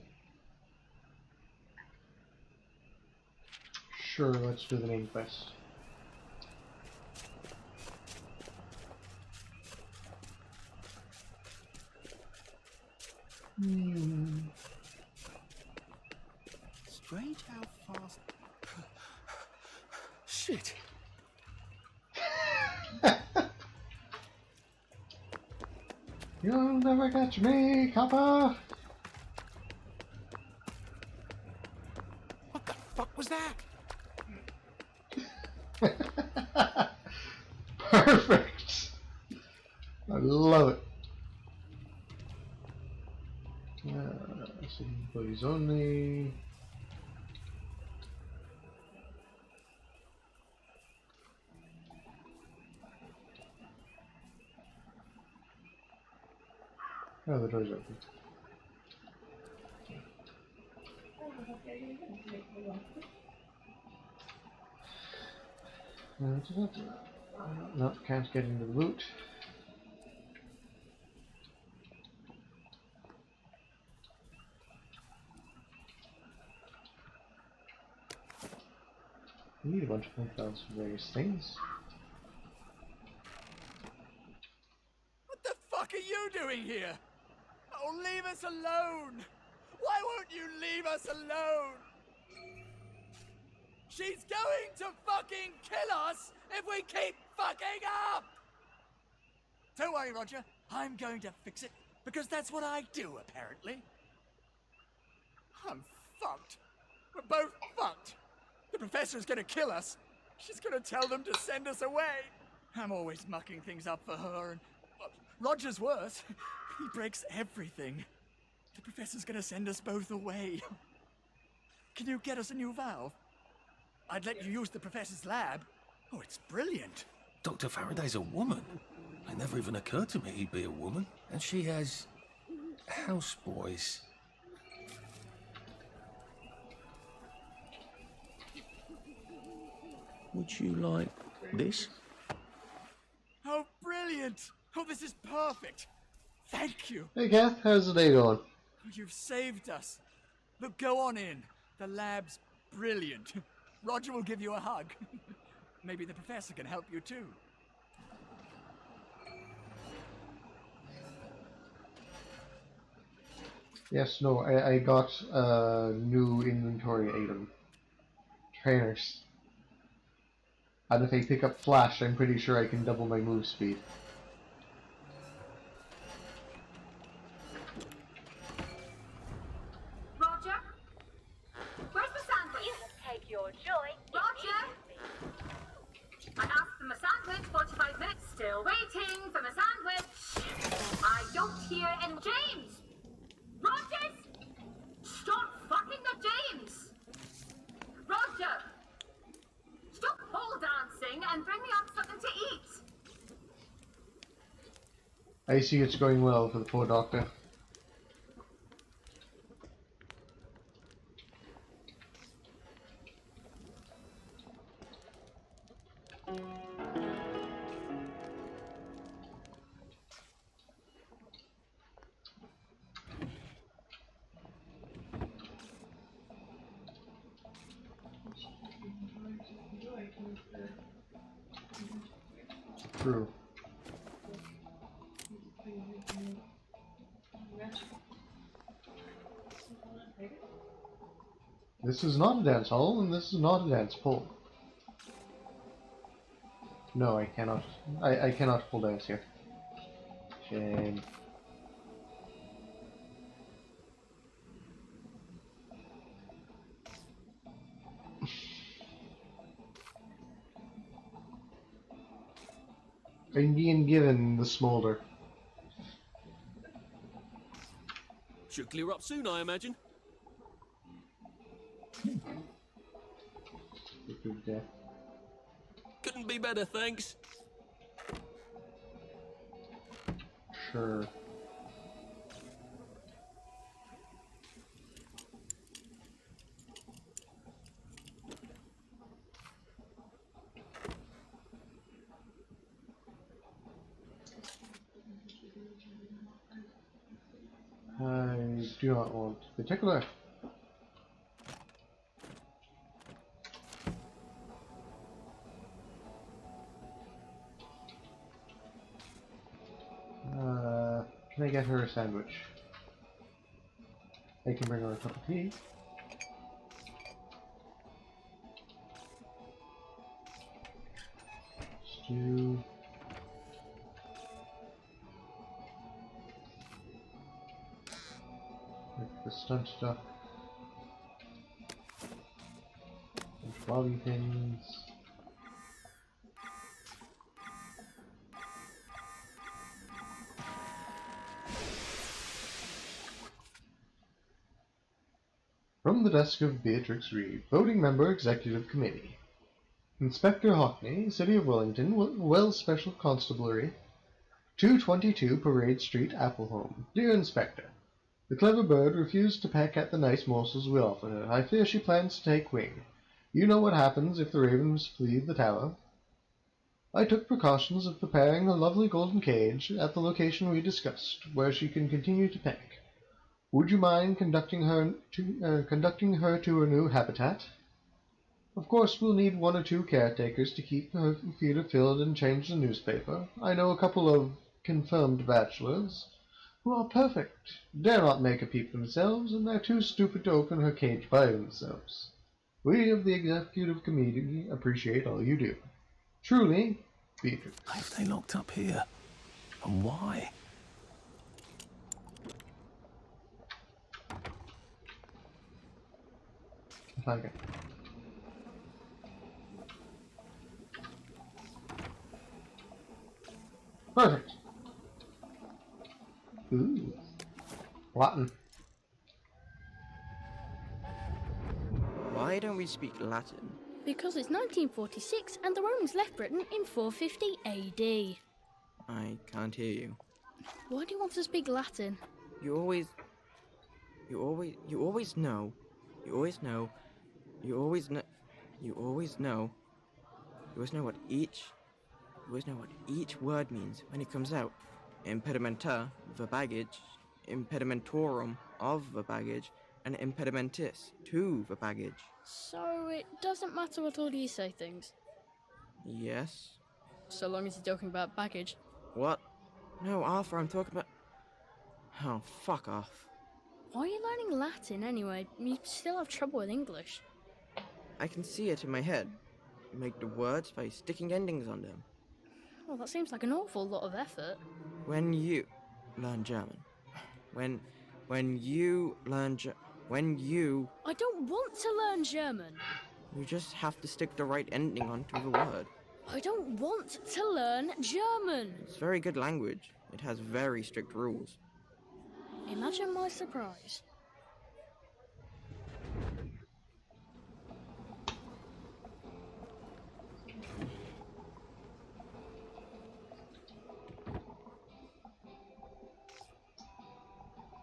Sure, let's do the main quest. Strange how fast... Shit. You'll never catch me, Kappa! What the fuck was that? Perfect! I love it. City employees only. Oh, the door's open. No, can't get into the loot. We need a bunch of point clouds for various things. What the fuck are you doing here? Oh, leave us alone! Why won't you leave us alone? She's going to fucking kill us if we keep fucking up! Don't worry, Roger. I'm going to fix it, because that's what I do, apparently. I'm fucked. We're both fucked. The professor's gonna kill us. She's gonna tell them to send us away. I'm always mucking things up for her, and Roger's worse. He breaks everything. The professor's gonna send us both away. Can you get us a new valve? I'd let you use the professor's lab. Oh, it's brilliant. Dr. Faraday's a woman. It never even occurred to me he'd be a woman. And she has houseboys. Would you like this? Oh, brilliant! Oh, this is perfect. Thank you. Hey, Kath, how's the day going? You've saved us. Look, go on in. The lab's brilliant. Roger will give you a hug. Maybe the professor can help you too. Yes, no, I got a new inventory item. Trainers. And if I pick up Flash, I'm pretty sure I can double my move speed. Roger? Where's my sandwich? You can take your joy. Roger? I asked for my sandwich, 45 minutes, still waiting for my sandwich. I don't hear any James! Rogers! Stop fucking the James! Roger! Stop pole dancing and bring me up something to eat! I see it's going well for the poor doctor. True. This is not a dance hall, and this is not a dance pole. No, I cannot. I cannot pole dance here. Shame. I'm being given the smolder. Should clear up soon, I imagine. Couldn't be better, thanks. Sure. I do not want the tickler. Can I get her a sandwich? I can bring her a cup of tea. Stew. The stunt stuff. And floppy things. From the desk of Beatrix Reed, Voting Member Executive Committee. Inspector Hockney, City of Wellington, Wells Special Constabulary, 222 Parade Street, Applehome. Dear Inspector, the clever bird refused to peck at the nice morsels we offer her. I fear she plans to take wing. You know what happens if the ravens flee the tower. I took precautions of preparing a lovely golden cage at the location we discussed, where she can continue to peck. Would you mind conducting her to her new habitat? Of course, we'll need 1 or 2 caretakers to keep her feeder filled and change the newspaper. I know a couple of confirmed bachelors who are perfect, dare not make a peep themselves, and they're too stupid to open her cage by themselves. We of the Executive Committee appreciate all you do. Truly, Beatrix. Why have they locked up here? And why? Okay. Perfect. Ooh. Latin. Why don't we speak Latin? Because it's 1946 and the Romans left Britain in 450 AD. I can't hear you. Why do you want to speak Latin? You always know what each word means when it comes out. Impedimenta, the baggage, impedimentorum, of the baggage, and impedimentis, to the baggage. So it doesn't matter what order you say things? Yes? So long as you're talking about baggage. What? No, Arthur, I'm talking about... Oh, fuck off. Why are you learning Latin anyway? You still have trouble with English. I can see it in my head. Make the words by sticking endings on them. Well, that seems like an awful lot of effort. When you learn German. When you learn I don't want to learn German. You just have to stick the right ending onto the word. I don't want to learn German. It's very good language. It has very strict rules. Imagine my surprise.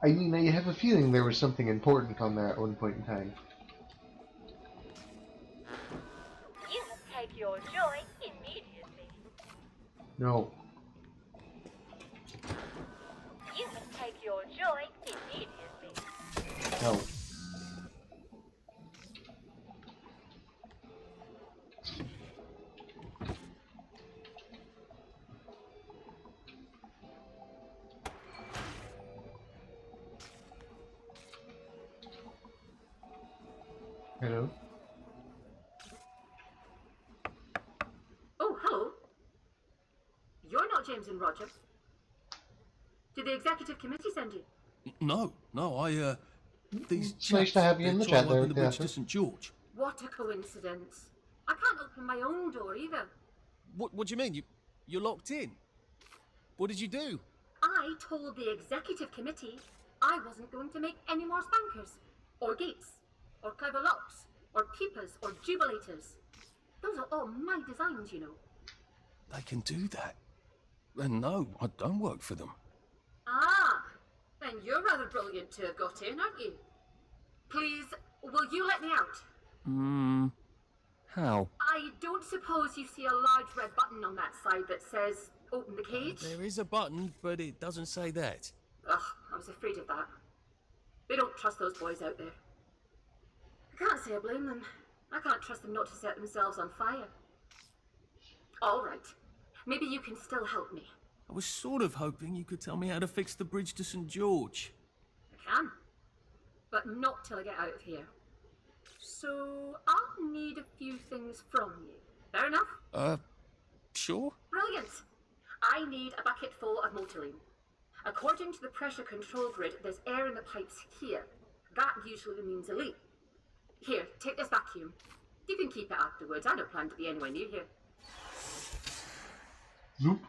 I mean, I have a feeling there was something important on there at one point in time. You take your joy immediately. No. You take your joy immediately. No. Hello? Oh, hello. You're not James and Roger. Did the executive committee send you? No, these It's nice to have you in the chat there, the bridge Catherine. to St. George. What a coincidence. I can't open my own door either. What do you mean? You're locked in? What did you do? I told the executive committee I wasn't going to make any more spankers, or gates, or clever locks, or peepers, or jubilators. Those are all my designs, you know. They can do that. And no, I don't work for them. Ah, then you're rather brilliant to have got in, aren't you? Please, will you let me out? How? I don't suppose you see a large red button on that side that says, open the cage? There is a button, but it doesn't say that. Ugh, I was afraid of that. They don't trust those boys out there. I can't say I blame them. I can't trust them not to set themselves on fire. All right. Maybe you can still help me. I was sort of hoping you could tell me how to fix the bridge to St. George. I can. But not till I get out of here. So, I'll need a few things from you. Fair enough? Sure? Brilliant. I need a bucket full of Motoline. According to the pressure control grid, there's air in the pipes here. That usually means a leak. Here, take this vacuum. You can keep it afterwards. I don't plan to be anywhere near here. Zoop.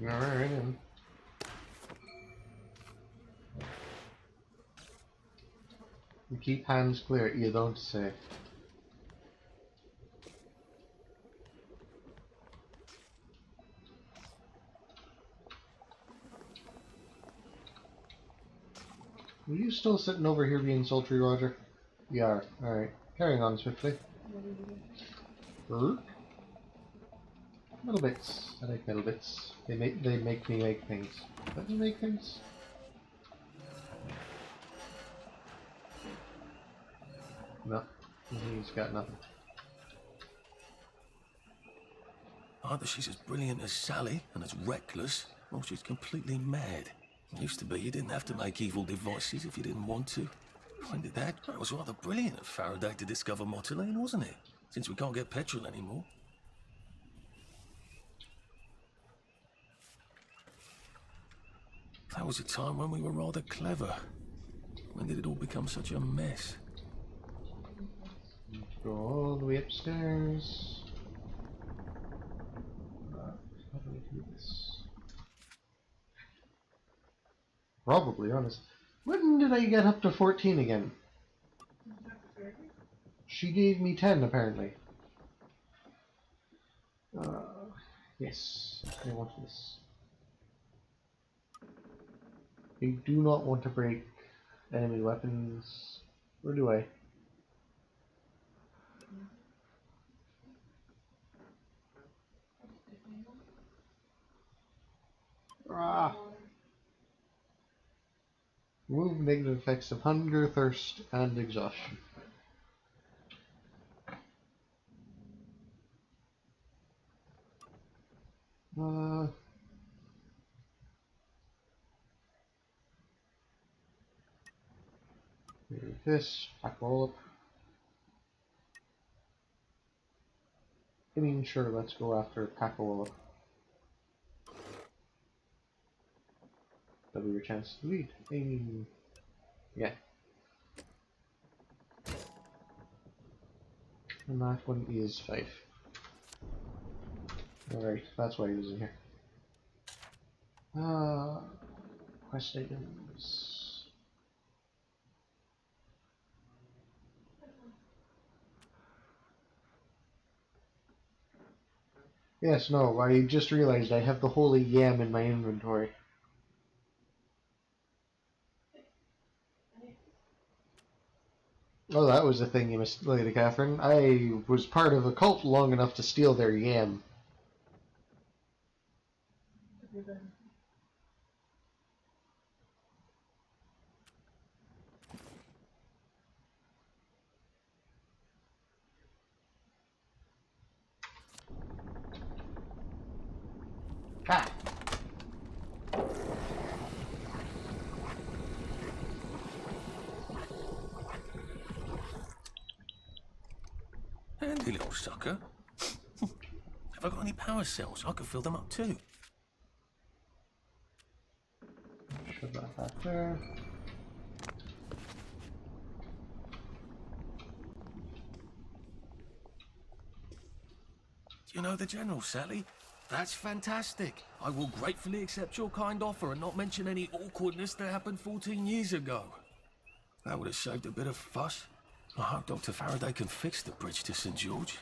Alright then. You keep hands clear, you don't say. Are you still sitting over here being sultry, Roger? You are. Alright. Carrying on swiftly. Little bits. I like little bits. They make me make things. Let me make things. No. He's got nothing. Either she's as brilliant as Sally and as reckless, or she's completely mad. Used to be you didn't have to make evil devices if you didn't want to. When did that? It was rather brilliant of Faraday to discover motoline, wasn't it? Since we can't get petrol anymore. That was a time when we were rather clever. When did it all become such a mess? Go all the way upstairs. How do we do this? Probably, honest. When did I get up to 14 again? She gave me 10, apparently. Yes, I want this. I do not want to break enemy weapons. Or do I? Ah! Remove negative effects of hunger, thirst, and exhaustion. This, pack all up. I mean, sure, let's go after Pack-a-Wallop. Double your chance to lead. I mean, yeah. And that one is 5. Alright, that's why he was in here. Quest items. Yes, no, I just realized I have the holy yam in my inventory. Oh, that was the thing you missed, Lady Catherine. I was part of a cult long enough to steal their yam. Ha! Handy little sucker. Have I got any power cells? I could fill them up too. Shove that back there. Do you know the General, Sally? That's fantastic. I will gratefully accept your kind offer and not mention any awkwardness that happened 14 years ago. That would have saved a bit of fuss. I hope Dr. Faraday can fix the bridge to St. George.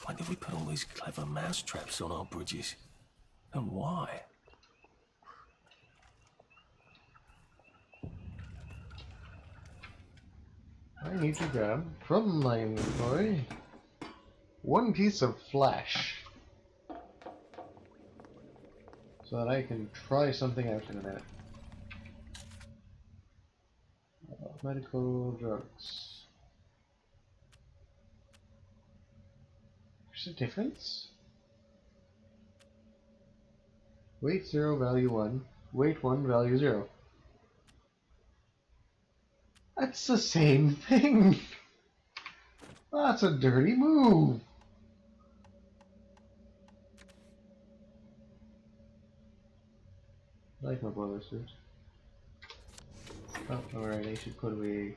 When did we put all these clever mousetraps on our bridges? And why? I need to grab from my inventory one piece of flesh so that I can try something out in a minute. Medical drugs. There's a difference. Weight 0, value 1. Weight 1, value 0. That's the same thing. That's a dirty move. I like my boiler suit. Oh, alright, I should put away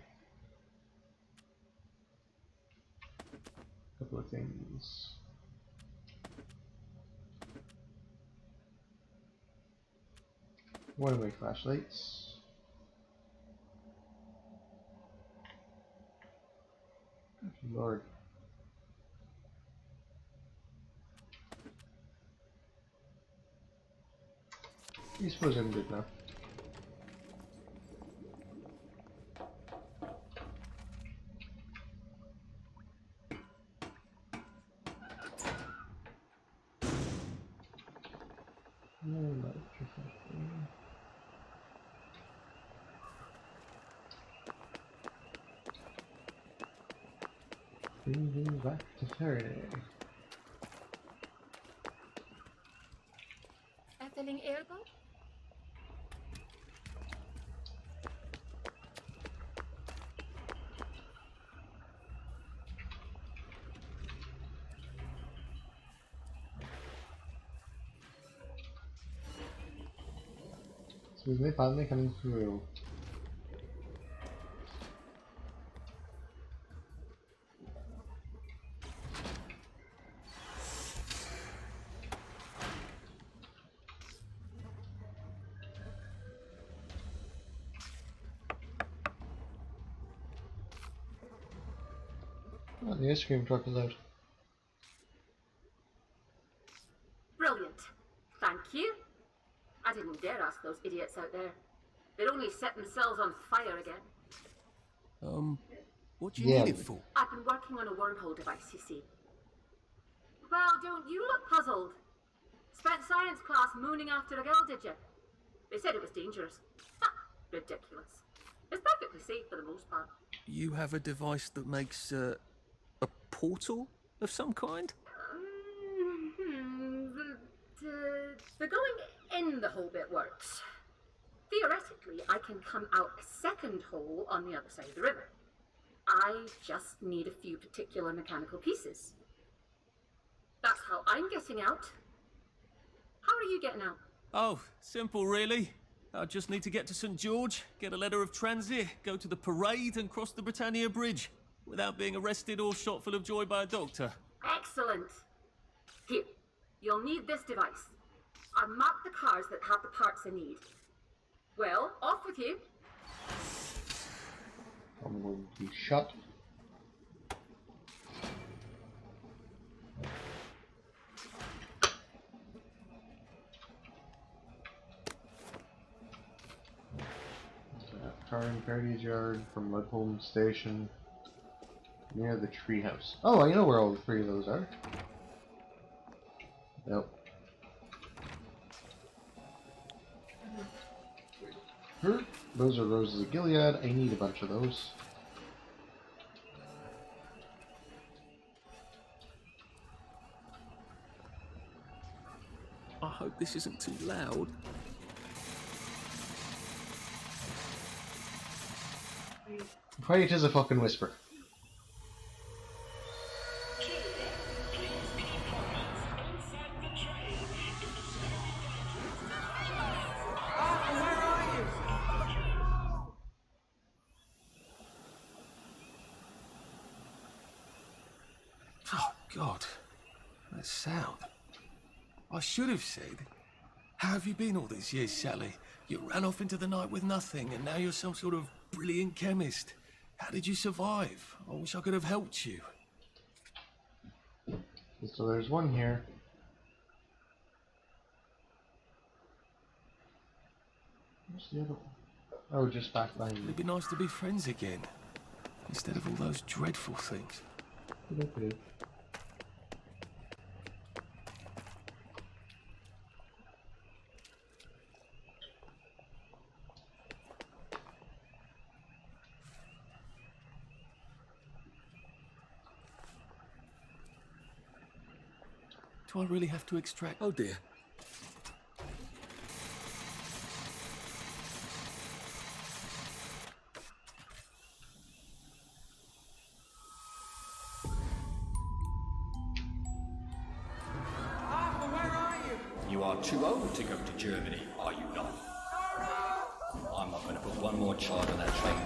a couple of things. One of my flashlights. Lord. I suppose I'm good now. Bringing back to Faraday. Efteling Airboat? Excuse me, finally coming through. Oh, the ice cream truck is out. Brilliant. Thank you. I didn't dare ask those idiots out there. They'd only set themselves on fire again. What do you need it but- for? I've been working on a wormhole device, you see. Well, don't you look puzzled? Spent science class mooning after a girl, did you? They said it was dangerous. Ha! Ridiculous. It's perfectly safe for the most part. You have a device that makes a portal of some kind? The going in the hole bit works. Theoretically, I can come out a second hole on the other side of the river. I just need a few particular mechanical pieces. That's how I'm getting out. How are you getting out? Oh, simple really. I just need to get to St. George, get a letter of transit, go to the parade and cross the Britannia Bridge without being arrested or shot full of joy by a doctor. Excellent. Here, you'll need this device. I've marked the cars that have the parts I need. Well, off with you. I'm going to be shot. Car in Fairdy's yard from Mudholm Station near the treehouse. Oh, I know where all the three of those are. Nope. Those are Roses of Gilead. I need a bunch of those. I hope this isn't too loud. Quiet as a fucking whisper. Oh, God. That sound. I should have said. How have you been all these years, Sally? You ran off into the night with nothing, and now you're some sort of brilliant chemist. How did you survive? I wish I could have helped you. So there's one here. Where's the other one? Oh, just back behind me. It'd be nice to be friends again, instead of all those dreadful things. Do I really have to extract? Oh dear. Arthur, where are you? You are too old to go to Germany, are you not? I'm not going to put one more child on that train.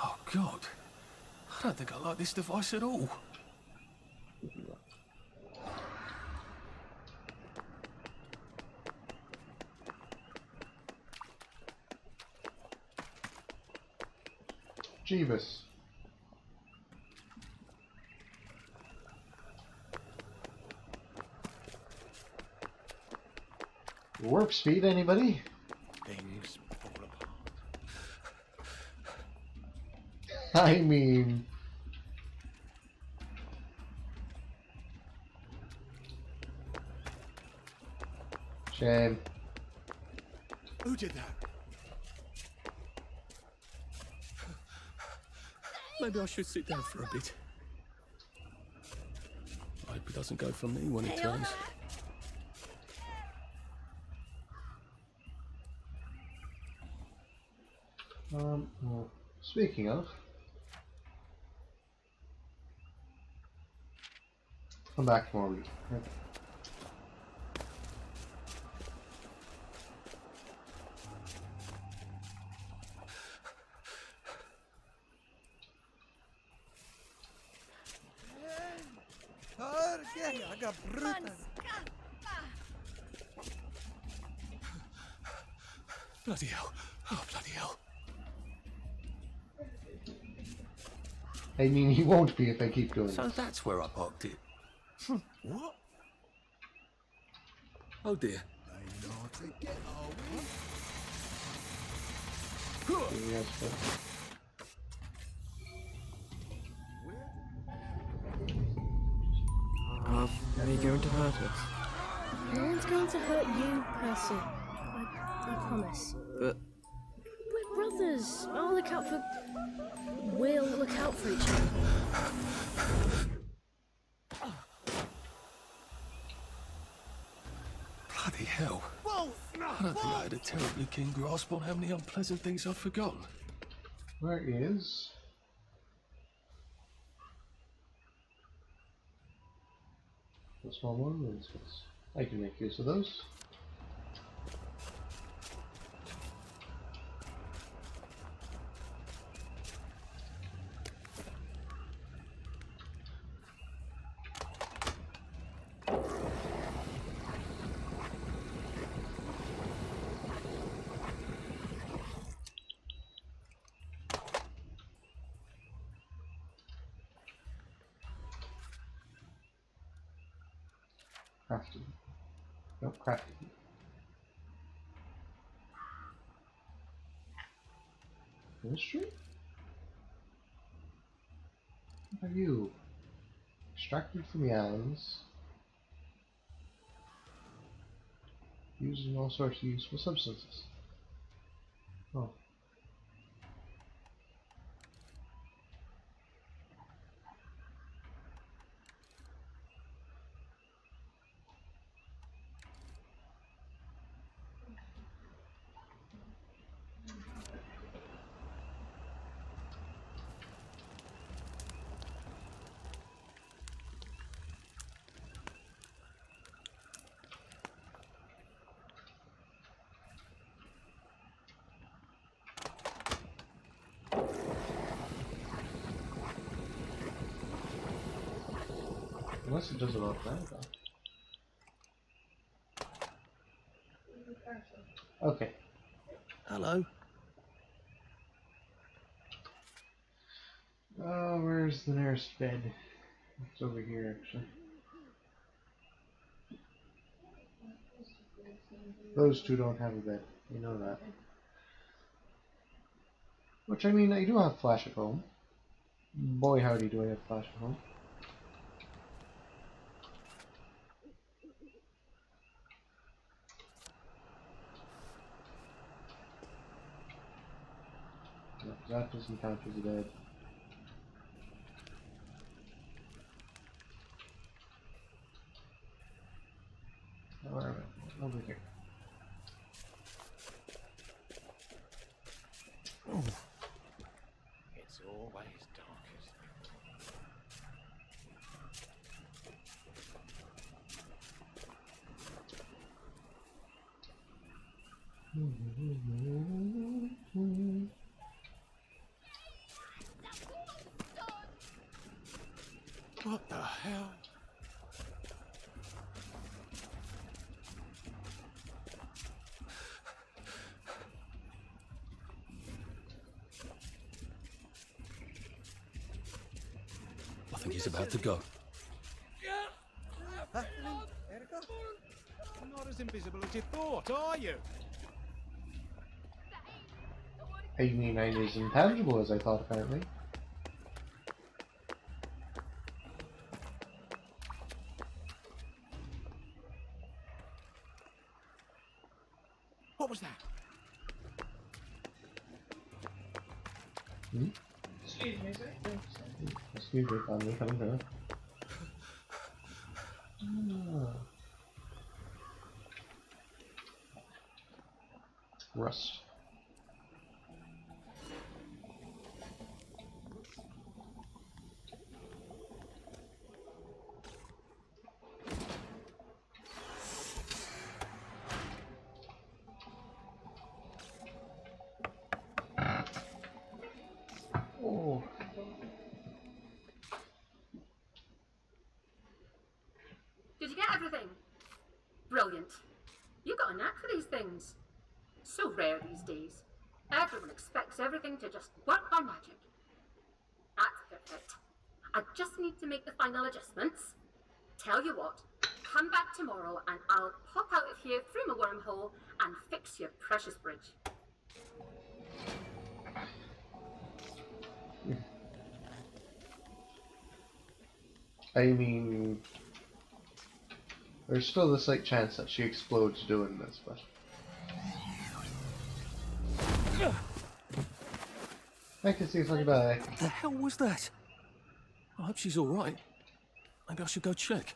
Oh, God. I don't think I like this device at all. Jeebus. Warp speed, anybody? Things fall apart. I mean... Shame. Who did that? Maybe I should sit down for a bit. I hope it doesn't go for me when it turns. Well, speaking of... Come back for me. Okay. Bloody hell. Oh, bloody hell. I mean, he won't be if I keep doing So this. that's where I parked it. What? Oh dear. Yes, but Are they going to hurt us? No one's going to hurt you, Percy. I promise. But We're brothers. I'll look out for... We'll look out for each other. Bloody hell. I don't think I had a terribly keen grasp on how many unpleasant things I've forgotten. where is the small one? I can make use of those. Crafted. Nope, crafted. Chemistry? What are you? Extracted from yams. Used in all sorts of useful substances. Oh. Unless it does it off that, though. Okay. Hello. Where's the nearest bed? It's over here, actually. Those two don't have a bed. You know that. Which, I mean, I do have Flash at home. Boy, howdy do I have Flash at home. No, that doesn't count as a bed. Alright, over here. Oh. It's always darkest. What the hell? I think he's about to go. Huh? Not as invisible as you thought, are you? I mean, I'm as intangible as I thought, apparently. What was that? Hmm? Excuse me, sir. Excuse me, family, coming down. Rust. Brilliant. You got a knack for these things. So rare these days. Everyone expects everything to just work by magic. That's perfect. I just need to make the final adjustments. Tell you what, come back tomorrow and I'll pop out of here through my wormhole and fix your precious bridge. I mean, there's still the slight chance that she explodes doing this, but... I can see something back. What the hell was that? I hope she's alright. Maybe I should go check.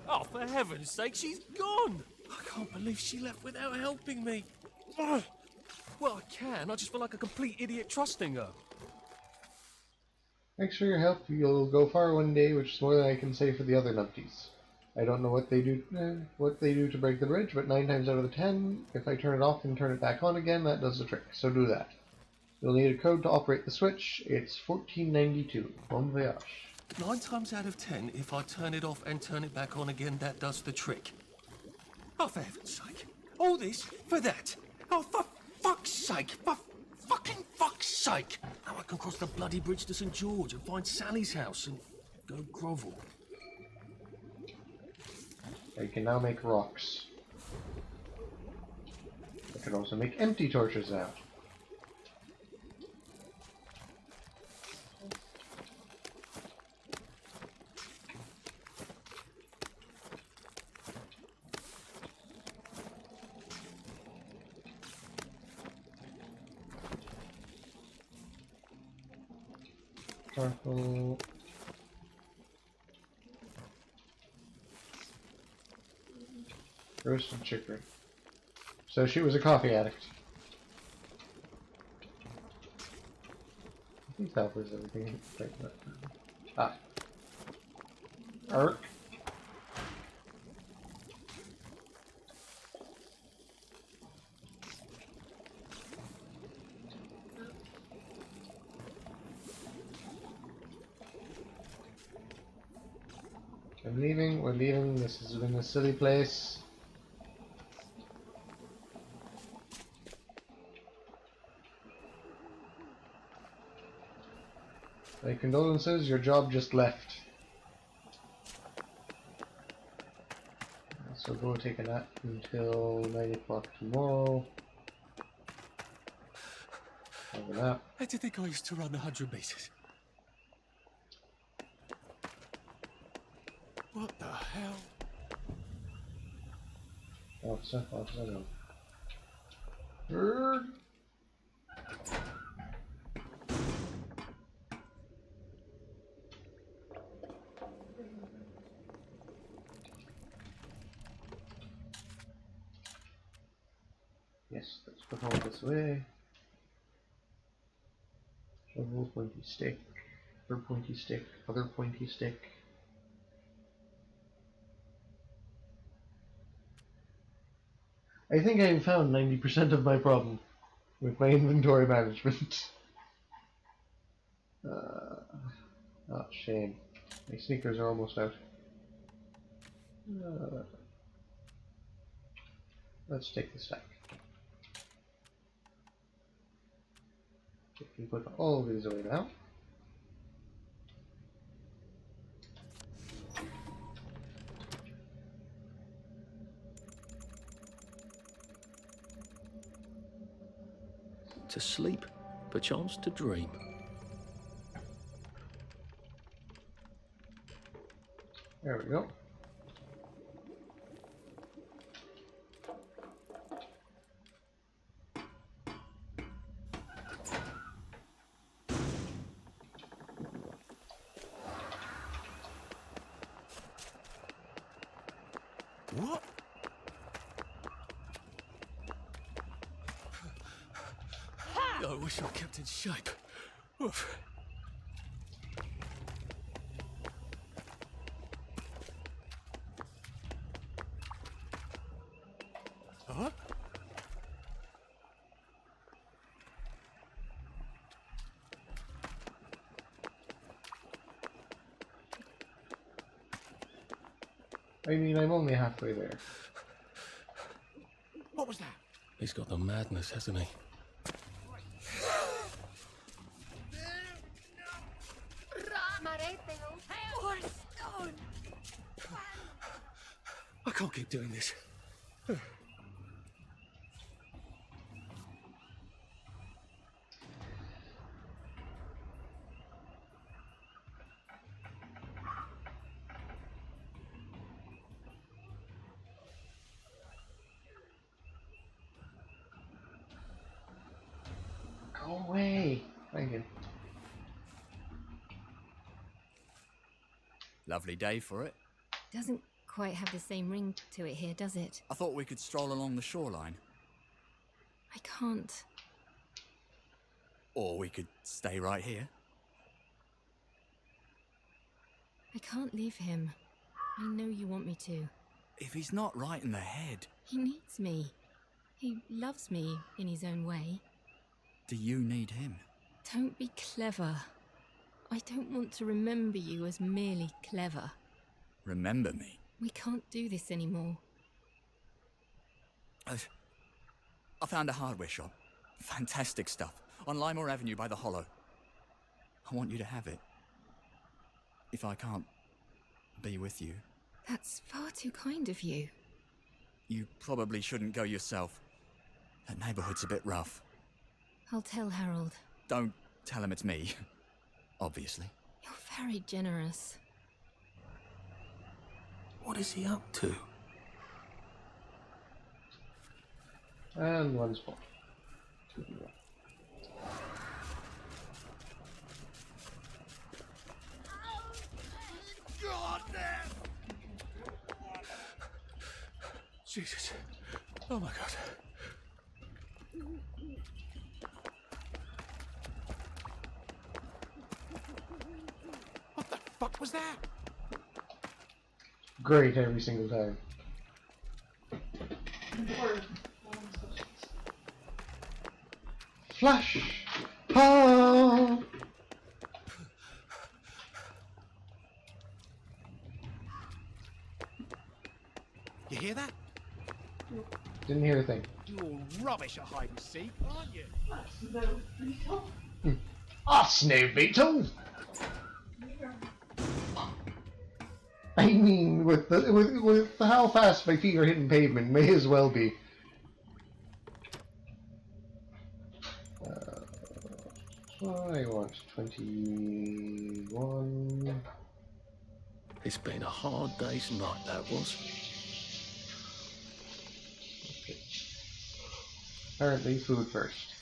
Oh, for heaven's sake, she's gone! I can't believe she left without helping me. Ugh. Well, I can. I just feel like a complete idiot trusting her. Thanks for your help. You'll go far one day, which is more than I can say for the other numpties. I don't know what they do to break the bridge, but 9 times out of the 10, if I turn it off and turn it back on again, that does the trick. So do that. You'll need a code to operate the switch. It's 1492. Bon voyage. 9 times out of 10, if I turn it off and turn it back on again, that does the trick. Oh, for heaven's sake. All this for that. Oh, for fuck's sake. For fucking fuck's sake. Now I can cross the bloody bridge to St. George and find Sally's house and go grovel. I can now make rocks. I can also make empty torches now. Charcoal. Roasted chicory. So she was a coffee addict. These helpers, everything. Ah. Arc. I'm leaving, we're leaving, this has been a silly place. My condolences, your job just left. So go take a nap until 9 o'clock tomorrow. Have a nap. I did think I used to run 100 meters. What the hell? Officer, no. Bird. Yes, let's put all this away. Shovel, pointy stick, other pointy stick, other pointy stick. I think I've found 90% of my problem with my inventory management. Oh, shame. My sneakers are almost out. Let's take the stack. We can put all of these away now. To sleep, perchance to dream. There we go. What? I wish I kept in shape. Oof. Huh? I mean, I'm only halfway there. What was that? He's got the madness, hasn't he? I can't keep doing this. Go away. Thank you. Lovely day for it. Doesn't quite have the same ring to it here, does it? I thought we could stroll along the shoreline. I can't. Or we could stay right here. I can't leave him. I know you want me to. If he's not right in the head, He needs me. He loves me in his own way. do you need him? Don't be clever. I don't want to remember you as merely clever. Remember me? We can't do this anymore. I found a hardware shop. Fantastic stuff. On Limor Avenue by the Hollow. I want you to have it. If I can't be with you, That's far too kind of you. you probably shouldn't go yourself. That neighborhood's a bit rough. I'll tell Harold. Don't tell him it's me. Obviously. You're very generous. What is he up to? And one spot. Jesus. Oh my God. What the fuck was that? Great every single time. Flash! Ah! You hear that? Didn't hear a thing. You're all rubbish at hide and seek, aren't you? Snow Beetle! I mean, with how fast my feet are hitting pavement, may as well be. I want 21. It's been a hard day's night, that was. Okay. Apparently, food first.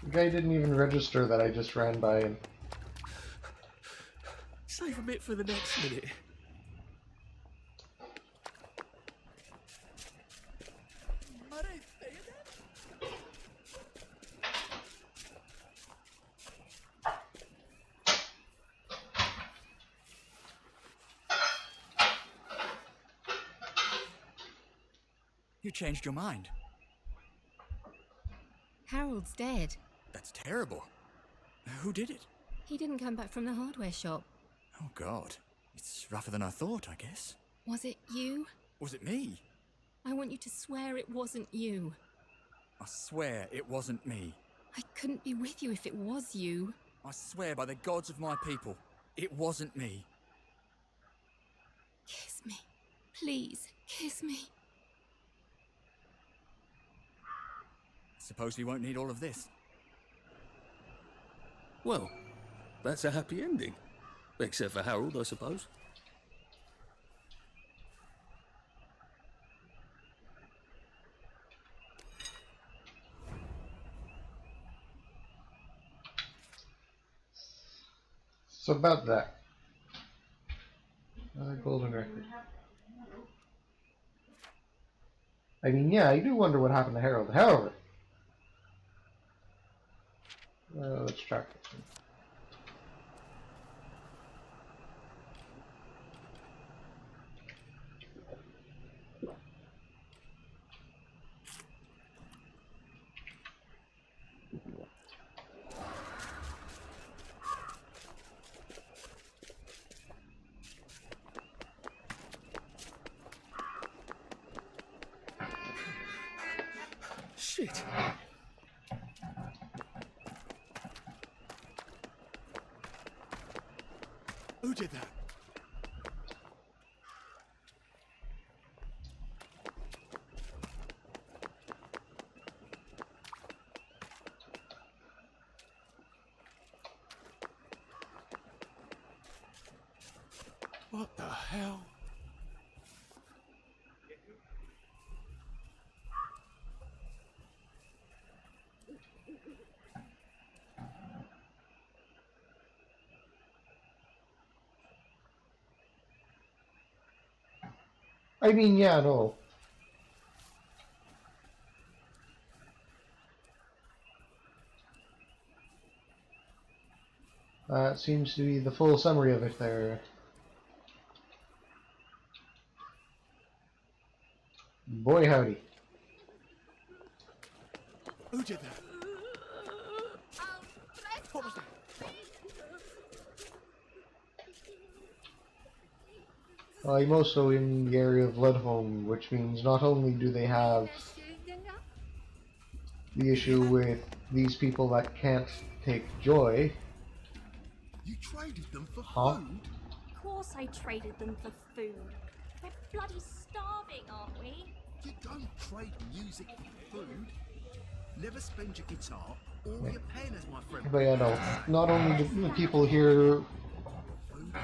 The guy didn't even register that I just ran by him. Save a bit for the next minute. You changed your mind. Harold's dead. That's terrible. Who did it? He didn't come back from the hardware shop. Oh, God. It's rougher than I thought, I guess. Was it you? Was it me? I want you to swear it wasn't you. I swear it wasn't me. I couldn't be with you if it was you. I swear by the gods of my people, it wasn't me. Kiss me. Please, kiss me. Suppose we won't need all of this. Well, that's a happy ending. Except for Harold, I suppose. So about that. Golden record. I mean, yeah, I do wonder what happened to Harold. However, let's track this one. Shit! Who did that? What the hell? I mean, yeah, no. That seems to be the full summary of it there. Boy howdy. Who did that? What was that? I'm also in the area of Ledholm, which means not only do they have the issue with these people that can't take joy. You traded them for Huh? food? Of course I traded them for food. We're bloody starving, aren't we? You don't trade music for food. Never spend your guitar or your pen, as my friend. But yeah, no. Not only do the people here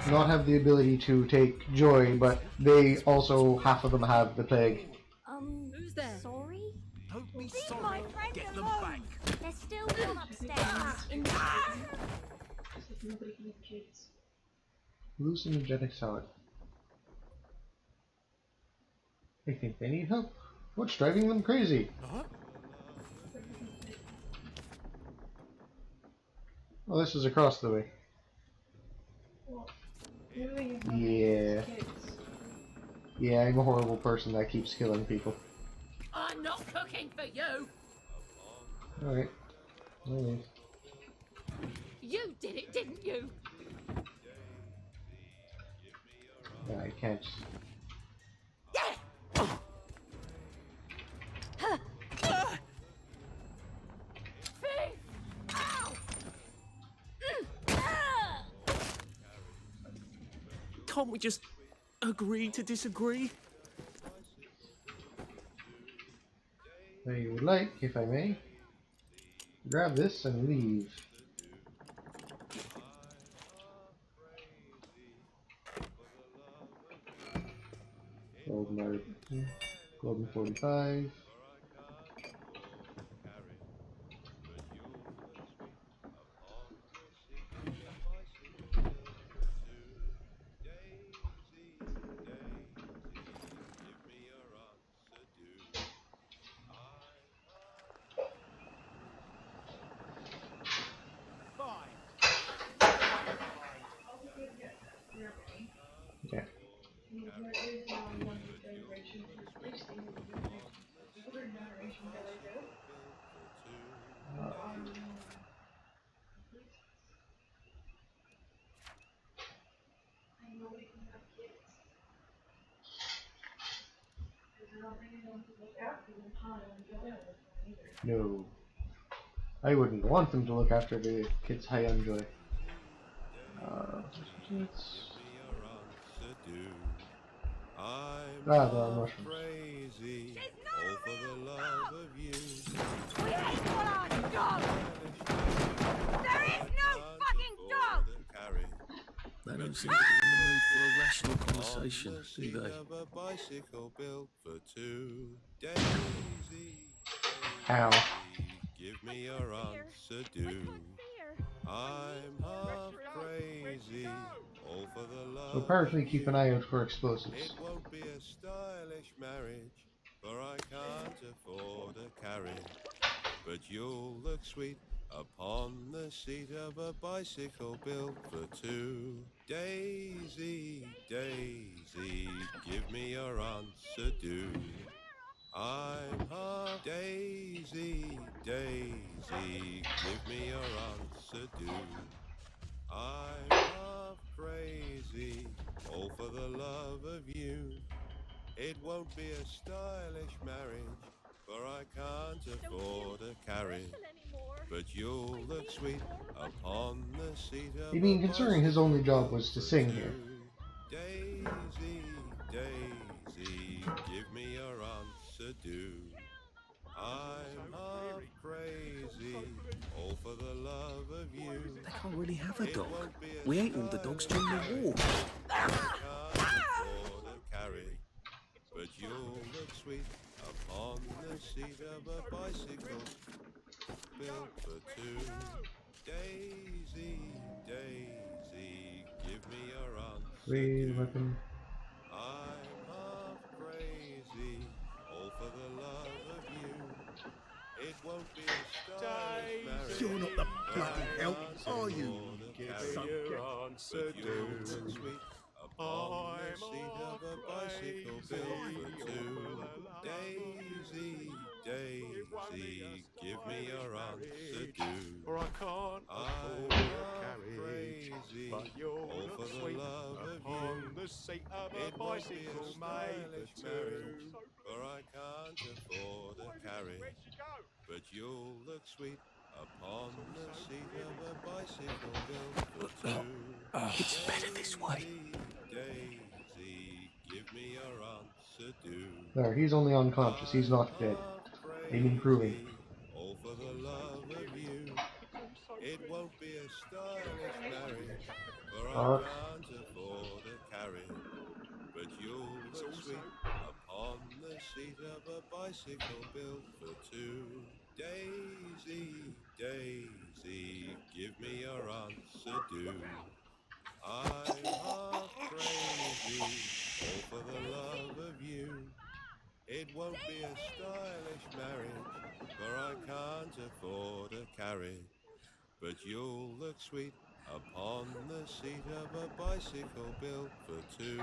not have the ability to take joy, but they also, half of them have the plague. Who's there? Sorry? Don't be Leave sorry. my friend Get them alone. back. There's still one upstairs in the Hallucinogenic salad. I think they need help. What's driving them crazy? Well, this is across the way. Yeah. Yeah, I'm a horrible person that keeps killing people. I'm not cooking for you. Alright. Alright. You did it, didn't you? Yeah, I can't. Can't we just agree to disagree? I would like, if I may, grab this and leave. Golden 45. Yeah. No. I wouldn't want them to look after the kids high on joy. The mushrooms. Crazy, all for the love of you. We ain't got our dog. There is no fucking dog. They don't seem to be in the mood for a rational conversation, do they? A bicycle built for two. Daisy, Ow. give me your answer, do. I'm half crazy. So apparently keep an eye out for explosives. It won't be a stylish marriage, for I can't afford a carriage. But you'll look sweet upon the seat of a bicycle built for two. Daisy, Daisy, give me your answer, do. I'm half Daisy, Daisy, give me your answer, do. I'm half crazy, all for the love of you. It won't be a stylish marriage, for I can't afford a carriage. But you'll look sweet upon the seat of I mean, considering his only job was to sing here. Daisy, Daisy, give me your answer, do. I'm half crazy, all for the love of you. They can't really have a dog. We ate all the dogs during the war. But you'll look sweet upon the seat of a bicycle built for two. Daisy, Daisy, give me your answer. Wait, weapon. I'm half crazy, all for the love of you. It won't be a stylish marriage. You're not the bloody help, are you? Give me your answer, you'll look sweet upon the seat of a bicycle built for two. Daisy, Daisy, give me your answer, do. Or I can't afford a carriage, but you'll look sweet upon the seat of a bicycle made for two. For I can't afford a carriage, but you'll look sweet upon the seat of a bicycle built for two. It's better this way. Daisy, give me your answer, do. There, he's only unconscious, he's not dead. Aiming proving. All for the love of you. It won't be a stylish marriage, for I can't afford a carriage. But you'll look sweet upon the seat of a bicycle built for two. Daisy, Daisy, give me your answer, do. I'm half crazy, all for the love of you. It won't be a stylish marriage, for I can't afford a carriage. But you'll look sweet upon the seat of a bicycle built for two.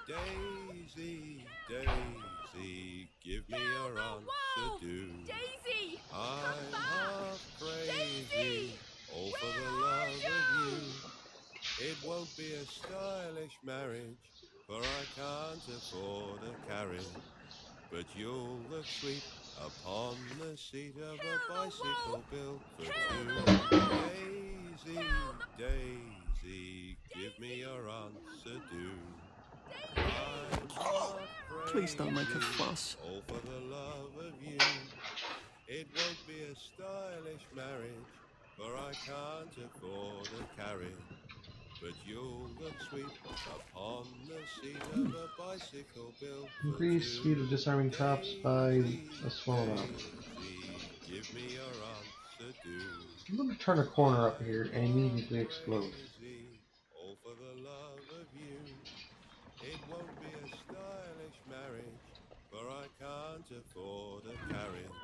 Daisy, Daisy, give me your answer, do. Daisy! I'm half crazy, all for the love of you. It won't be a stylish marriage, for I can't afford a carriage. But you'll look sweet upon the seat of a bicycle built for two. Daisy, Daisy, give me your answer, do. I'm half Please don't make a crazy, fuss. all for the love of you. It won't be a stylish marriage, for I can't afford a carriage. But you'll look sweet upon the seat of a bicycle built for Increase two. speed of disarming traps by a small amount. Give me your answer, do. I'm going to turn a corner up here and immediately explode. All for the love of you. It won't be a stylish marriage, for I can't afford a carriage.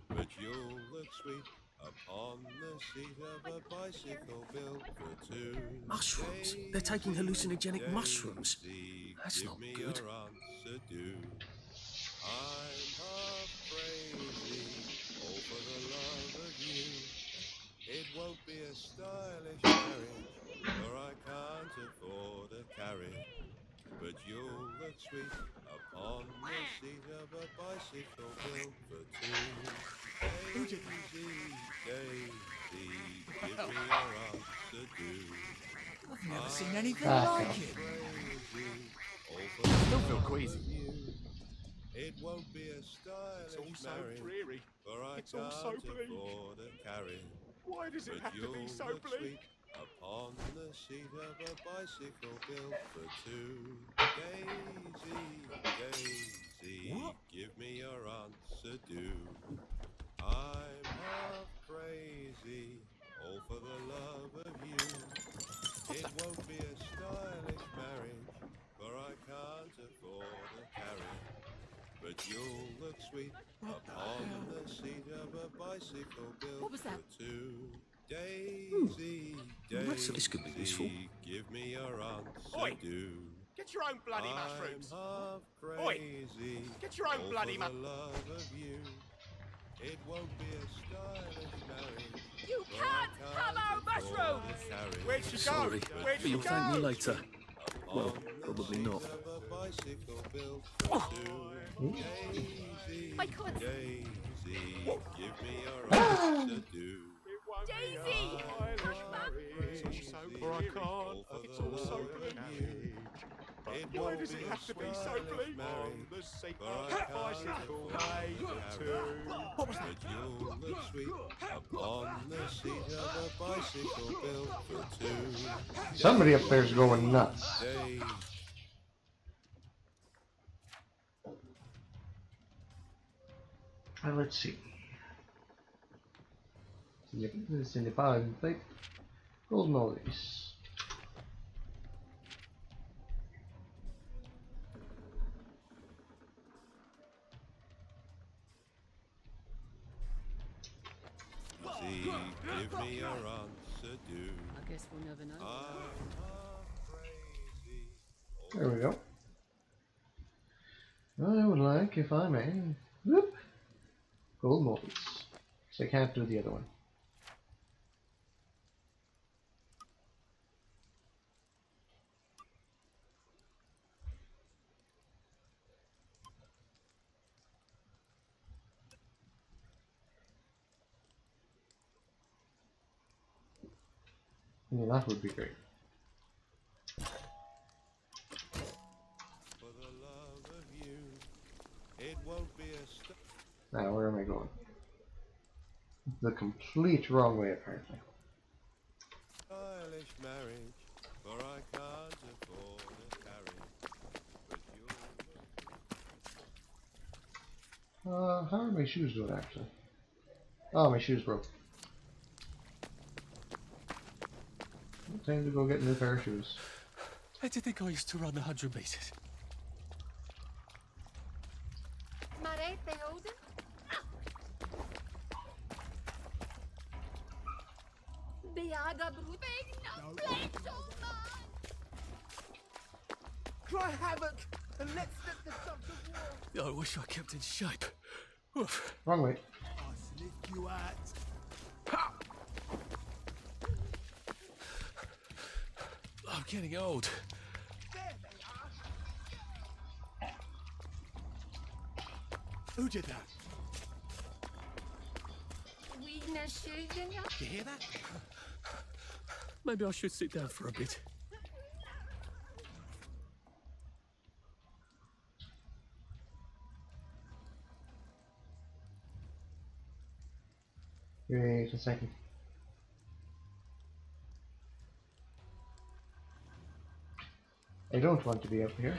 But you'll look sweet upon the seat of a bicycle built for two. Mushrooms? They're taking hallucinogenic mushrooms. That's not Give me good. your answer, do. I'm half crazy, all for the love of you. It won't be a stylish marriage, for I can't afford a carriage. But you'll look sweet upon the seat of a bicycle built for two. Daisy, Daisy, give me your answer, do. I've never seen anything Ah, like okay. it. Still feel queasy. It won't be a stylish It's all so marriage, dreary. for I It's all can't so bleak. afford a carriage. Why does it But have to be you'll so look bleak? sweet upon the seat of a bicycle built for two. Daisy, Daisy, give me your answer, do. I'm half crazy, all for the love of you. It won't be a stylish but you'll look sweet upon the seat of a bicycle built What was that? for two. Daisy, Right, so this could be useful. Daisy, give me your answer, Oi. do. Get your own bloody mushrooms. I'm half Oi. crazy. Get your own all bloody for the love of you. It won't be a stylish marriage. You for I can't have our afford the mushrooms! carriage. Where'd she go? Sorry, Where'd but she you'll thank me go? later. Well, probably not. I can't. Daisy, give me your answer, do. Daisy! Come back! It's all so or I can't. It's all so bleak. Why does it have to be so bleak? On the seat of a bicycle made two. What was that? You'll look sweet upon the seat of a bicycle built for two. Somebody up there's going nuts. Daisy. Let's see. This in the bottom plate. Gold mollies. See, give me your answer, do. I guess we'll never know. I'm half crazy. There we go. I would like, if I may, whoop, gold mollies. So I can't do the other one. Yeah, that would be great. For the love of you, it won't be a Now, where am I going? The complete wrong way, apparently. stylish marriage, for I can't afford a carriage. But you'll How are my shoes doing, actually? Oh, my shoes broke. Time to go get a new pair of shoes. How do you think I used to run 100 meters? Marete Odin? Biaga Brubing, no play so much! Cry havoc and let's set the subs of war. I wish I kept in shape. Oof. Wrong way. I'll sniff you out. I'm getting old. Who did that? Weakness, Did you hear that? Maybe I should sit down for a bit. Wait a second. I don't want to be up here.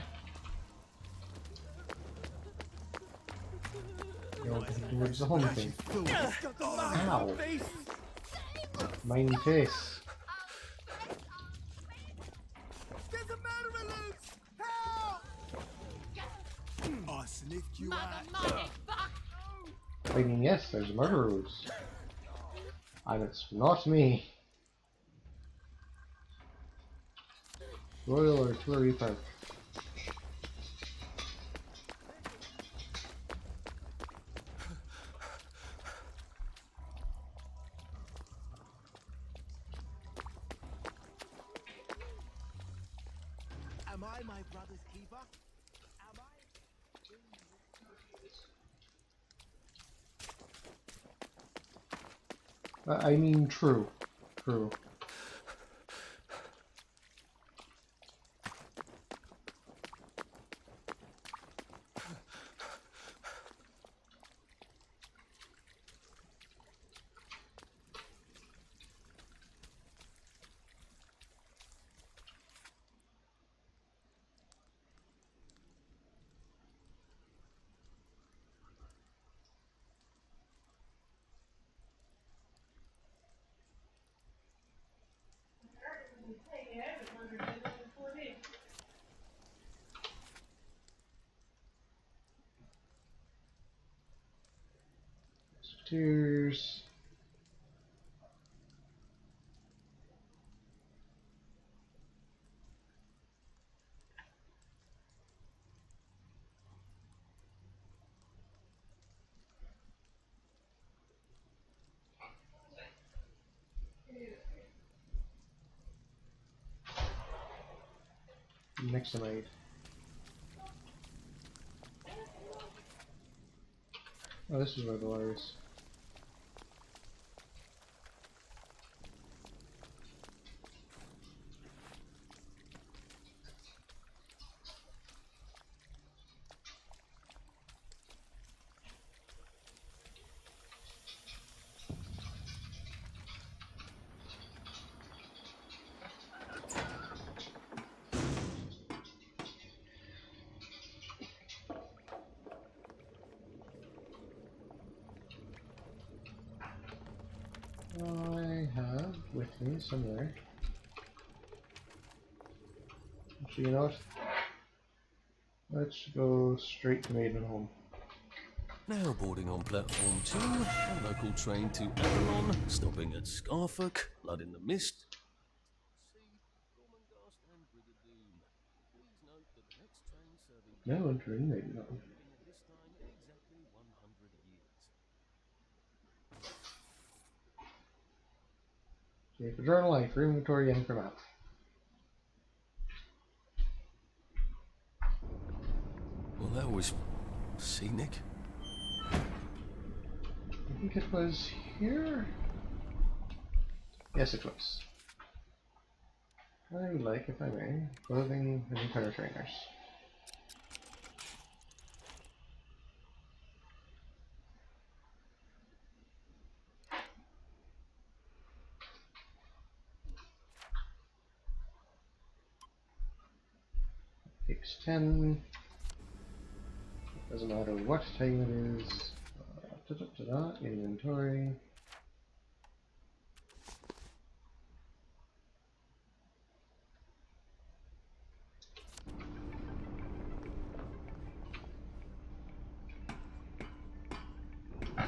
I want to towards the home thing. Ow! Mine face. There's a murderer loose! Help! I sniffed you out. I mean, yes, there's murderers. And it's not me. Royal Artillery Park. Am I my brother's keeper? Am I? I mean, true. True. Tears. Nixonite. Oh, this is where the water is. I have with me somewhere. Actually, you know what? Let's go straight to Maidenholm. Now boarding on platform 2, a local train to Avalon, stopping at Scarfolk, Blood in the Mist. Now entering Maidenholm. Save for journal, I for inventory, and for map. Well, that was scenic. I think it was here? Yes, it was. I would like, if I may, clothing and entire trainers. Takes 10. Doesn't matter what time it is. Inventory.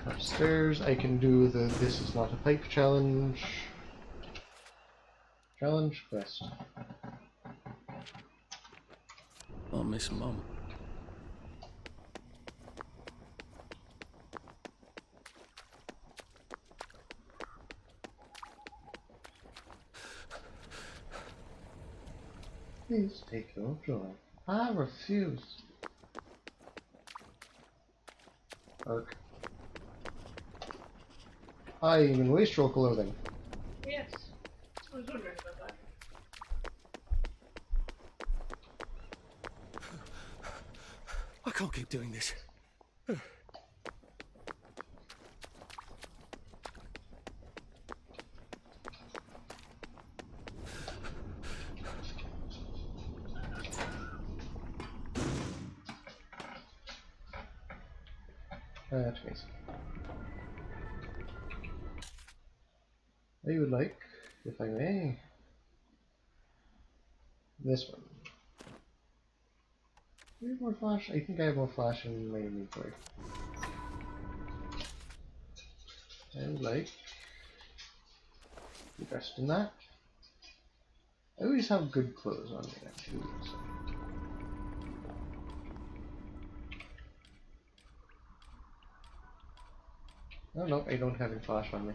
Upstairs, I can do the "This is not a pipe" challenge. Challenge quest. I miss Mum. Please take your joy. I refuse. Arc. I even wastrel clothing. Yes. I was wondering about that. I can't keep doing this. That's amazing. I would like, if I may, this one. Do I have more flash? I think I have more flash in my inventory. I would like to invest in that. I always have good clothes on me actually. So. Oh no, I don't have any flash on me.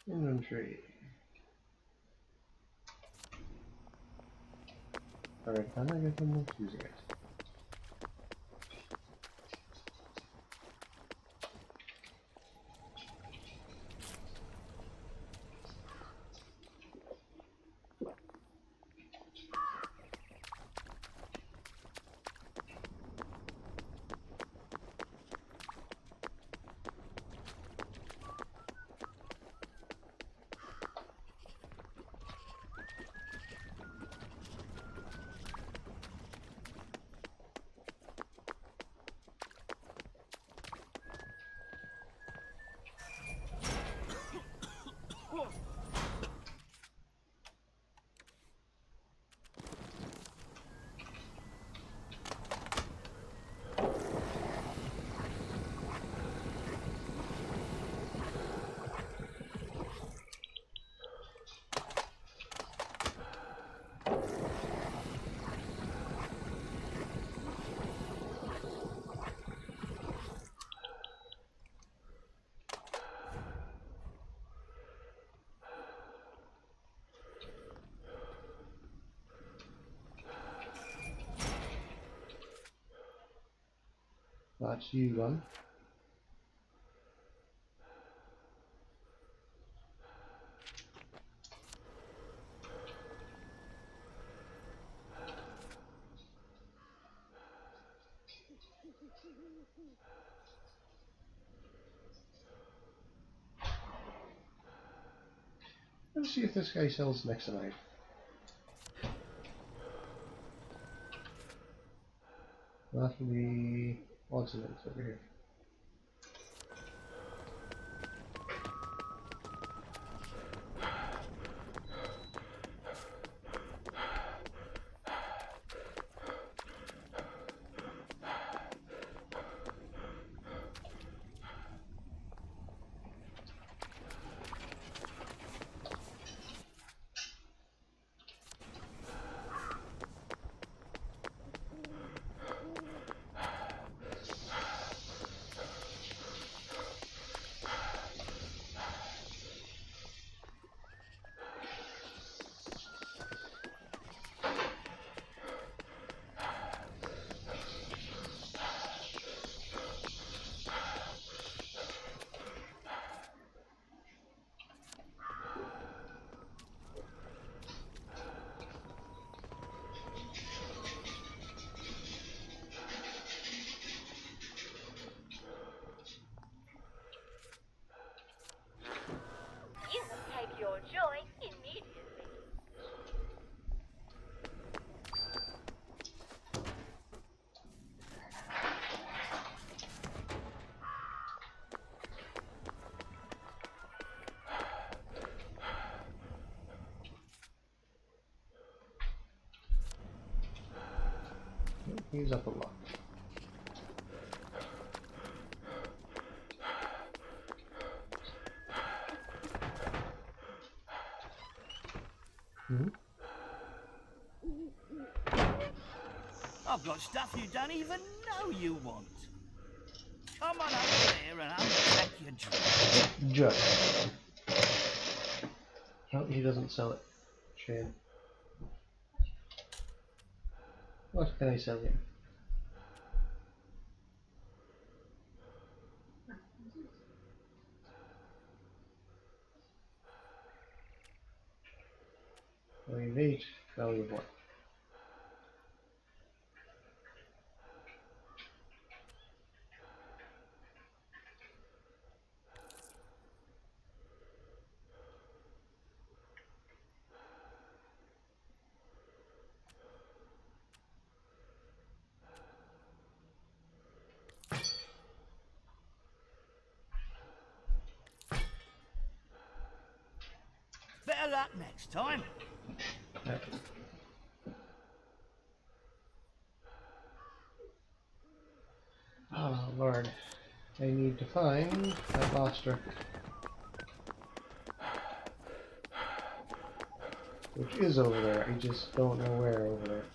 Inventory. Alright, then I guess I'm not using it. That's you done. Let's see if this guy sells Nexonite. That will be Watson over here. You must take your joy immediately. He's up a lot. I've got stuff you don't even know you want. Come on over there and I'll take your drink. Just. Oh, he doesn't sell it. Shame. What can I sell you? Value 8, value of 1. Better luck next time. Yep. Oh Lord, I need to find that last record, which is over there. I just don't know where over there.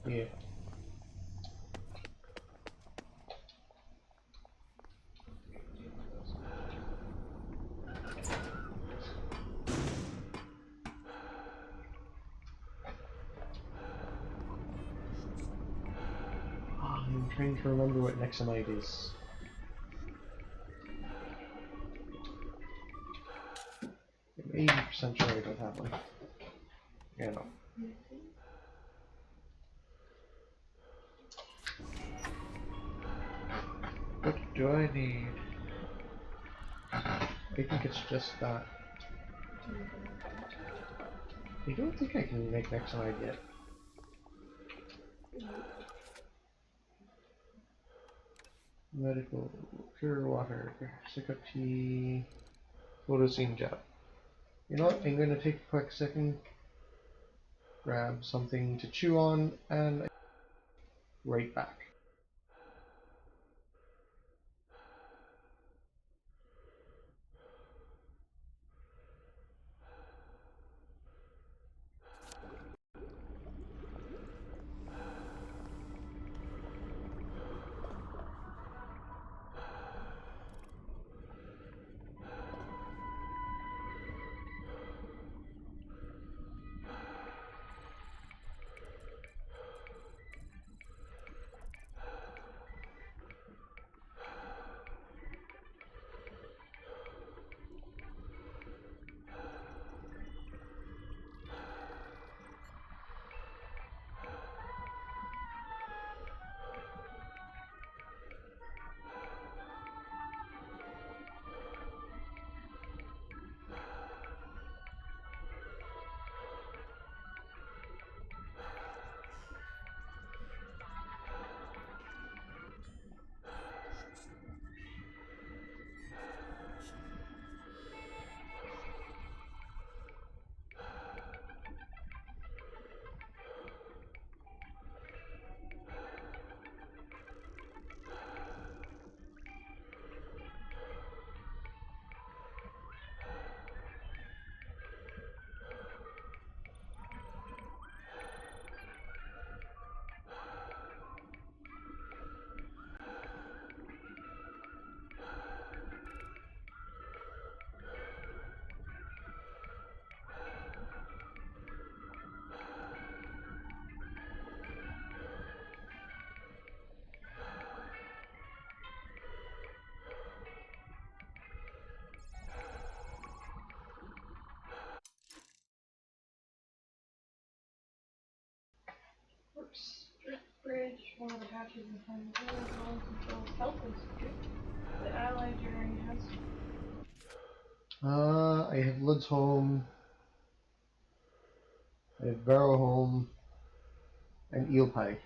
Yeah. I'm trying to remember what Nexonite is. I'm 80% sure I don't have one. Yeah, no. What do I need? I think it's just that. I don't think I can make Nexonite yet. Medical, pure water, Sickup tea, photosine gel. You know what? I'm going to take a quick second, grab something to chew on, and right back. patches and tiny holes, no one controls Health Institute. The Allied Journey has. I have Lud's Home, I have Barrow Home, and Eel Pie.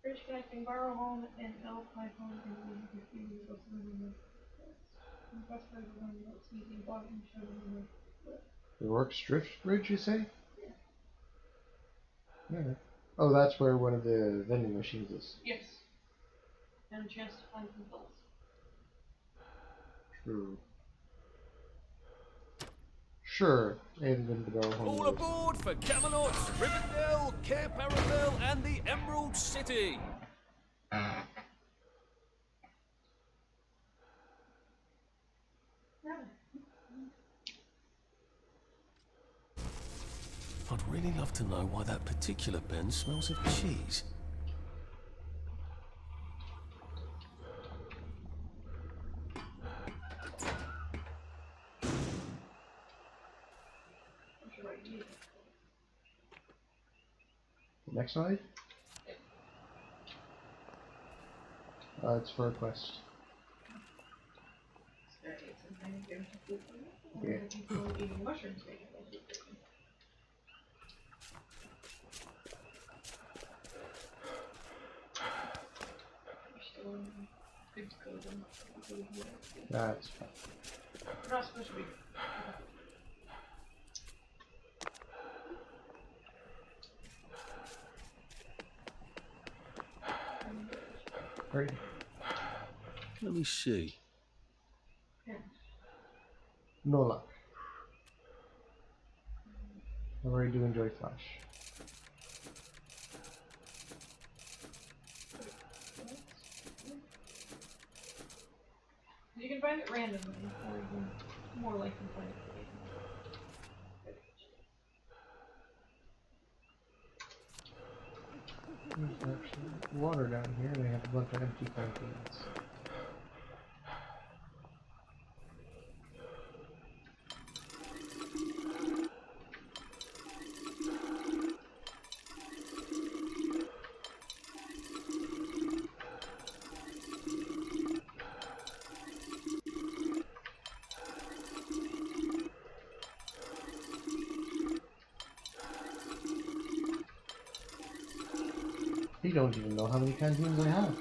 Bridge connecting Barrow Home and Alpine Home and we have refused what's living with. Request for the one that's using bottom showing The Rorke's Drift Bridge, you say? Yeah. Yeah. Oh, that's where one of the vending machines is. Yes. And a chance to find some pills. True. Sure. I haven't been to Barrow Home. All aboard for Camelot, Rivendell, Cair Paravel, and the Emerald City. I'd really love to know why that particular Ben smells of cheese. Next slide? It's for a quest. Yeah. Eating mushrooms. That's fine. Not supposed to be. Right. Let me see. No luck. I really do enjoy Flash. You can find it randomly, or you can more likely find it. There's actually water down here, and I have a bunch of empty canteens. You don't even know how many canteens I have.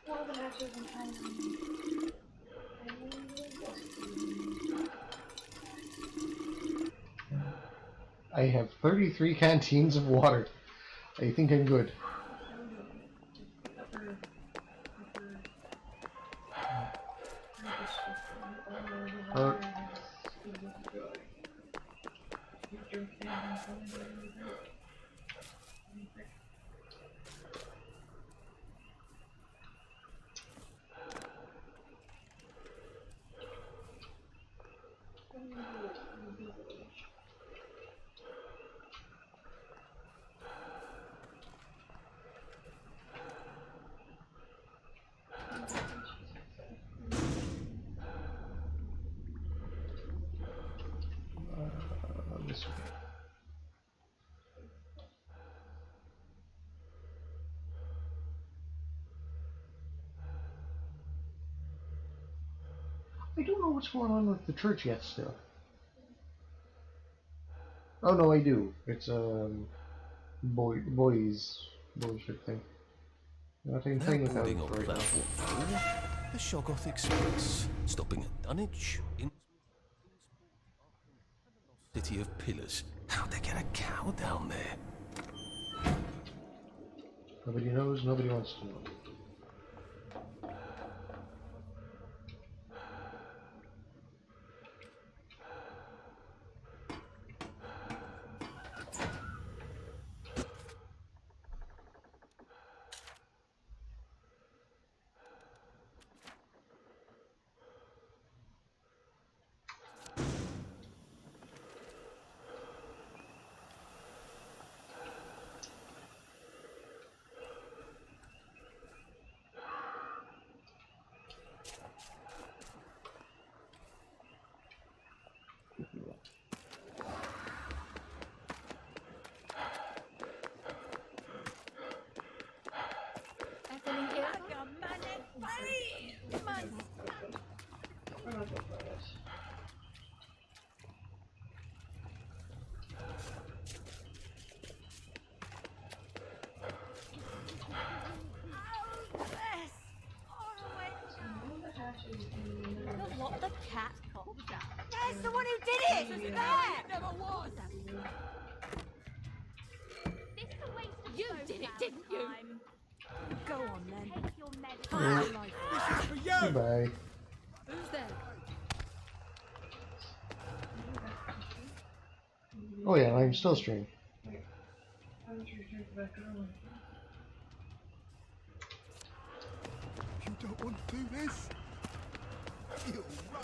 All the matches and times. I have 33 canteens of water. I think I'm good. This way. I don't know what's going on with the church yet still. Oh no, I do. It's boys thing. Nothing playing without it right now. The Shoggoth Express, stopping at Dunwich, in City of Pillars. How'd they get a cow down there? Nobody knows, nobody wants to know. What the cat calls that? There's the one who did it! There! It never was! This is a waste of you did it, didn't you? Go on then. Take your medicine. This is for you! Goodbye. Who's there? Oh yeah, I'm still streaming. You don't want to do this? You'll run.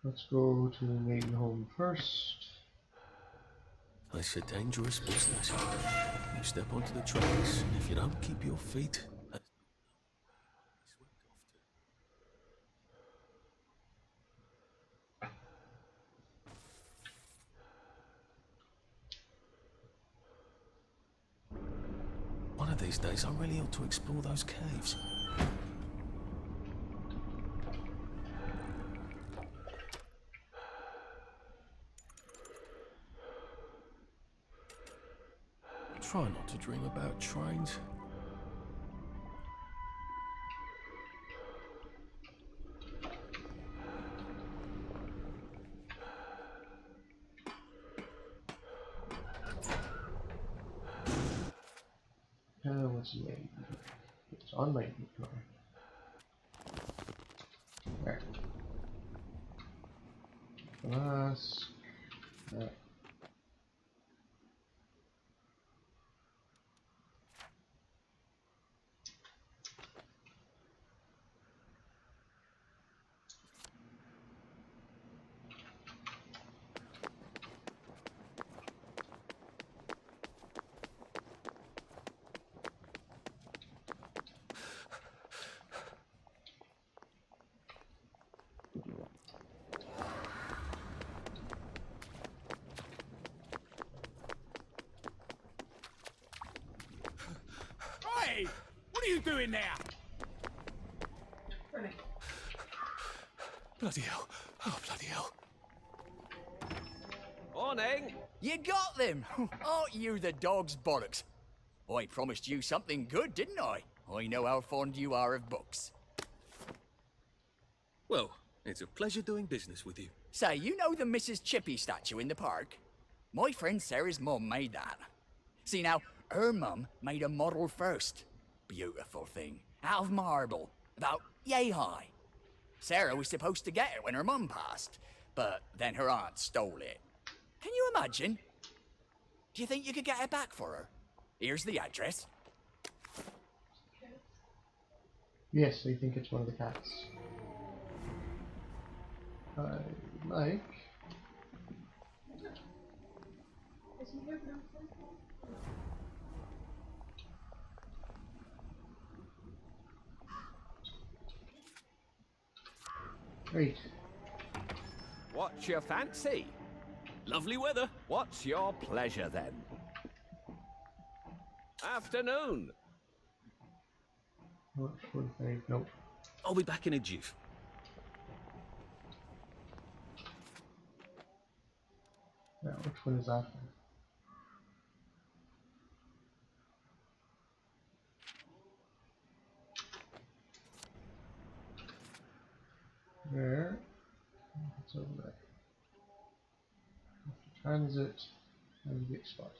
Let's go to Maidenholm first. It's a dangerous business. You step onto the tracks, and if you don't keep your feet... One of these days, I really ought to explore those caves. Try not to dream about trains. What's Maiden? It's on Maiden. There. Flask. There. Hey! What are you doing there? Bloody hell. Oh, bloody hell. Morning! You got them! Aren't you the dog's bollocks? I promised you something good, didn't I? I know how fond you are of books. Well, it's a pleasure doing business with you. Say, you know the Mrs. Chippy statue in the park? My friend Sarah's mum made that. See now, her mum made a model first. Beautiful thing. Out of marble. About yay high. Sarah was supposed to get it when her mum passed, but then her aunt stole it. Can you imagine? Do you think you could get it back for her? Here's the address. Yes, I think it's one of the cats. Like... Great. What's your fancy? Lovely weather. What's your pleasure then? Afternoon. 45, nope. I'll be back in a jiff. Yeah, which one is that? There. It's over there. Transit and the spot.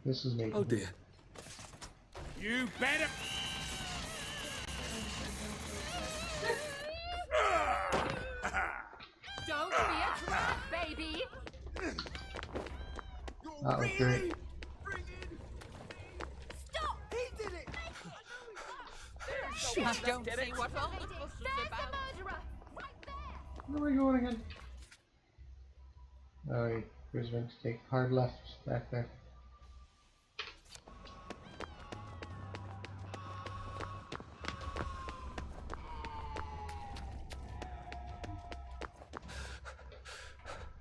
This is me. Oh dear. You better... That was great. I don't see what all the fuss is about. Where are we going again? Oh, he was meant to take hard left back there.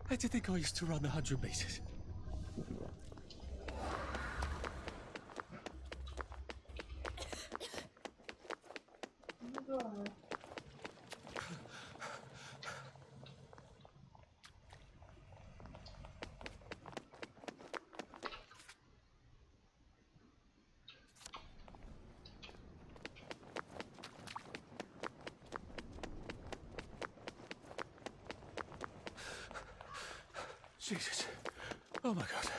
How do you think I used to run 100 meters? Jesus. Oh my God.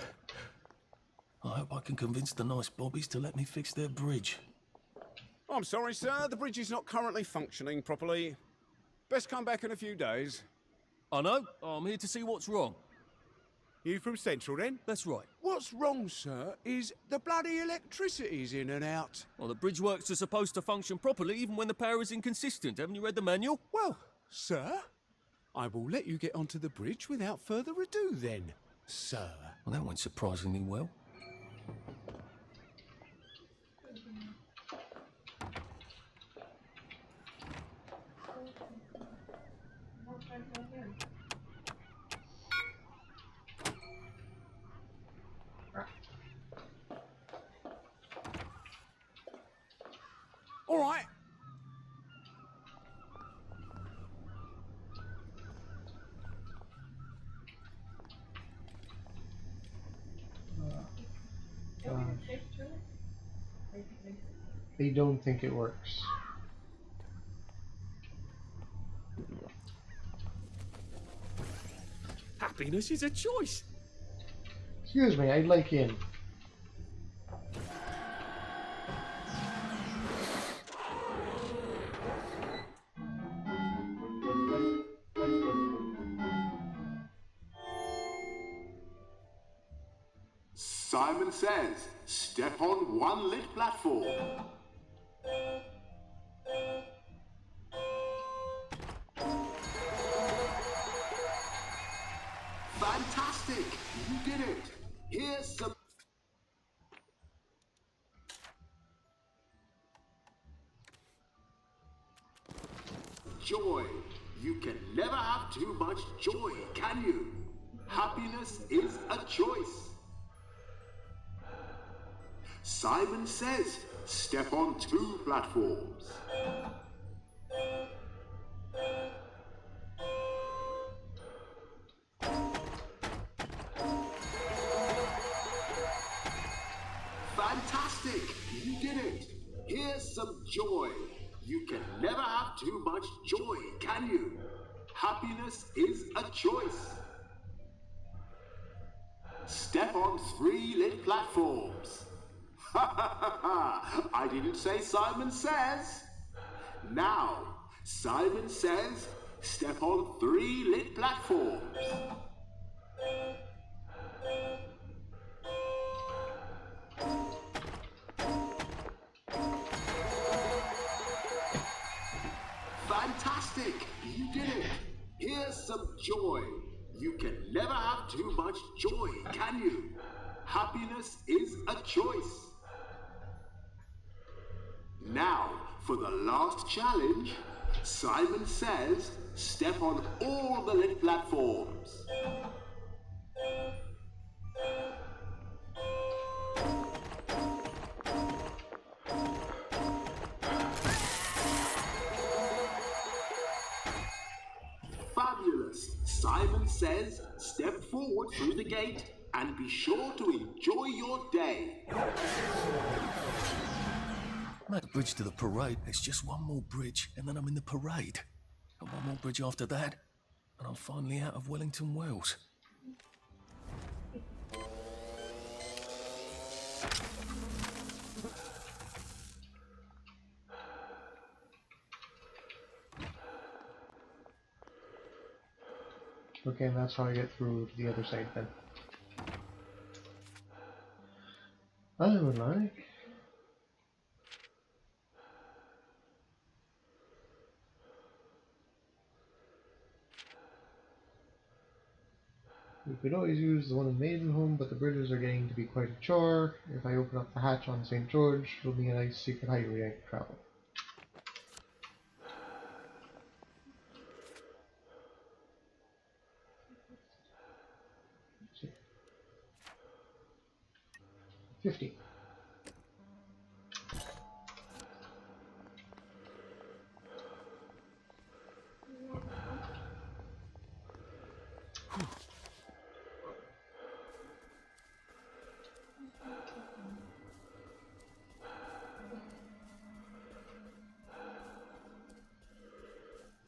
I hope I can convince the nice bobbies to let me fix their bridge. I'm sorry, sir. The bridge is not currently functioning properly. Best come back in a few days. I know. I'm here to see what's wrong. You from Central, then? That's right. What's wrong, sir, is the bloody electricity's in and out. Well, the bridge works are supposed to function properly even when the power is inconsistent. Haven't you read the manual? Well, sir, I will let you get onto the bridge without further ado, then, sir. Well, that went surprisingly well. All right. They don't think it works. Happiness is a choice. Excuse me, I'd like in. Simon Says, step on one lit platform. Fantastic! You did it! Here's some... joy. You can never have too much joy, can you? Happiness is a choice. Simon Says, step on 2 platforms. Fantastic! You did it! Here's some joy. You can never have too much joy, can you? Happiness is a choice. Step on 3 lit platforms. I didn't say Simon Says. Now, Simon Says, step on 3 lit platforms. Fantastic! You did it! Here's some joy. You can never have too much joy, can you? Happiness is a choice. Now, for the last challenge, Simon Says, step on all the lit platforms. Fabulous! Simon Says, step forward through the gate and be sure to enjoy your day. I'm at the bridge to the parade. There's just one more bridge, and then I'm in the parade. And one more bridge after that, and I'm finally out of Wellington Wells. Okay, and that's how I get through to the other side then. I would like. We could always use the one in Maidenholm, but the bridges are getting to be quite a chore. If I open up the hatch on St. George, it'll be a nice secret highway I can travel. Let's see. 50.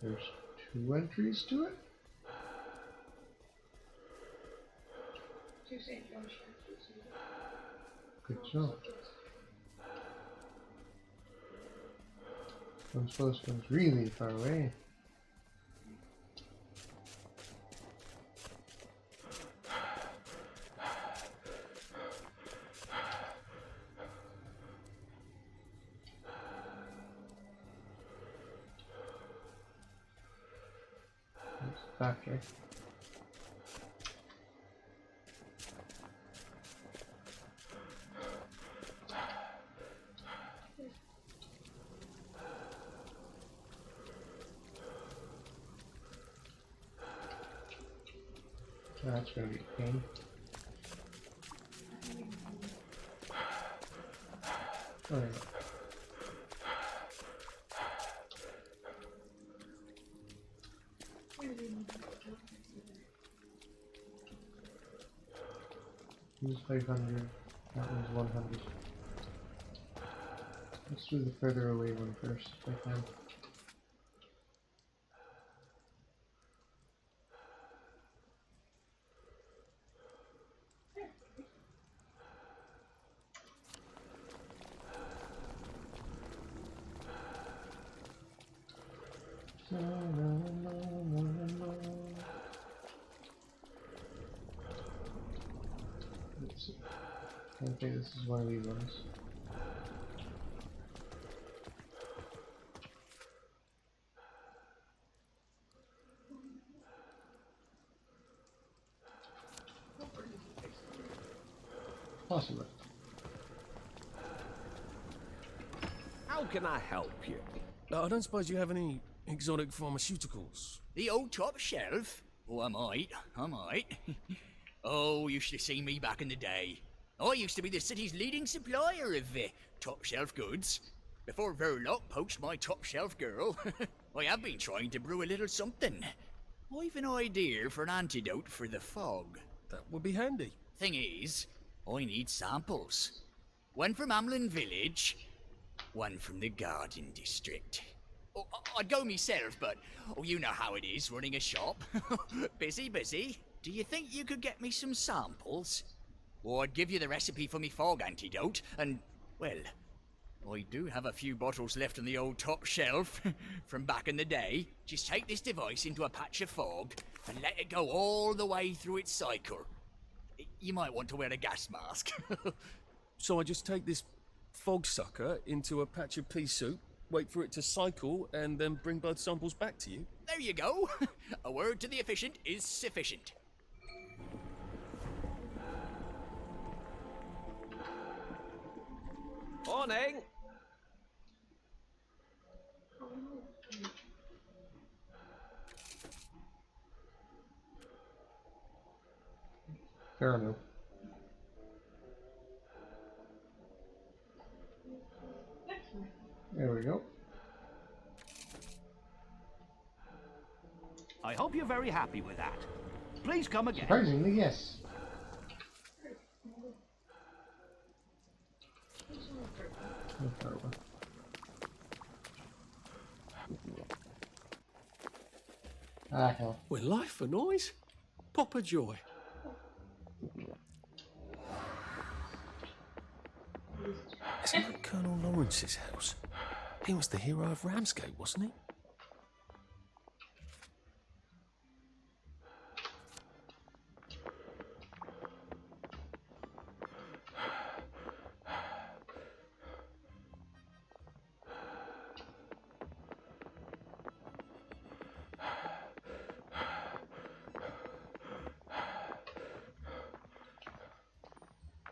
There's 2 entries to it. Good job. One's close, one's really far away. Factory. That's gonna be a pain. Oh, there you go. Here's 500, that one's 100. Let's do the further away one first, if I can. Let's see. Okay, this is one of these ones. Possibly. How can I help you? I don't suppose you have any exotic pharmaceuticals? The old top shelf? Oh, I might. Oh, you should have seen me back in the day. I used to be the city's leading supplier of top shelf goods. Before Verloc poached my top shelf girl, I have been trying to brew a little something. I've an idea for an antidote for the fog. That would be handy. Thing is, I need samples. One from Amlin Village, one from the Garden District. Oh, I'd go myself, but you know how it is running a shop. Busy. Do you think you could get me some samples? Or I'd give you the recipe for me fog antidote, and, well, I do have a few bottles left on the old top shelf from back in the day. Just take this device into a patch of fog and let it go all the way through its cycle. You might want to wear a gas mask. So I just take this fog sucker into a patch of pea soup, wait for it to cycle, and then bring blood samples back to you? There you go. A word to the efficient is sufficient. Morning! Fair enough. There we go. I hope you're very happy with that. Please come again. Surprisingly, yes. Ah, hell. Well, life for noise. Papa joy. Isn't that Colonel Lawrence's house? He was the hero of Ramsgate, wasn't he?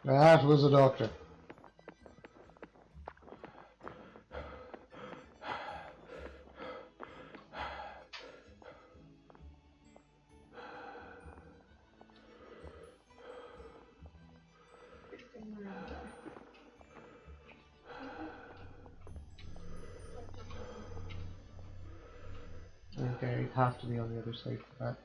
That was a doctor. Okay, it'd have to be on the other side for that.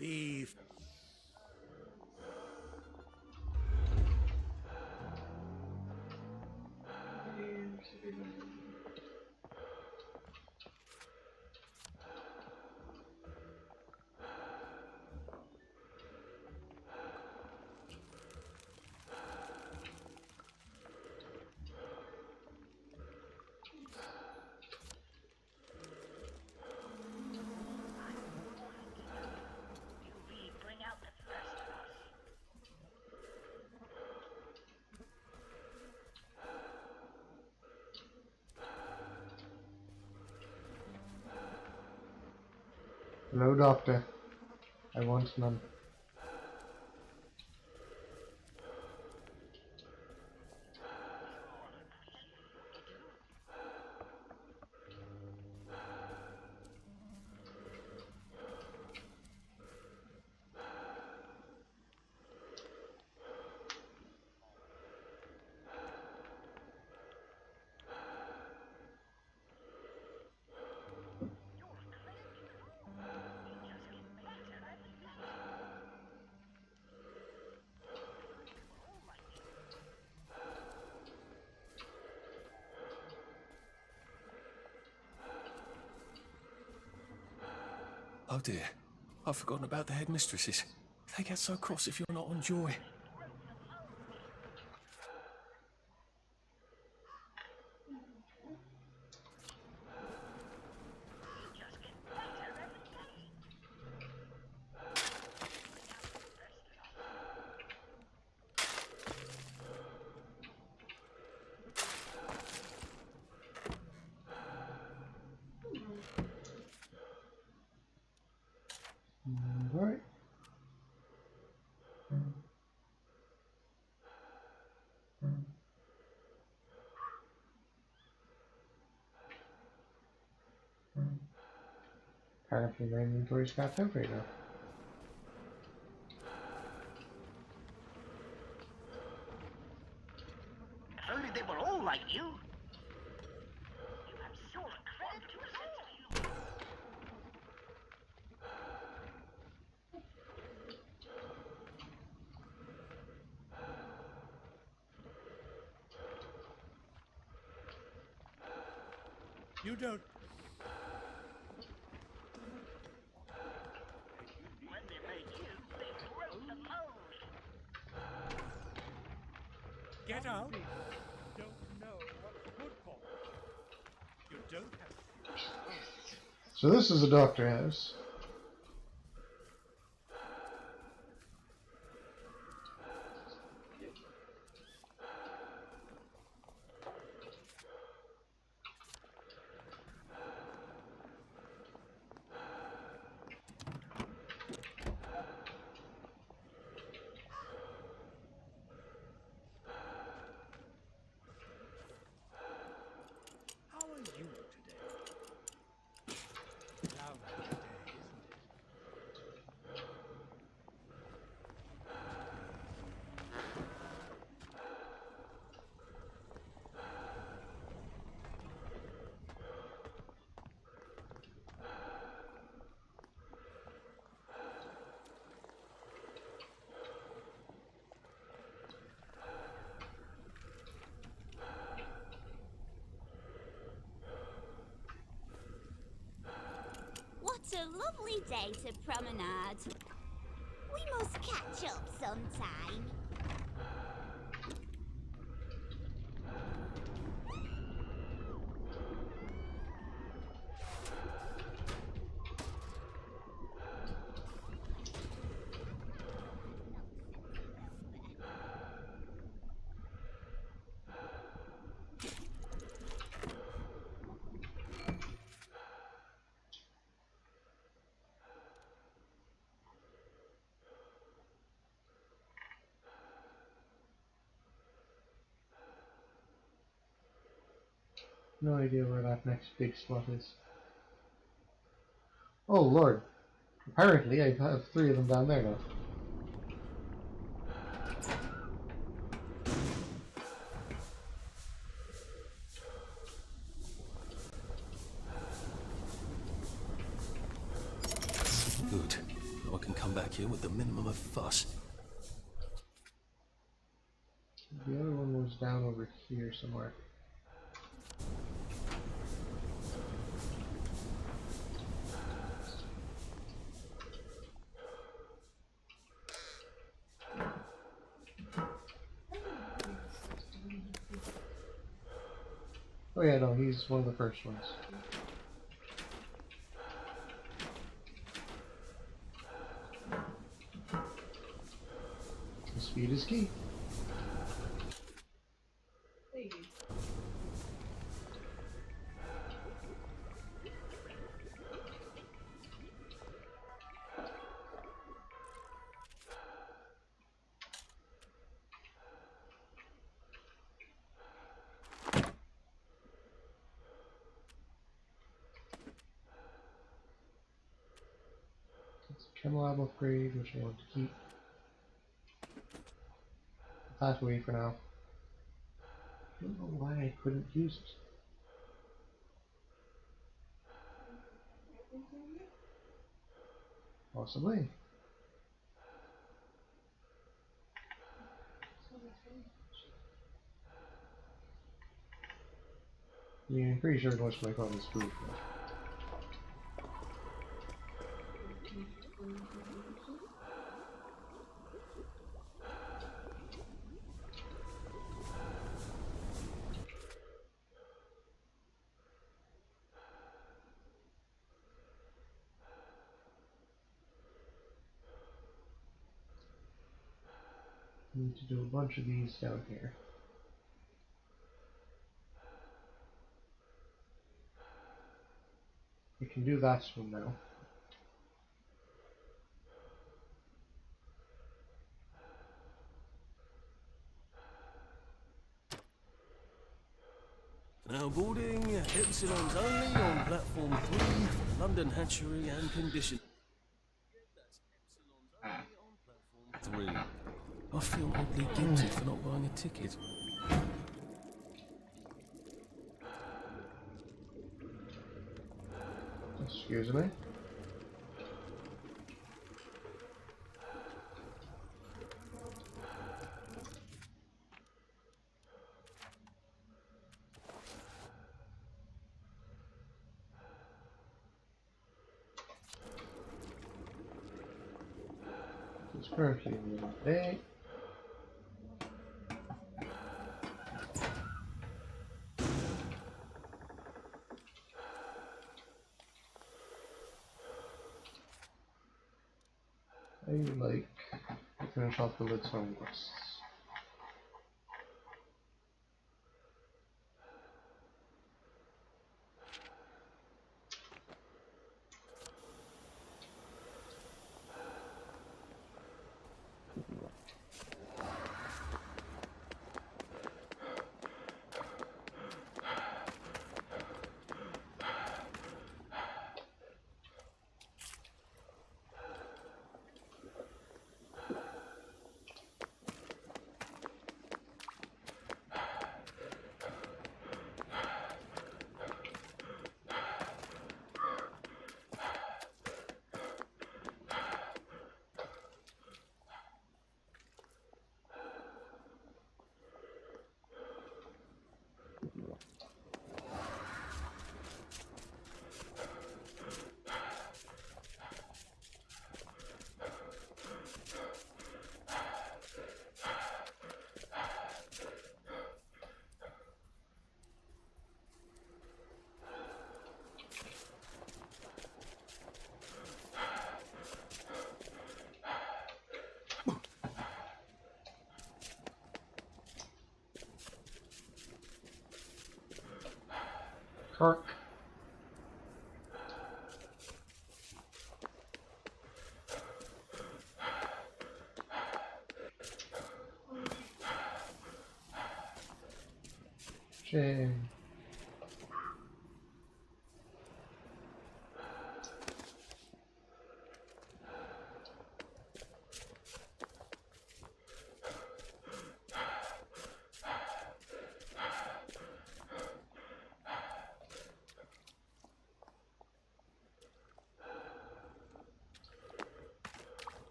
Vive. Hello, doctor. I want none. Oh dear, I've forgotten about the headmistresses. They get so cross if you're not on Joy. Alright. Apparently my inventory's got out right now. If only they were all like you. You have so incredible sense of humor. You don't. When they made you, they broke the mold. Get out. You don't know what's good for. You don't have to. So this is a doctor house. How are you today? Lovely day, isn't it? What a lovely day to promenade. We must catch up sometime. No idea where that next big spot is. Oh lord. Apparently I have 3 of them down there now. Good. Now I can come back here with the minimum of fuss. The other one was down over here somewhere. Oh yeah, no, he's one of the first ones. Speed is key. It's a chem lab upgrade, which I want to keep. That way for now. I don't know why I couldn't use it. Possibly. I mean, I'm pretty sure most of my phone is food. Need to do a bunch of these down here. I can do that one now. Now boarding, Epsilon's only on platform 3, London Hatchery and Condition. That's Epsilon's only on platform 3. I feel oddly guilty for not buying a ticket. Excuse me. It's currently in the day. I would like to finish off the Lidstone quests. Kirk. Shame.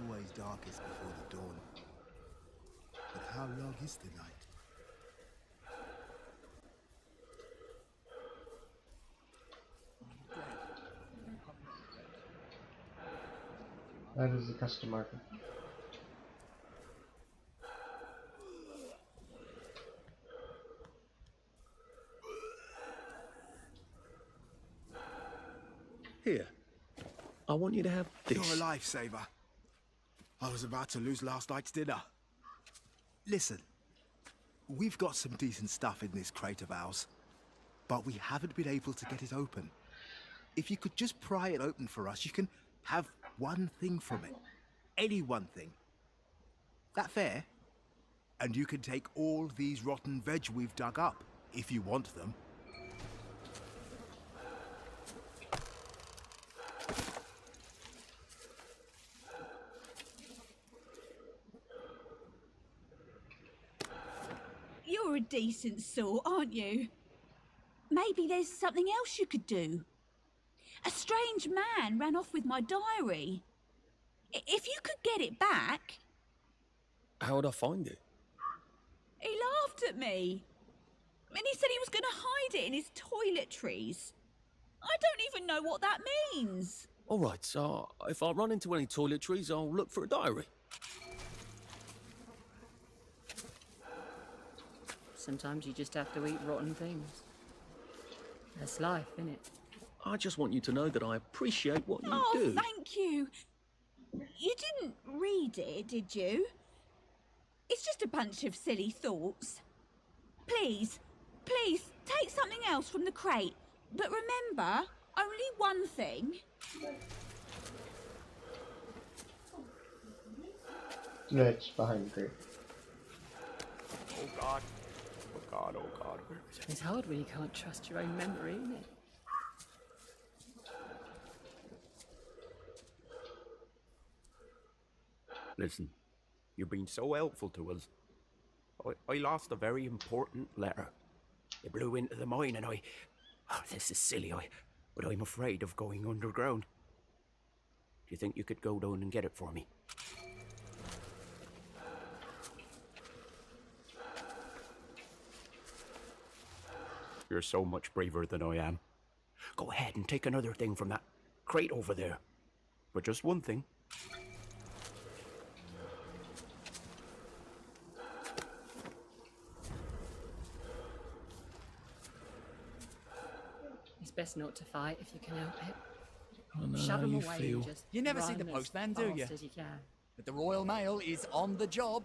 always darkest before the dawn. But how long is the night? That is the custom marker. Here. I want you to have this. You're a lifesaver. I was about to lose last night's dinner. Listen, we've got some decent stuff in this crate of ours, but we haven't been able to get it open. If you could just pry it open for us, you can have one thing from it. Any one thing. That fair? And you can take all these rotten veg we've dug up, if you want them. You're a decent sort, aren't you? Maybe there's something else you could do. A strange man ran off with my diary. If you could get it back... How would I find it? He laughed at me. And he said he was going to hide it in his toiletries. I don't even know what that means. All right, so if I run into any toiletries, I'll look for a diary. Sometimes you just have to eat rotten things. That's life, innit? I just want you to know that I appreciate what you Oh, do. thank you. You didn't read it, did you? It's just a bunch of silly thoughts. Please, please, take something else from the crate. But remember, only one thing. It's behind the crate. Oh God. Oh God, oh God. It's hard when you can't trust your own memory, isn't it? Listen, you've been so helpful to us. I lost a very important letter. It blew into the mine and I... Oh, this is silly, but I'm afraid of going underground. Do you think you could go down and get it for me? You're so much braver than I am. Go ahead and take another thing from that crate over there. But just one thing. It's best not to fight if you can help it. I know Shove how them you away feel. and just You never see run the as postman, do you? fast as you can. But the Royal Mail is on the job.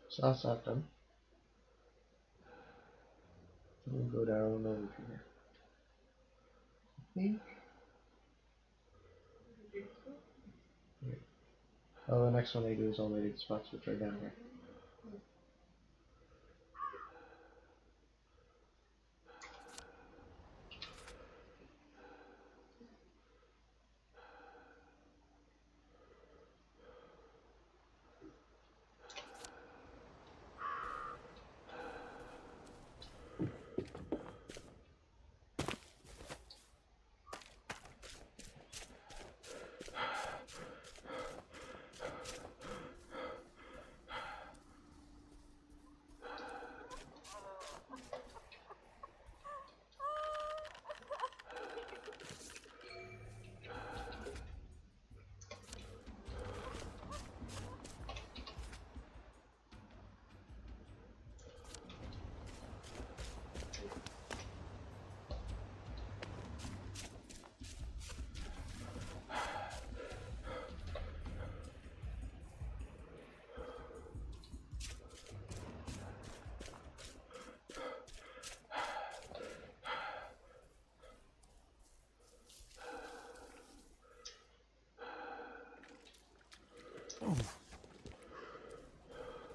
So that's that done. We'll go down over here. I think. Yeah. Oh, the next one I do is all the spots which are down here.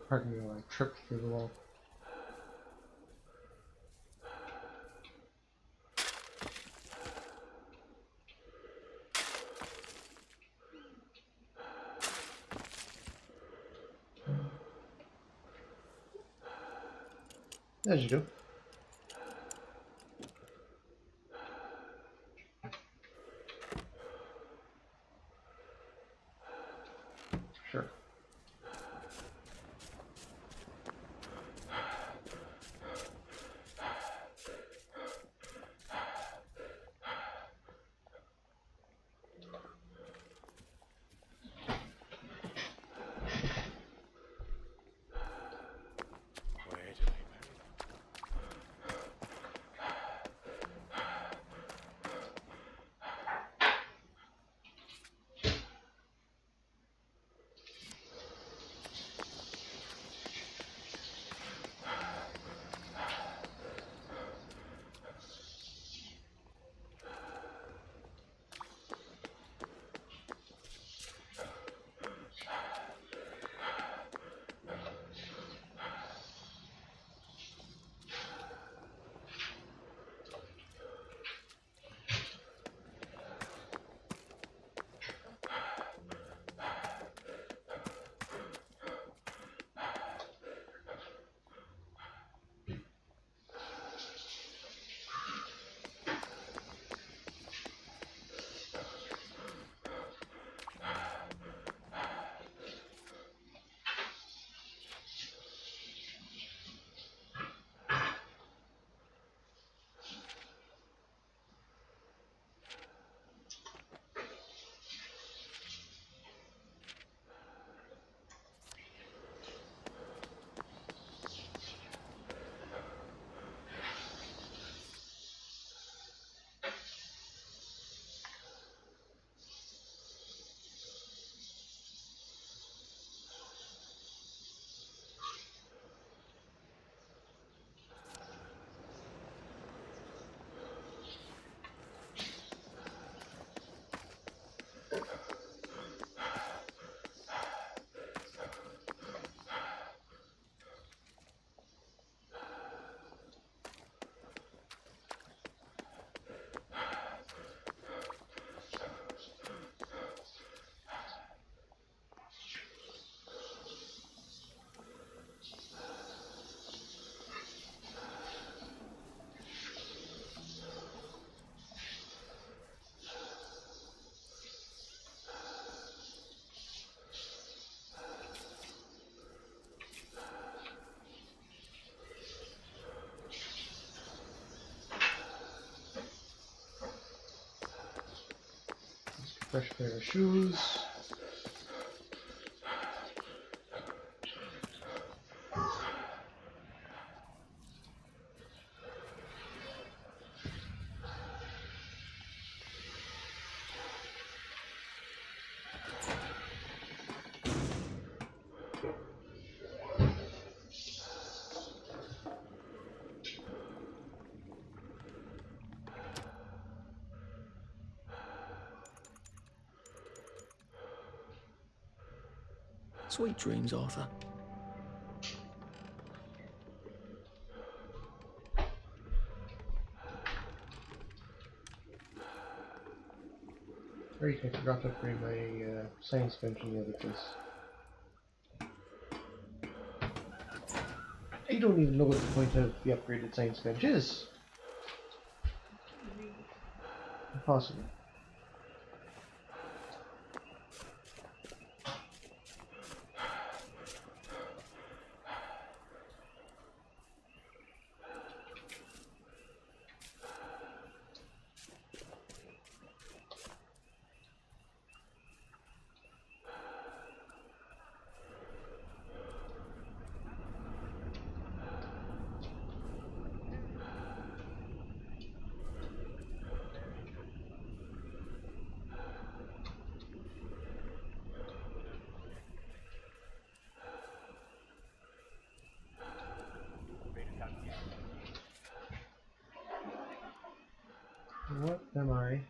Pardon me while I tripped through the wall. As you do. Sure. Fresh pair of shoes. Sweet dreams, Arthur. Great, I forgot to upgrade my science bench in the other place. I don't even know what the point of the upgraded science bench is. Impossible. What am I?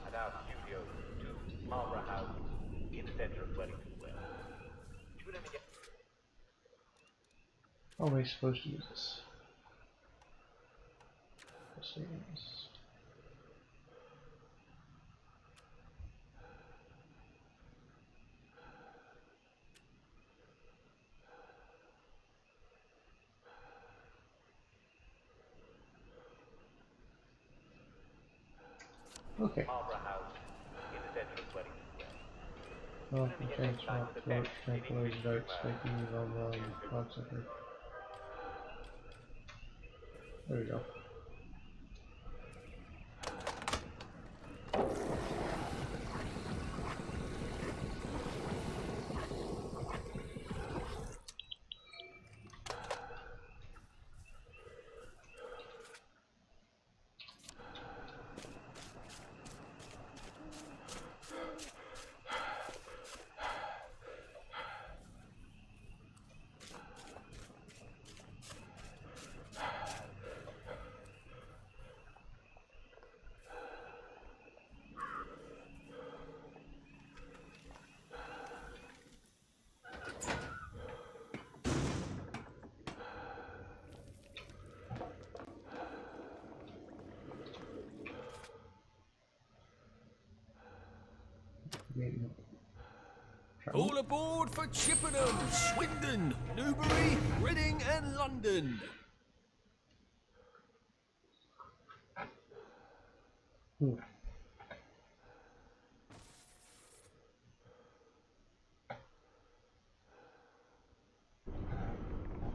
At our studios, 2 Marlborough House, in the centre of Wellington Square. You will only get... How am I supposed to use this? Settings. Okay. Marlborough House in the centre of Wellington Square. Oh, okay, swap, torch, tranquilizer darts, spiking, on concentrate. There we go. All aboard for Chippenham, Swindon, Newbury, Reading and London.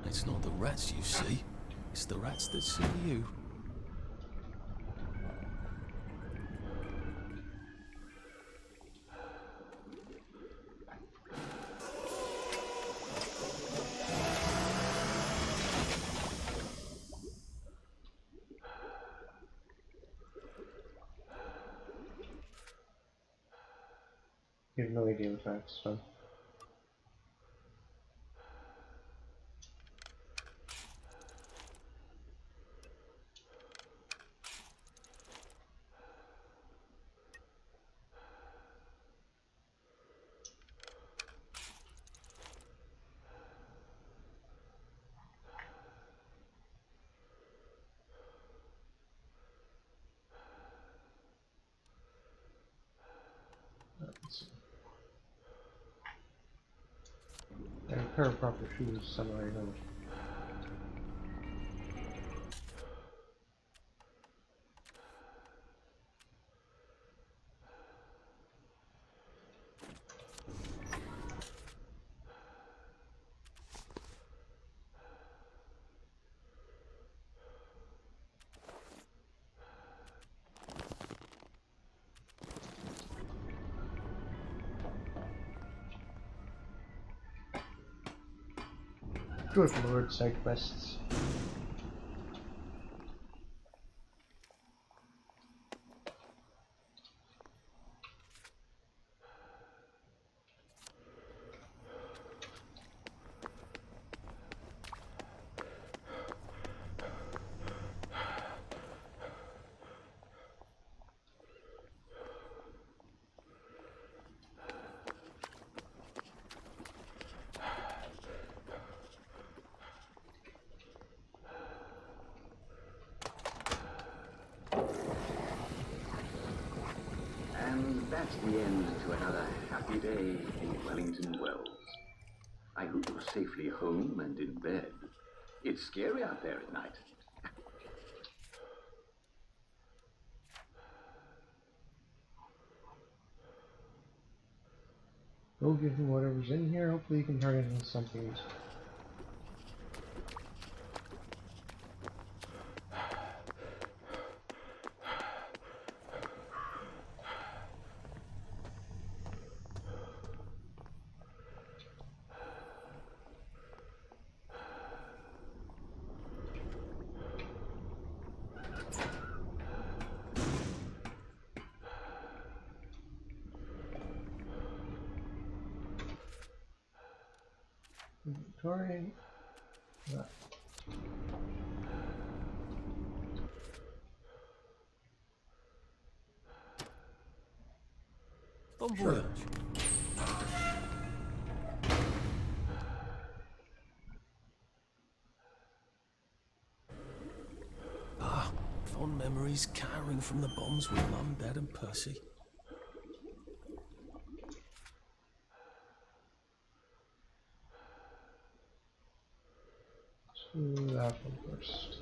It's not the rats you see, it's the rats that see you. You have no idea what that's done. And a pair of proper shoes somewhere I know. Good lord, side quests. And that's the end to another happy day in Wellington Wells. I hope you're safely home and in bed. It's scary out there at night. Go give him whatever's in here, hopefully you can turn it into something useful. Inventory. Bon voyage. Ah, fond memories cowering from the bombs with Mum, Dad and Percy. That one first.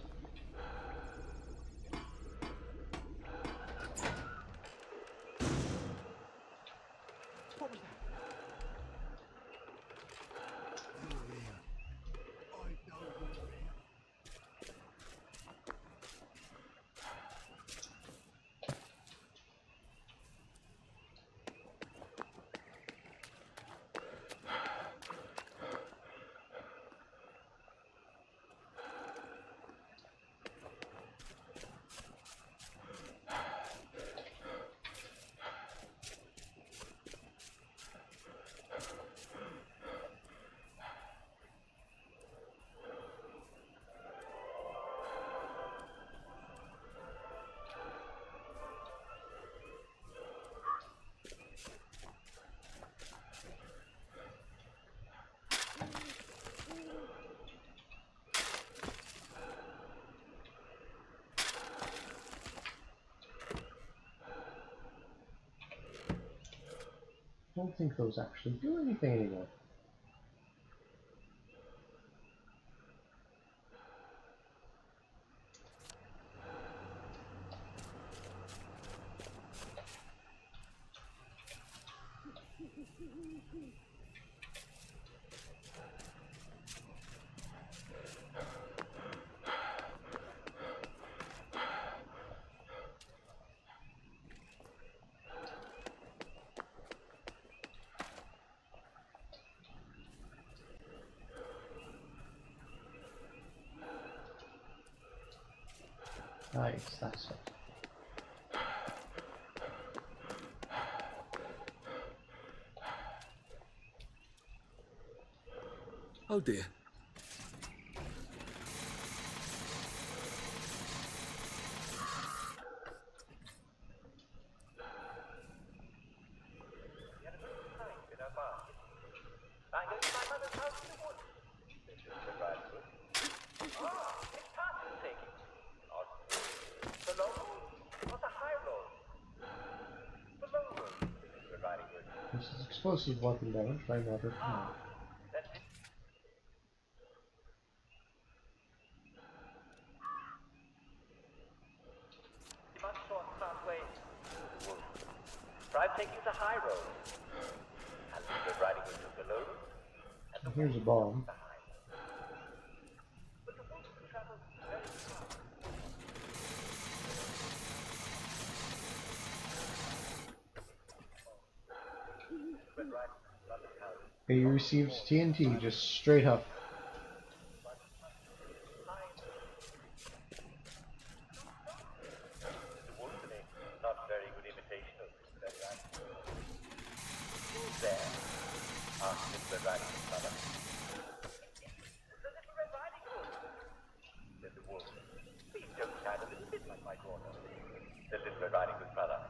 don't think those actually do anything anymore. Nice, that's it. Oh dear. This is explosive weapon damage by another time. Try taking the high road. And we're riding into the low. So here's a bomb. He receives TNT just straight up. Not very good imitation of this very right. Who's there? Asked Little Red Riding Hood's mother. The Little Red Riding Hood, said the wolf. Please don't sound a little bit like my daughter. The Little Red Riding Hood's mother.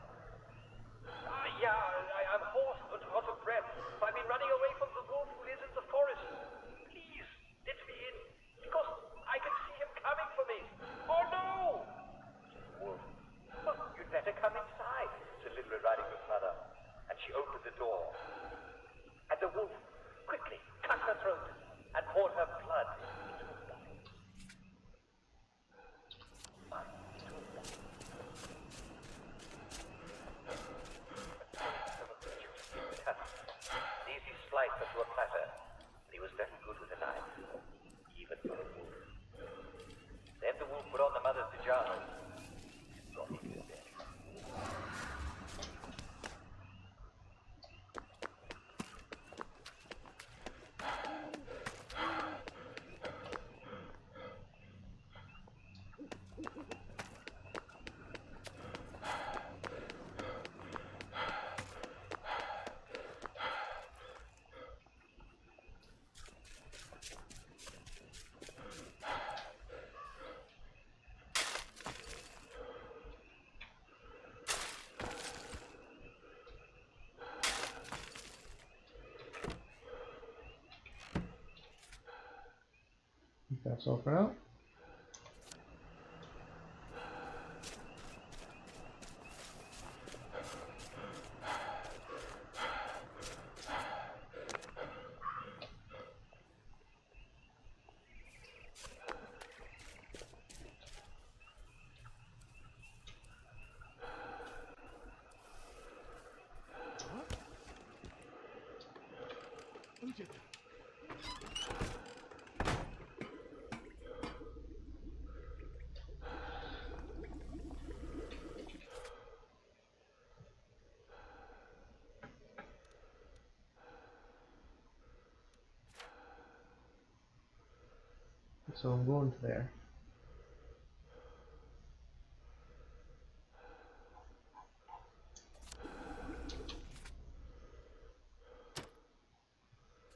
I'm hoarse and out of breath. I've been running away from the wolf who lives in the forest. Please, let me in, because I can see him coming for me. Oh no! Wolf. Well, you'd better come inside, said Little Red Riding Hood's mother. And she opened the door. And the wolf quickly cut her throat and poured her blood into a bucket. Easy slice into a platter. He was very good with a knife, even for a wolf. Then the wolf put on the mother's pajamas and brought him to bed. That's all for now. So I'm going to there.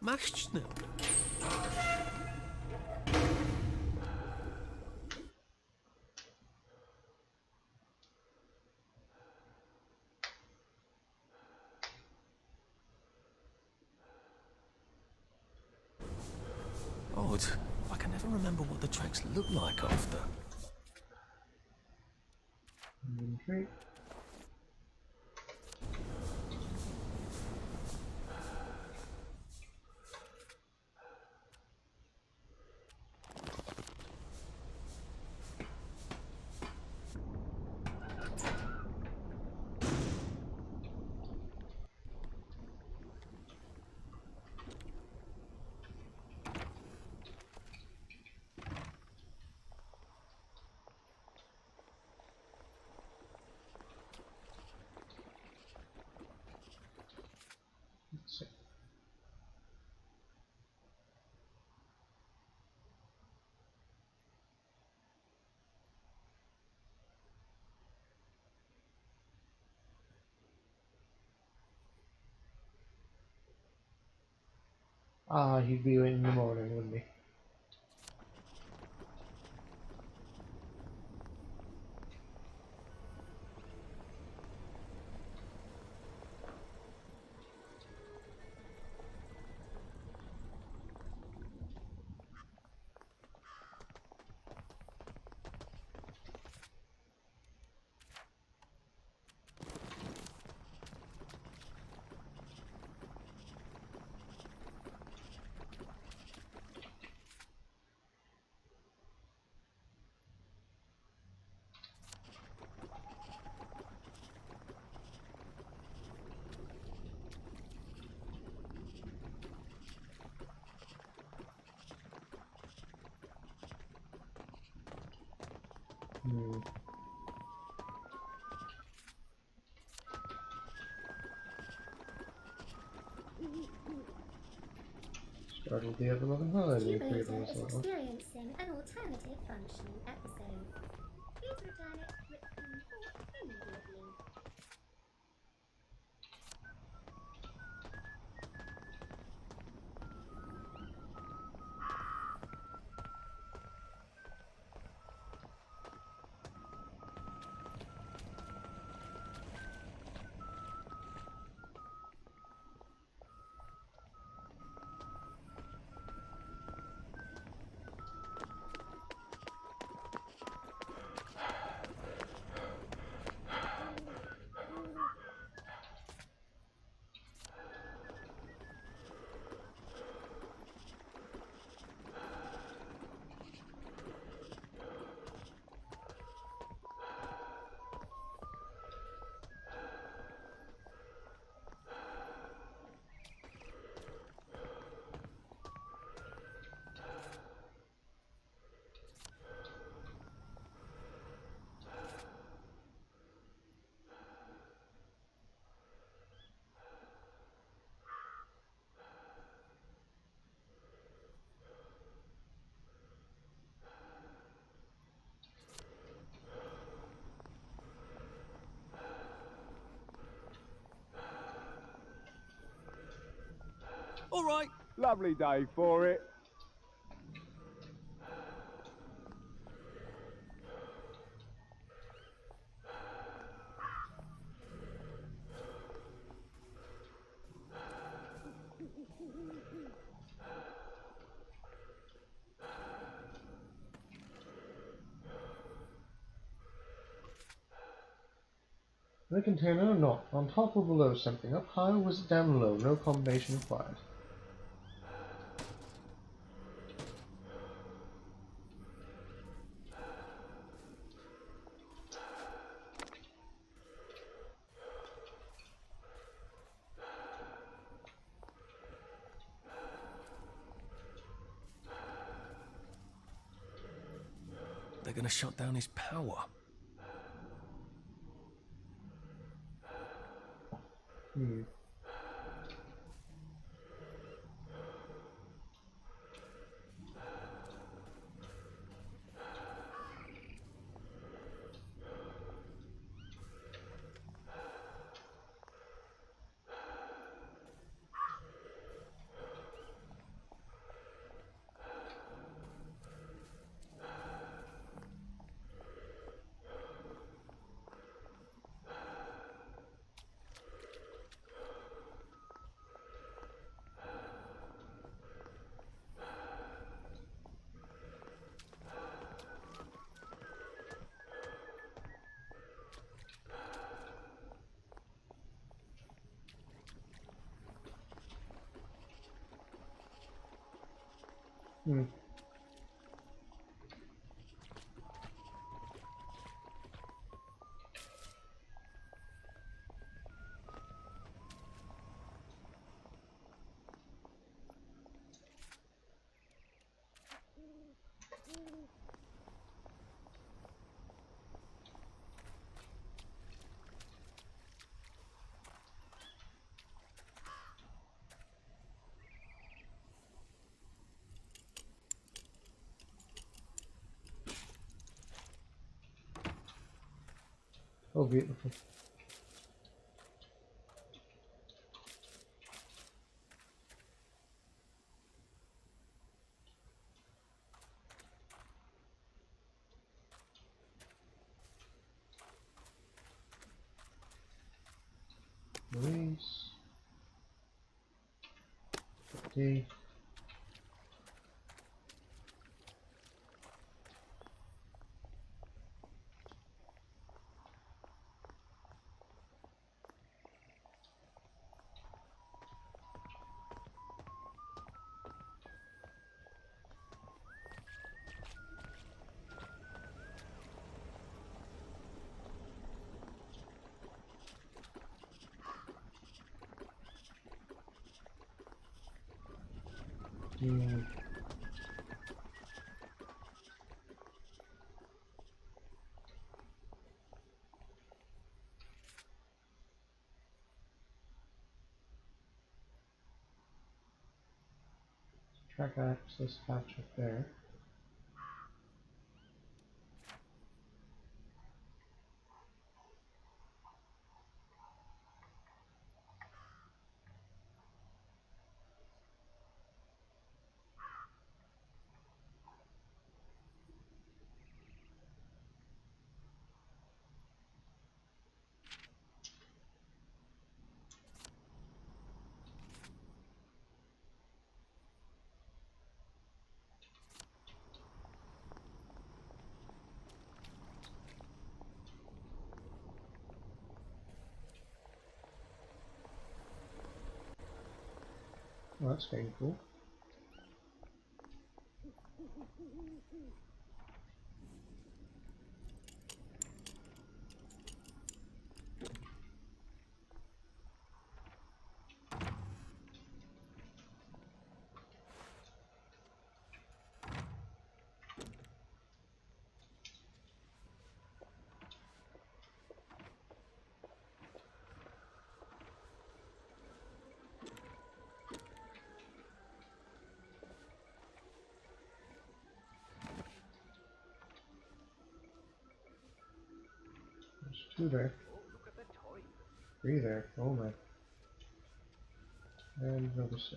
Mashed schnell. Odd. I can never remember what the tracks look like after. Inventory. Ah, he'd be in the morning, wouldn't he? Startled the ever-loving holiday Cubase creating is this level. experiencing an alternative functioning episode. Please return it written or immediately. All right. Lovely day for it. The container, not on top or below something. Up high or was it down low? No combination required. They're gonna shut down his power. Oh, beautiful. key. Track access hatch up there. Well, that's getting cool. There's 2 there. Look at the toy. 3 there. Oh my. And another 6.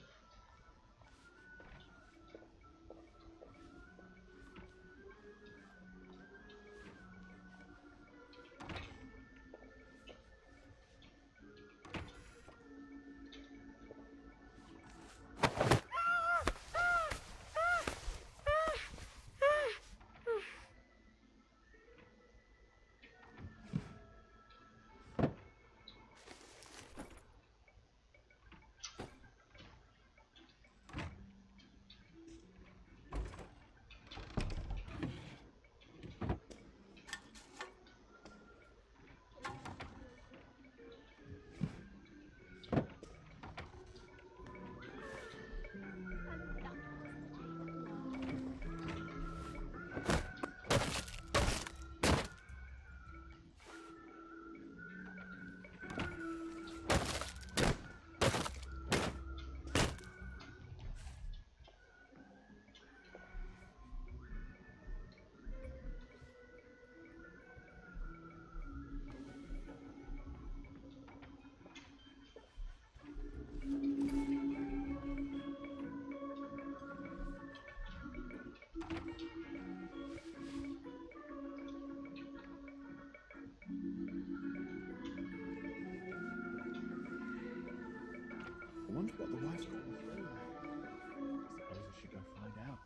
I wonder what the wife's got in the throw there. I suppose I should go find out.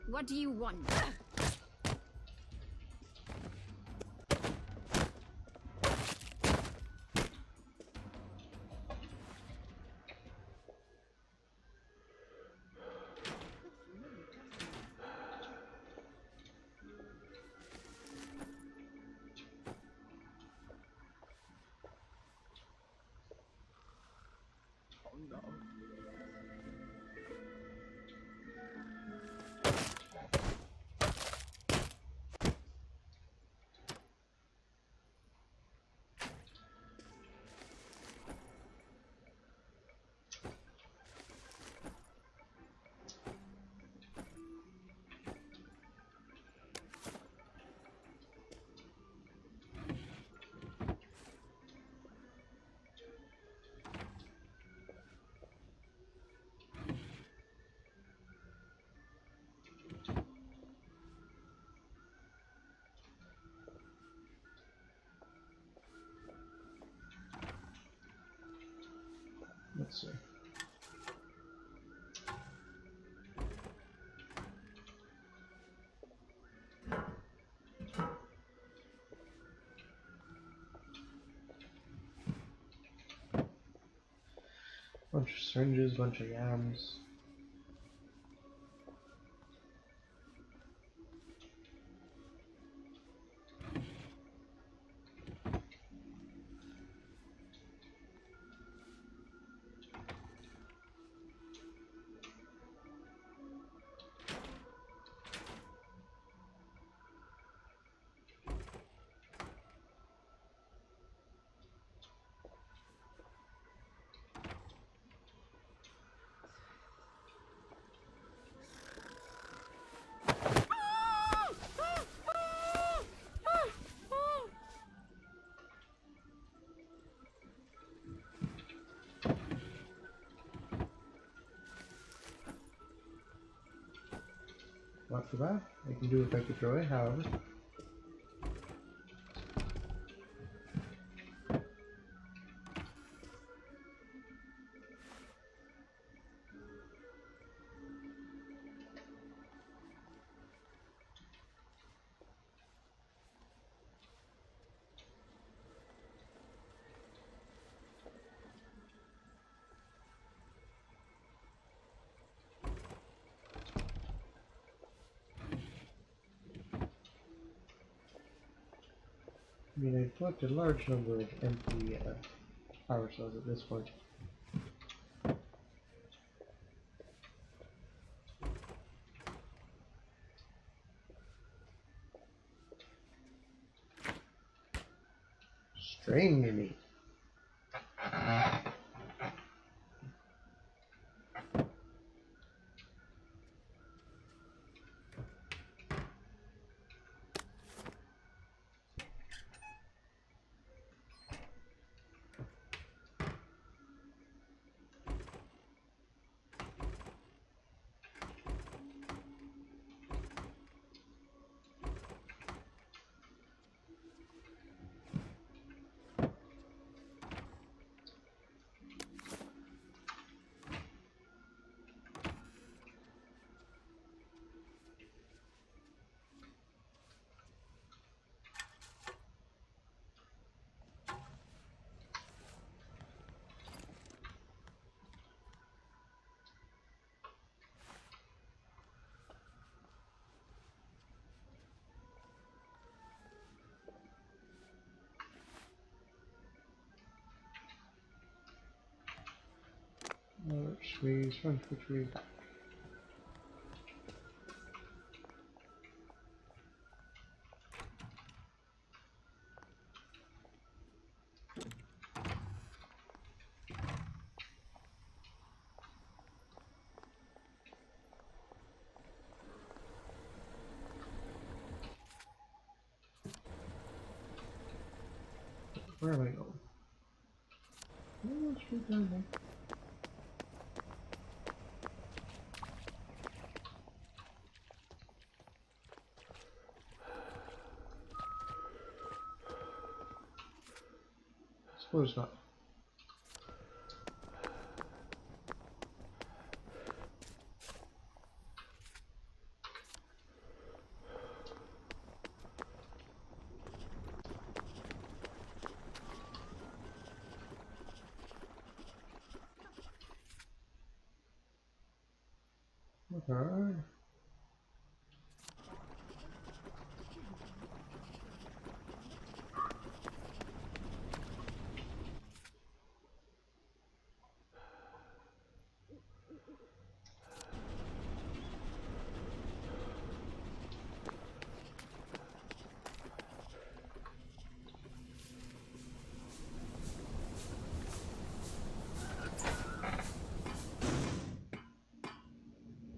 What do you want? Oh no. Let's see. Bunch of syringes, bunch of yams. Not too bad. I can do it like a joy, however. I mean, I've collected a large number of empty power cells at this point. Strain me. Squeeze, which we got. Where am I going? Oh, straight down there. Suppose not. Okay.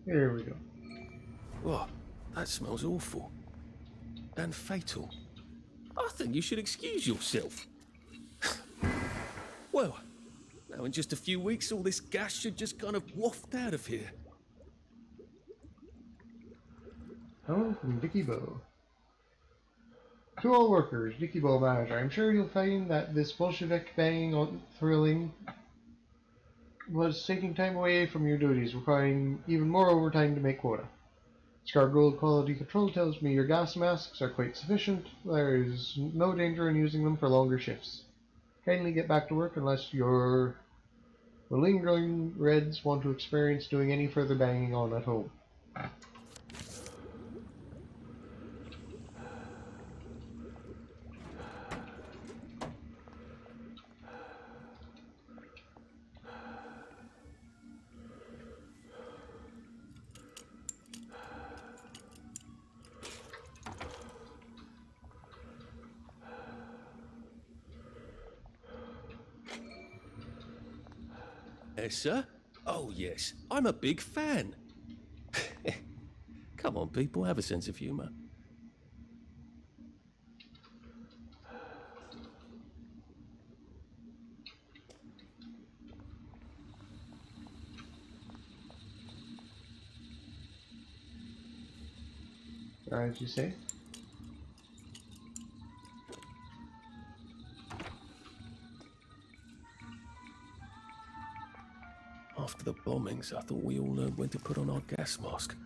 Here we go. What? That smells awful. And fatal. I think you should excuse yourself. Well, now in just a few weeks all this gas should just kind of waft out of here. Hello from Dicky Bow. To all workers, Dicky Bow manager. I'm sure you'll find that this Bolshevik banging on thrilling was taking time away from your duties, requiring even more overtime to make quota. Scargold Quality Control tells me your gas masks are quite sufficient. There is no danger in using them for longer shifts. Kindly get back to work unless your malingering Reds want to experience doing any further banging on at home. Sir? Oh, yes. I'm a big fan. Come on, people, have a sense of humour. As you say. After the bombings, I thought we all learned when to put on our gas mask.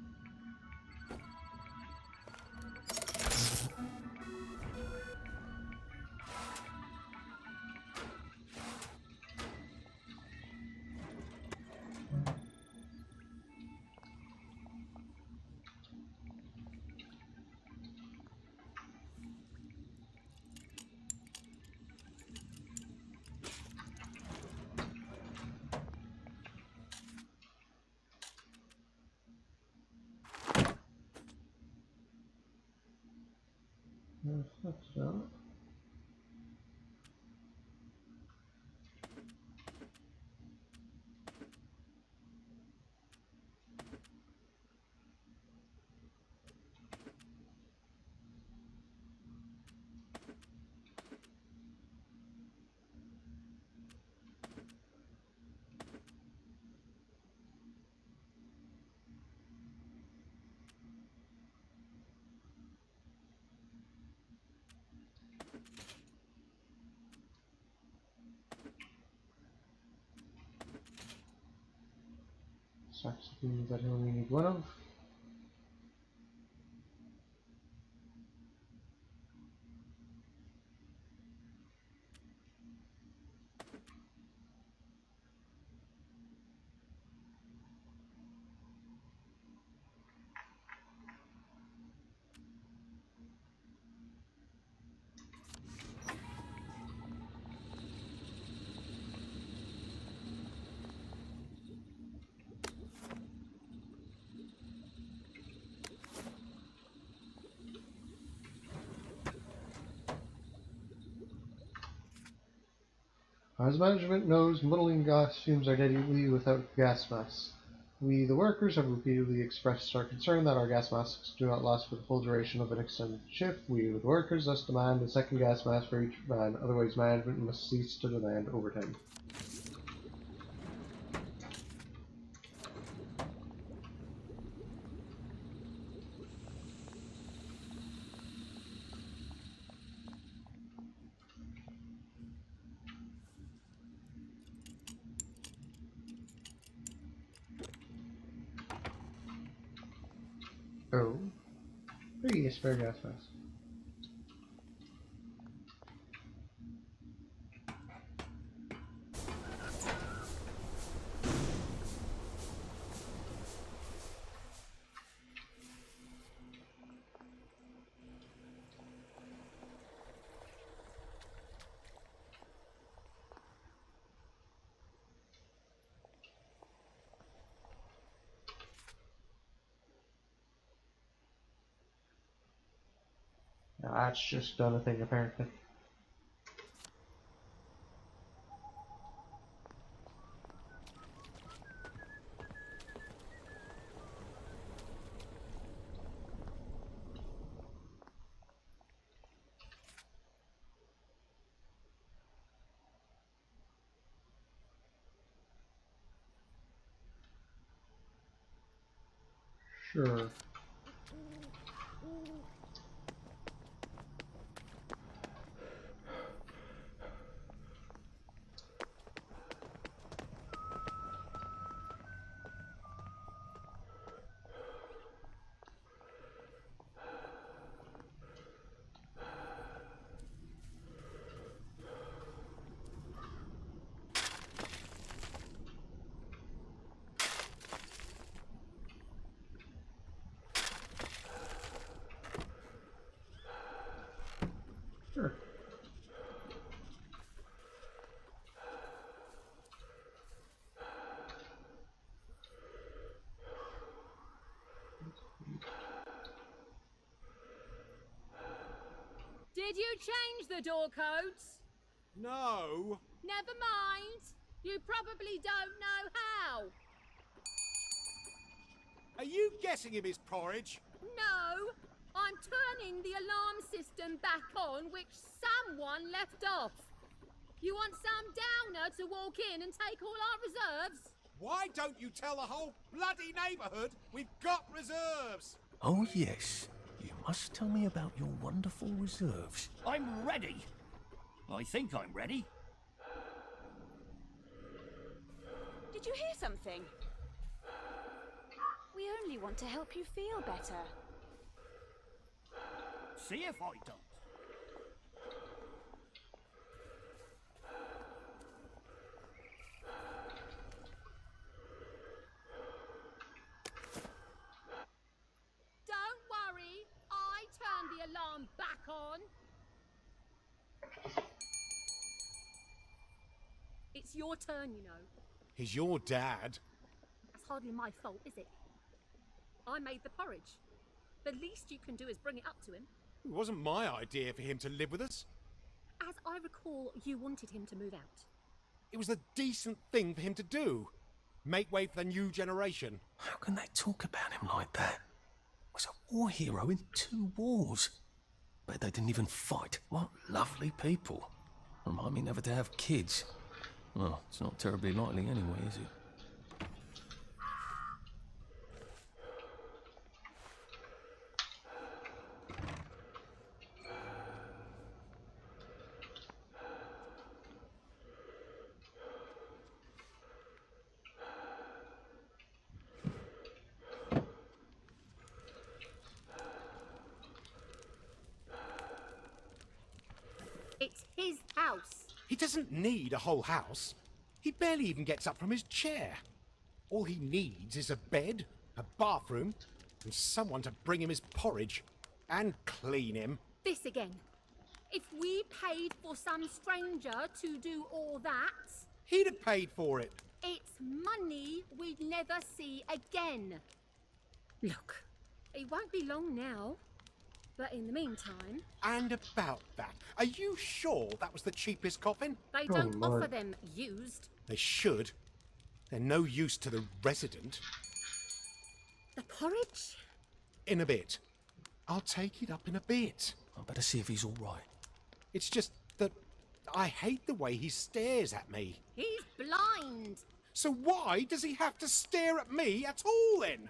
That's that. Saxophones that I only need one of. As management knows, muddling gas fumes are deadly without gas masks. We, the workers, have repeatedly expressed our concern that our gas masks do not last for the full duration of an extended shift. We, the workers, thus demand a second gas mask for each man, otherwise management must cease to demand overtime. Oh. Hey, a spare gas mask. That's just done a thing, apparently. Sure. Did you change the door codes? No. Never mind. You probably don't know how. Are you guessing him his porridge? No, I'm turning the alarm system back on, which someone left off. You want some downer to walk in and take all our reserves? Why don't you tell the whole bloody neighbourhood we've got reserves? Oh, yes. You must tell me about your wonderful reserves. I'm ready. I think I'm ready. Did you hear something? We only want to help you feel better. See if I don't. Don't worry, I turned the alarm back on. It's your turn, you know. He's your dad. That's hardly my fault, is it? I made the porridge. The least you can do is bring it up to him. It wasn't my idea for him to live with us. As I recall, you wanted him to move out. It was the decent thing for him to do. Make way for the new generation. How can they talk about him like that? He was a war hero in 2 wars. Bet they didn't even fight. What lovely people. Remind me never to have kids. Well, it's not terribly likely anyway, is it? It's his house. He doesn't need a whole house. He barely even gets up from his chair. All he needs is a bed, a bathroom, and someone to bring him his porridge and clean him. This again. If we paid for some stranger to do all that... He'd have paid for it. It's money we'd never see again. Look, it won't be long now. But in the meantime... And about that, are you sure that was the cheapest coffin? They don't offer them used. They should. They're no use to the resident. The porridge? In a bit. I'll take it up in a bit. I better see if he's all right. It's just that I hate the way he stares at me. He's blind. So why does he have to stare at me at all then?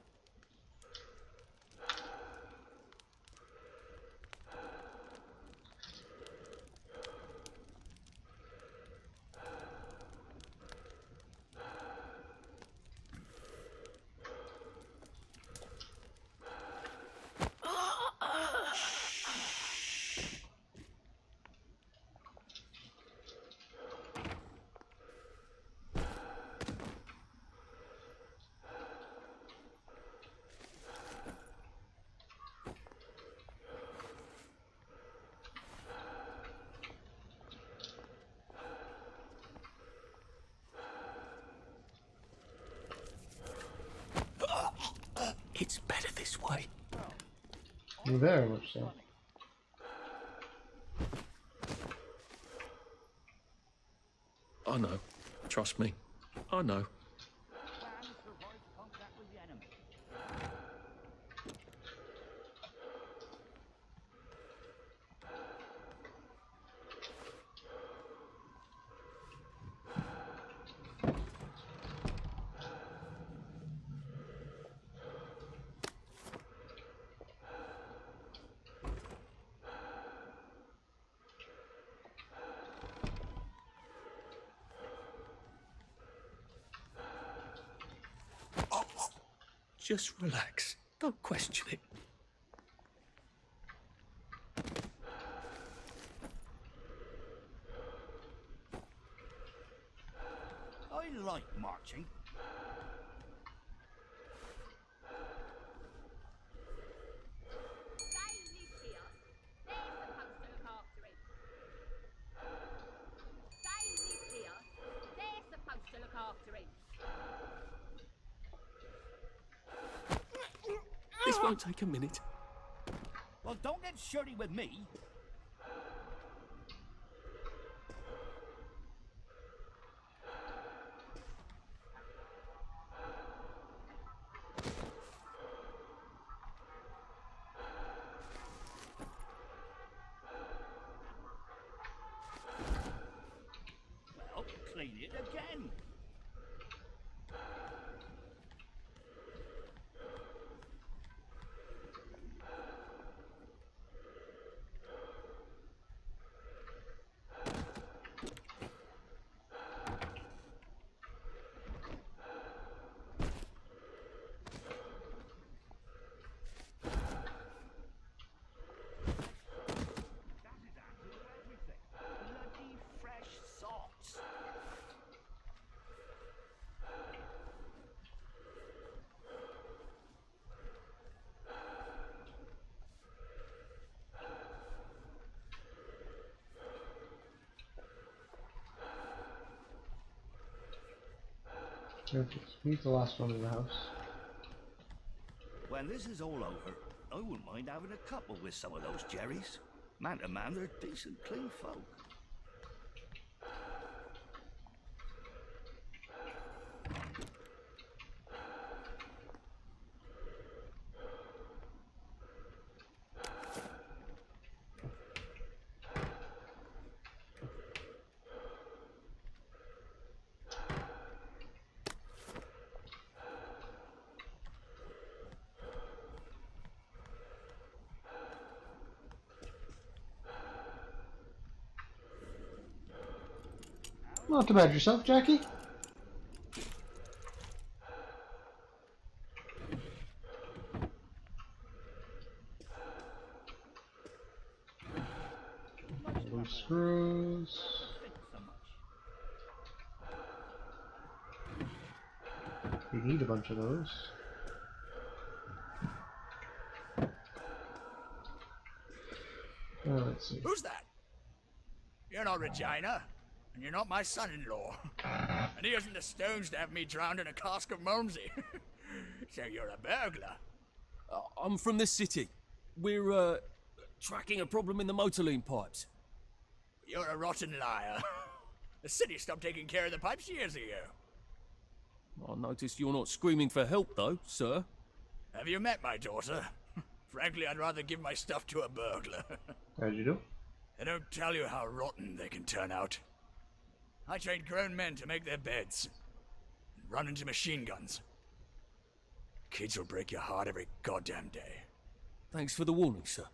It's better this way. Very much so. I know. Trust me. I know. Just relax. Don't question it. I like marching. This won't take a minute. Well, don't get shirty with me. again. Bloody fresh socks. He's the last one in the house. When this is all over, I wouldn't mind having a couple with some of those Jerrys. Man to man, they're decent, clean folk. Not too bad yourself, Jackie. Loose screws. You need a bunch of those. Let's see. Who's that? You're not Regina, and you're not my son-in-law. And he isn't the stones to have me drowned in a cask of Malmsey. So you're a burglar. I'm from the city. We're, tracking a problem in the motorline pipes. You're a rotten liar. The city stopped taking care of the pipes years ago. I notice you're not screaming for help, though, sir. Have you met my daughter? Frankly, I'd rather give my stuff to a burglar. How'd you do? They don't tell you how rotten they can turn out. I trained grown men to make their beds and run into machine guns. Kids will break your heart every goddamn day. Thanks for the warning, sir.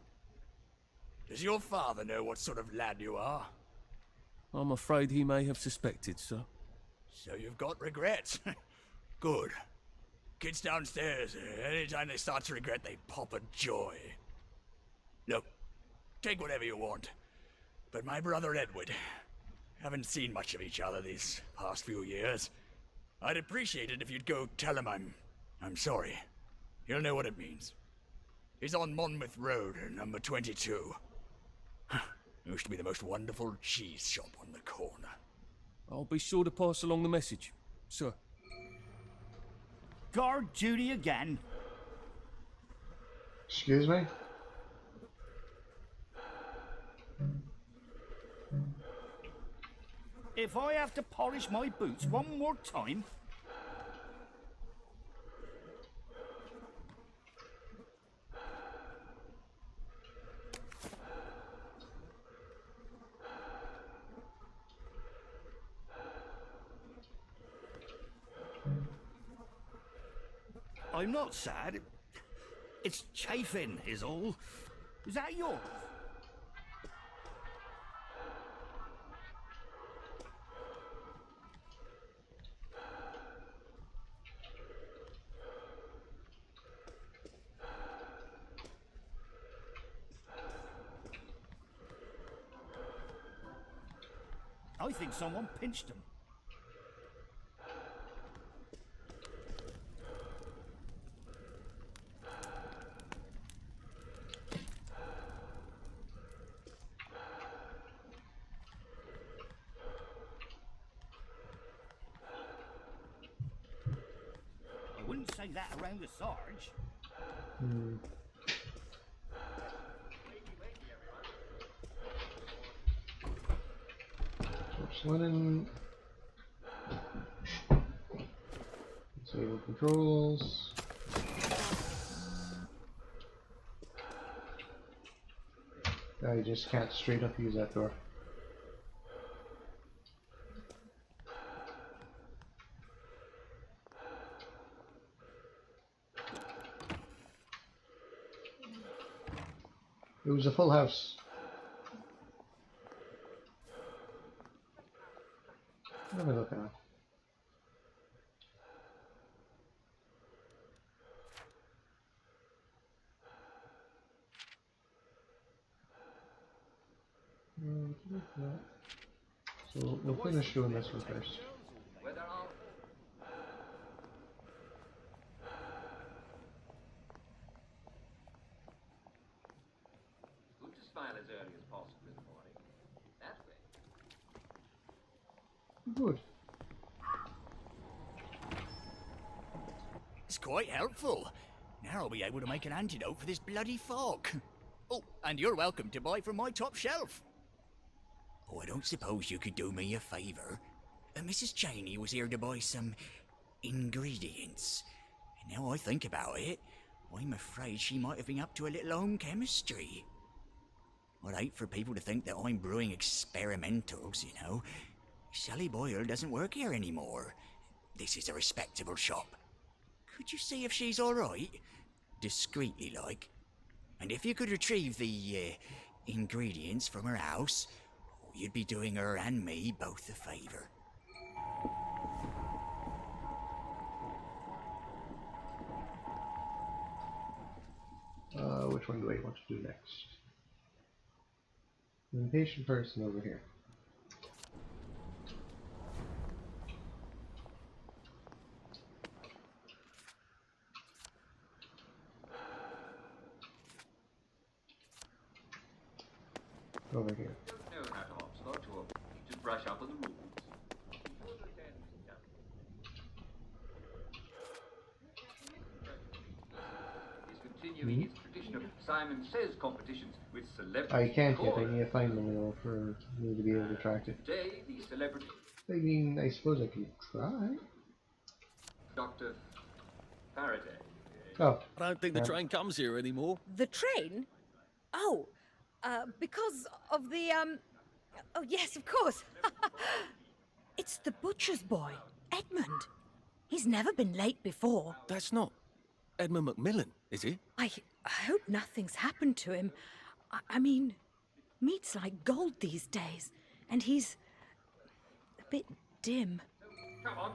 Does your father know what sort of lad you are? I'm afraid he may have suspected, sir. So you've got regrets. Good. Kids downstairs, anytime they start to regret, they pop a joy. Look, take whatever you want. But my brother Edward, haven't seen much of each other these past few years. I'd appreciate it if you'd go tell him I'm sorry. He'll know what it means. He's on Monmouth Road, number 22. Used to be the most wonderful cheese shop on the corner. I'll be sure to pass along the message, sir. Guard duty again. Excuse me? If I have to polish my boots one more time... I'm not sad. It's chafing, is all. Is that yours? I think someone pinched him. I wouldn't say that around the Sarge. Linen. Disable controls. I just can't straight up use that door. It was a full house. What am I looking at? So we'll finish doing this one first. Good to smile as early as possible in the morning. That way. Good. It's quite helpful. Now I'll be able to make an antidote for this bloody fog. Oh, and you're welcome to buy from my top shelf. Oh, I don't suppose you could do me a favour. Mrs. Cheney was here to buy some ingredients. And now I think about it, I'm afraid she might have been up to a little home chemistry. I'd hate for people to think that I'm brewing experimentals, you know. Sally Boyle doesn't work here anymore. This is a respectable shop. Could you see if she's all right? Discreetly, like. And if you could retrieve the ingredients from her house, you'd be doing her and me both a favour. Which one do I want to do next? The impatient person over here. Over here. Don't know how to hopscotch or to brush up on the rules. He's continuing his tradition of Simon Says competitions with celebrities. I can't yet. I need to find them, you know, for me to be able to track it. Today, the celebrity I mean, I suppose I can try. Dr. Faraday. Oh. I don't think the train comes here anymore. The train? Oh, because of the, Oh, yes, of course. It's the butcher's boy, Edmund. He's never been late before. That's not Edmund Macmillan, is it? I hope nothing's happened to him. I mean, meat's like gold these days, and he's a bit dim. Come on,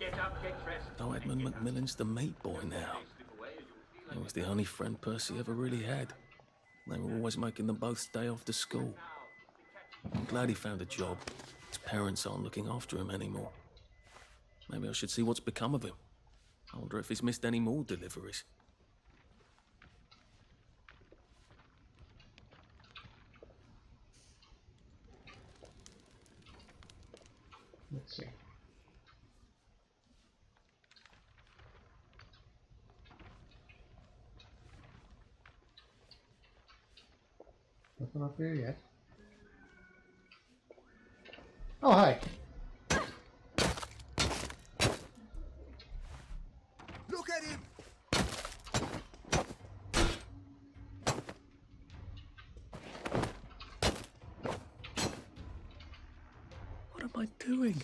get up, get dressed. Oh, Edmund Macmillan's the meat boy now. He was the only friend Percy ever really had. They were always making them both stay after school. I'm glad he found a job. His parents aren't looking after him anymore. Maybe I should see what's become of him. I wonder if he's missed any more deliveries. Let's see. Nothing up here yet. Oh, hi. Look at him! What am I doing?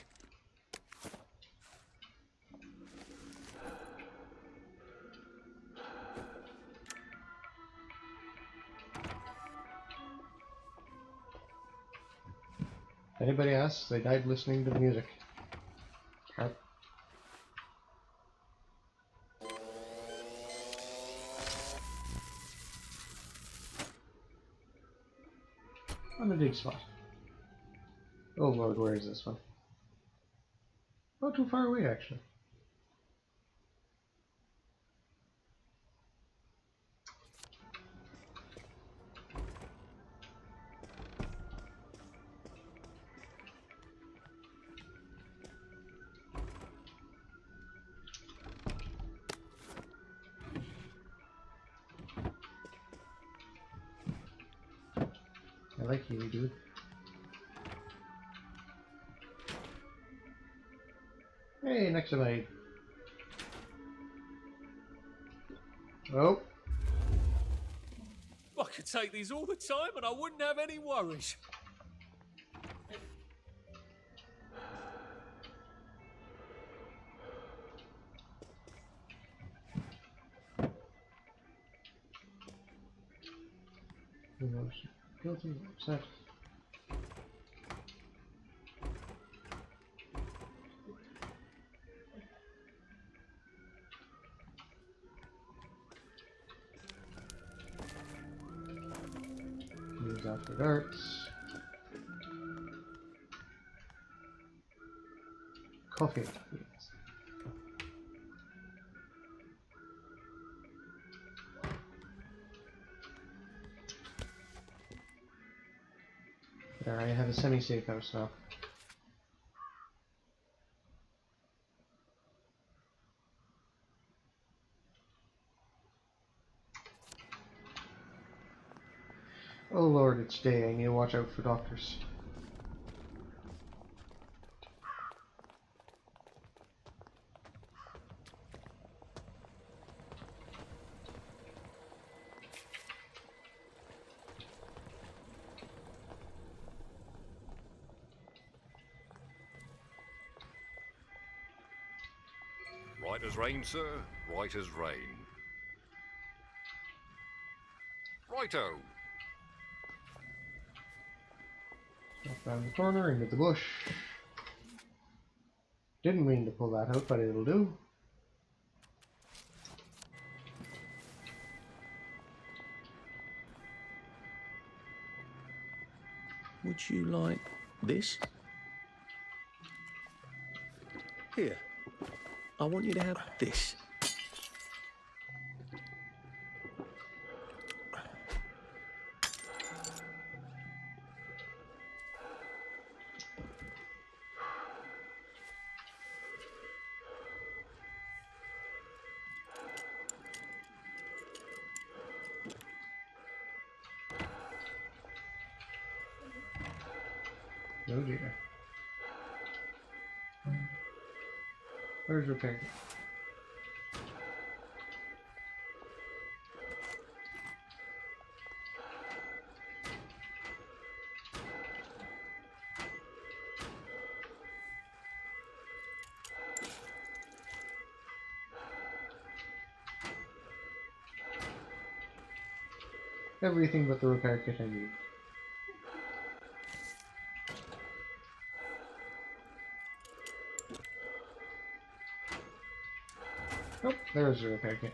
Anybody asks, they died listening to the music. Huh? On a dig spot. Oh lord, where is this one? Not too far away, actually. I like you, dude. Hey, next to my... Oh. I could take these all the time and I wouldn't have any worries. Guilty, upset. Use after darts. Coffee. There, I have a semi-safe house now. Oh lord, it's day. I need to watch out for doctors. Right as rain, sir. Right as rain. Righto. Up around the corner, into the bush. Didn't mean to pull that out, but it'll do. Would you like this? Here. I want you to have this. Oh dear. Where's your pig? Everything but the repair kit I need. Oh, there's the repair kit.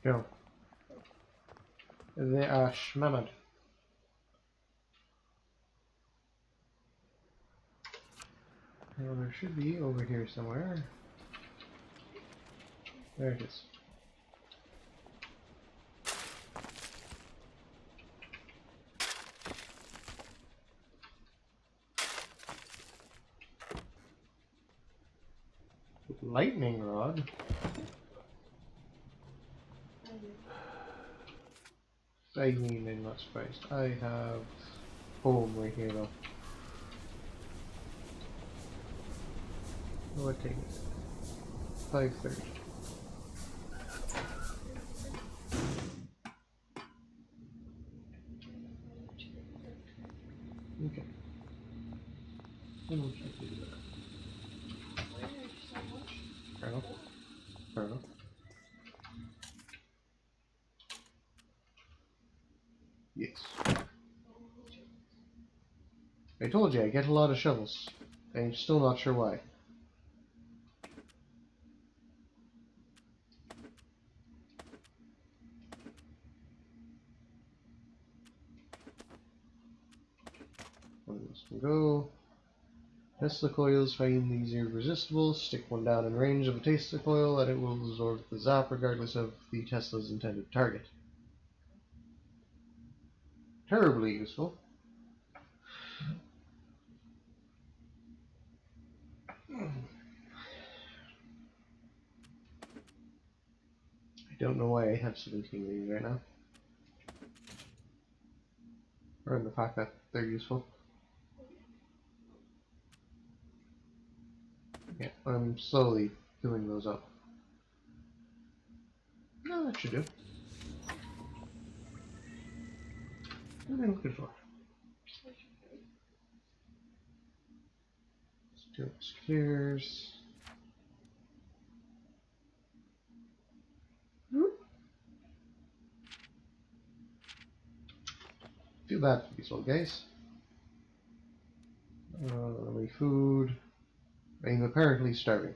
Go. They are schmammed. Now there should be over here somewhere. There it is. Lightning rod. I mean, I'm not surprised. I have home right here though. What take it? 5:30. Okay. Fair enough. Fair enough. Yes. I told you I get a lot of shovels. I'm still not sure why. One of those can go. Tesla coils, find these irresistible. Stick one down in range of a Tesla coil and it will absorb the zap regardless of the Tesla's intended target. Terribly useful. don't know why I have 17 of these right now. Or in the fact that they're useful. Yeah, I'm slowly filling those up. No, that should do. What am I looking for? Let's do clears. Feel bad for these old guys. Any food? I'm apparently starving.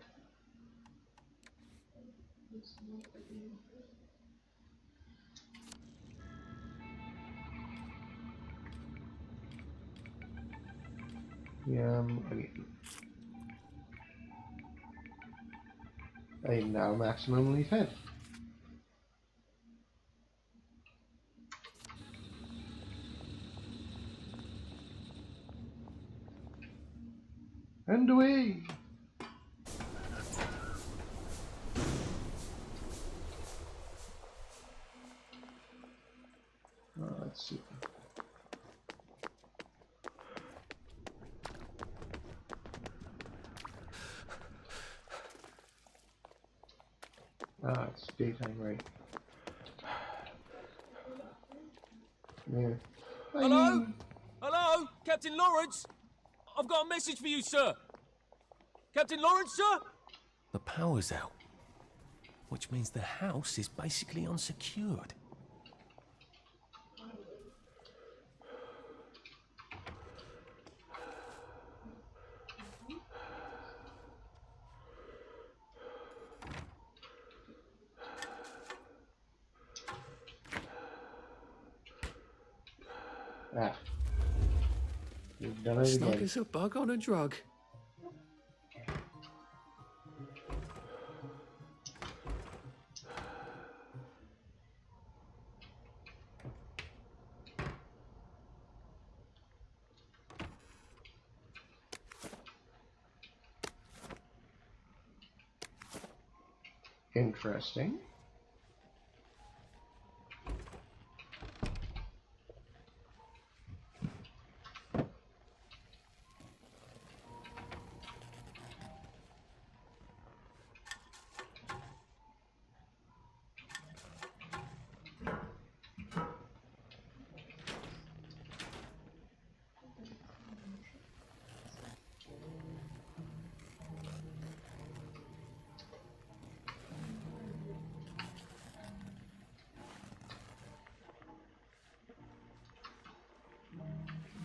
I'm now maximally fed. And away! Let's see. It's daytime, right? Yeah. Hello? Hello? Captain Lawrence? I've got a message for you, sir. Captain Lawrence, sir? The power's out. Which means the house is basically unsecured. You've done it Snug again. as a bug on a drug. Interesting.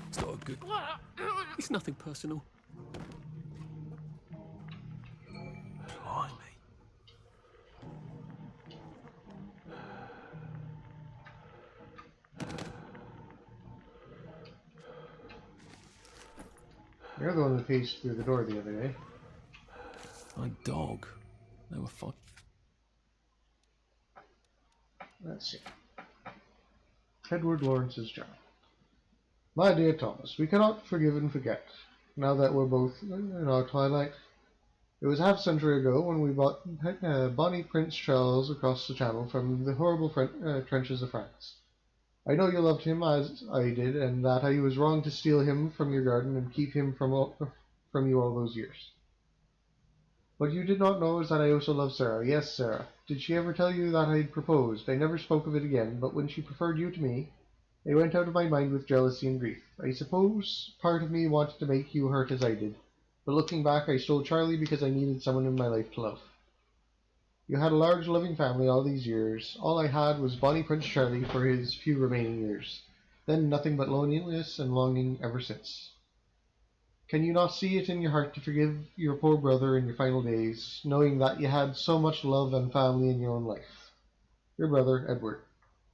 It's not a good... It's nothing personal. Blimey. You're the one that paced through the door the other day. My dog. They were fine. Let's see. Edward Lawrence's journal. My dear Thomas, we cannot forgive and forget, now that we're both in our twilight. It was half a century ago when we brought bonny Prince Charles across the channel from the horrible trenches of France. I know you loved him as I did, and that I was wrong to steal him from your garden and keep him from you all those years. What you did not know is that I also love Sarah. Yes, Sarah. Did she ever tell you that I had proposed? I never spoke of it again, but when she preferred you to me, I went out of my mind with jealousy and grief. I suppose part of me wanted to make you hurt as I did, but looking back, I stole Charlie because I needed someone in my life to love. You had a large, loving family all these years. All I had was bonny Prince Charlie for his few remaining years. Then nothing but loneliness and longing ever since. Can you not see it in your heart to forgive your poor brother in your final days, knowing that you had so much love and family in your own life? Your brother, Edward.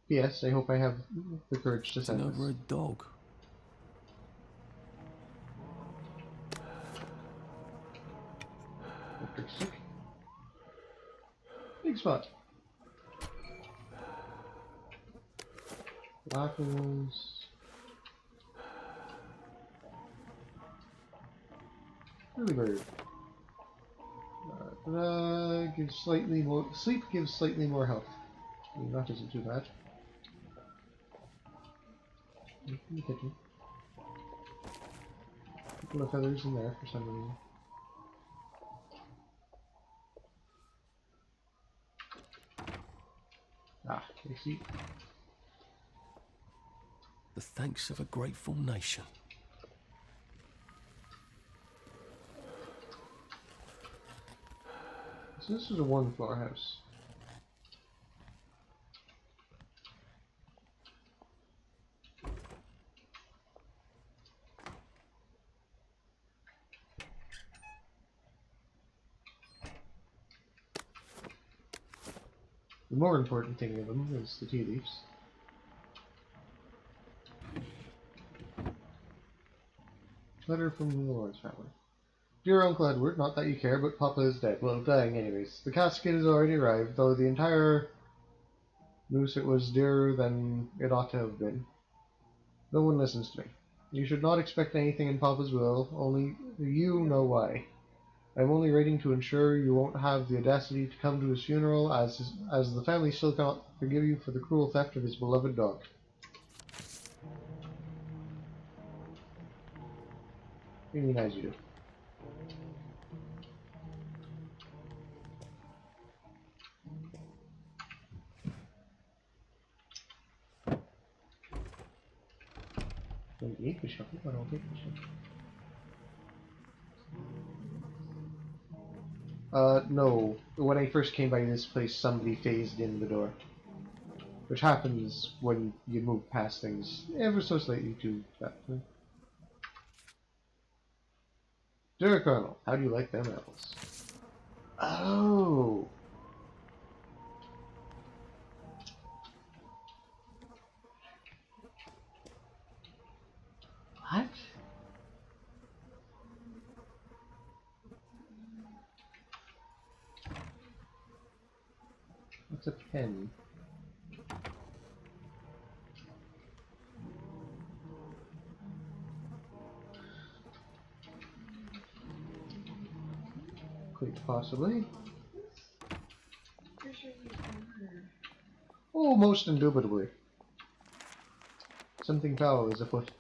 P.S. I hope I have the courage to send over a this. dog. Electric stick. Big spot. Waffles. Early bird. Gives slightly more. Sleep gives slightly more health. I mean, that isn't too bad. In the kitchen. Couple of feathers in there for some reason. Ah, I see. The thanks of a grateful nation. So this is a one-floor house. The more important thing of them is the tea leaves. Letter from the Lawrence family. Dear Uncle Edward, not that you care, but Papa is dead. Well, dying anyways. The casket has already arrived, though the entire news it was dearer than it ought to have been. No one listens to me. You should not expect anything in Papa's will, only you know why. I am only writing to ensure you won't have the audacity to come to his funeral, as the family still cannot forgive you for the cruel theft of his beloved dog. Really nice you do. Don't eat the shuffle, but I'll take the shuffle. No. When I first came by this place, somebody phased in the door. Which happens when you move past things ever so slightly too fast. Dear Colonel, how do you like them apples? Oh! What? What's a pen? Quite possibly. Oh, most indubitably. Something foul is afoot.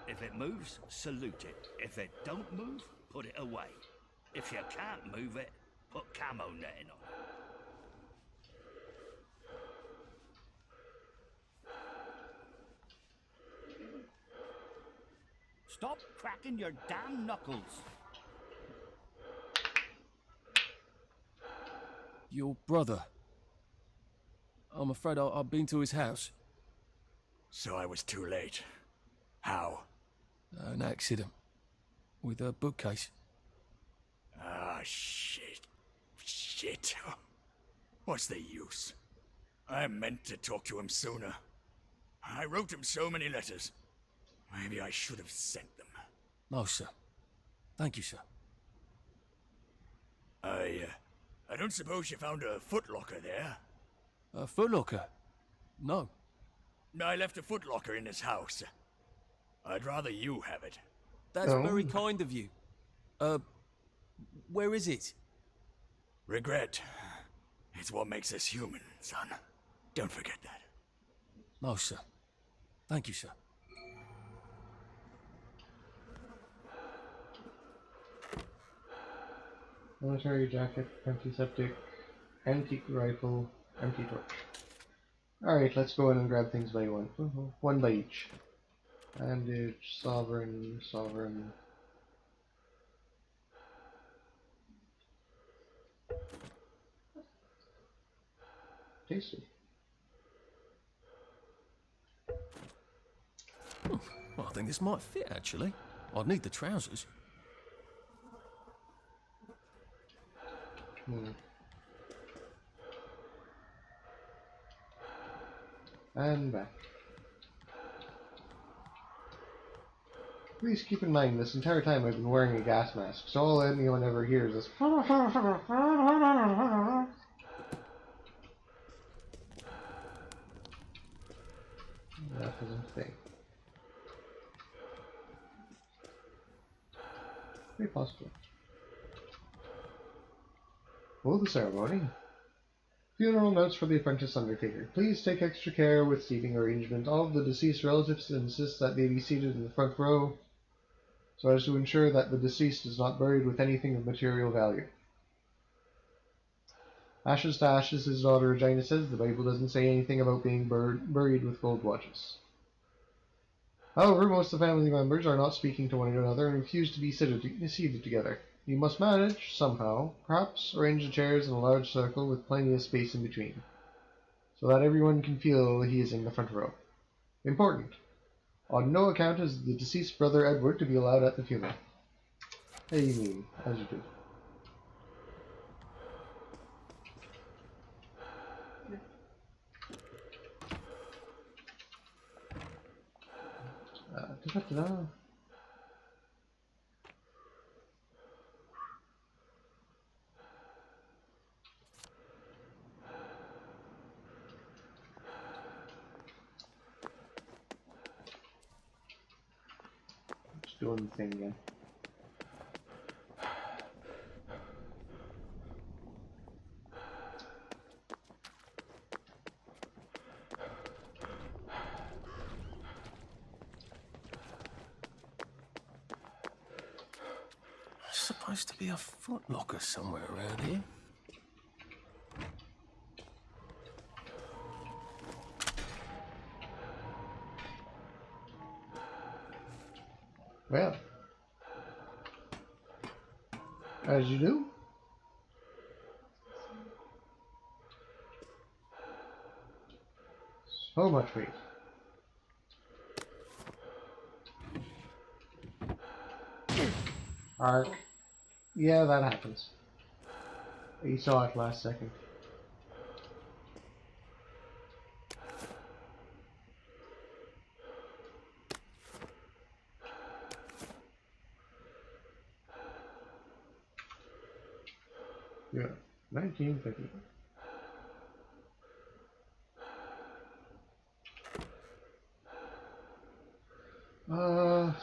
If it moves, salute it. If it don't move, put it away. If you can't move it, put camo netting on. Stop cracking your damn knuckles. Your brother. I'm afraid I've been to his house. So I was too late. How? An accident. With a bookcase. Ah, shit. Shit. What's the use? I meant to talk to him sooner. I wrote him so many letters. Maybe I should have sent them. No, sir. Thank you, sir. I don't suppose you found a footlocker there? A footlocker? No. I left a footlocker in his house. I'd rather you have it. That's very kind of you. Where is it? Regret. It's what makes us human, son. Don't forget that. No, sir. Thank you, sir. Military jacket, antiseptic, antique rifle, empty torch. Alright, let's go in and grab things by one. One by each. Bandage, sovereign. Tasty. Well, I think this might fit, actually. I'd need the trousers. And back. Please keep in mind, this entire time I've been wearing a gas mask, so all anyone ever hears is that isn't a thing. Very possible. Oh, the ceremony. Funeral notes for the apprentice undertaker. Please take extra care with seating arrangement. All of the deceased relatives insist that they be seated in the front row so as to ensure that the deceased is not buried with anything of material value. Ashes to ashes, his daughter Regina says. The Bible doesn't say anything about being buried with gold watches. However, most of the family members are not speaking to one another and refuse to be seated together. You must manage, somehow, perhaps arrange the chairs in a large circle with plenty of space in between, so that everyone can feel he is in the front row. Important. On no account is the deceased brother Edward to be allowed at the funeral. Hey, you mean, as you do. Da-da-da-da. Just doing the thing again. Supposed to be a footlocker somewhere around here. Well, as you do. So much weight. Alright. Yeah, that happens. You saw it last second. Yeah, 1950.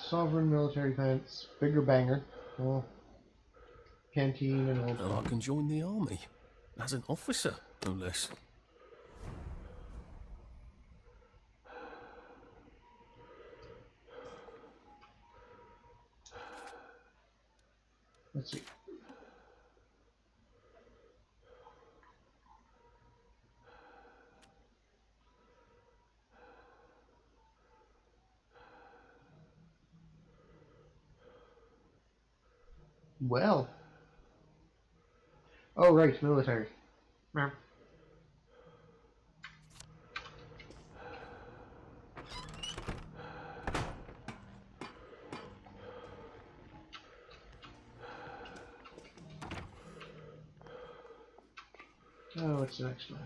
Sovereign military pants, bigger banger. Well, canteen and all. Now I can join the army as an officer, no less. Let's see. Well. Oh, right, military. Meh. Oh, what's the next one?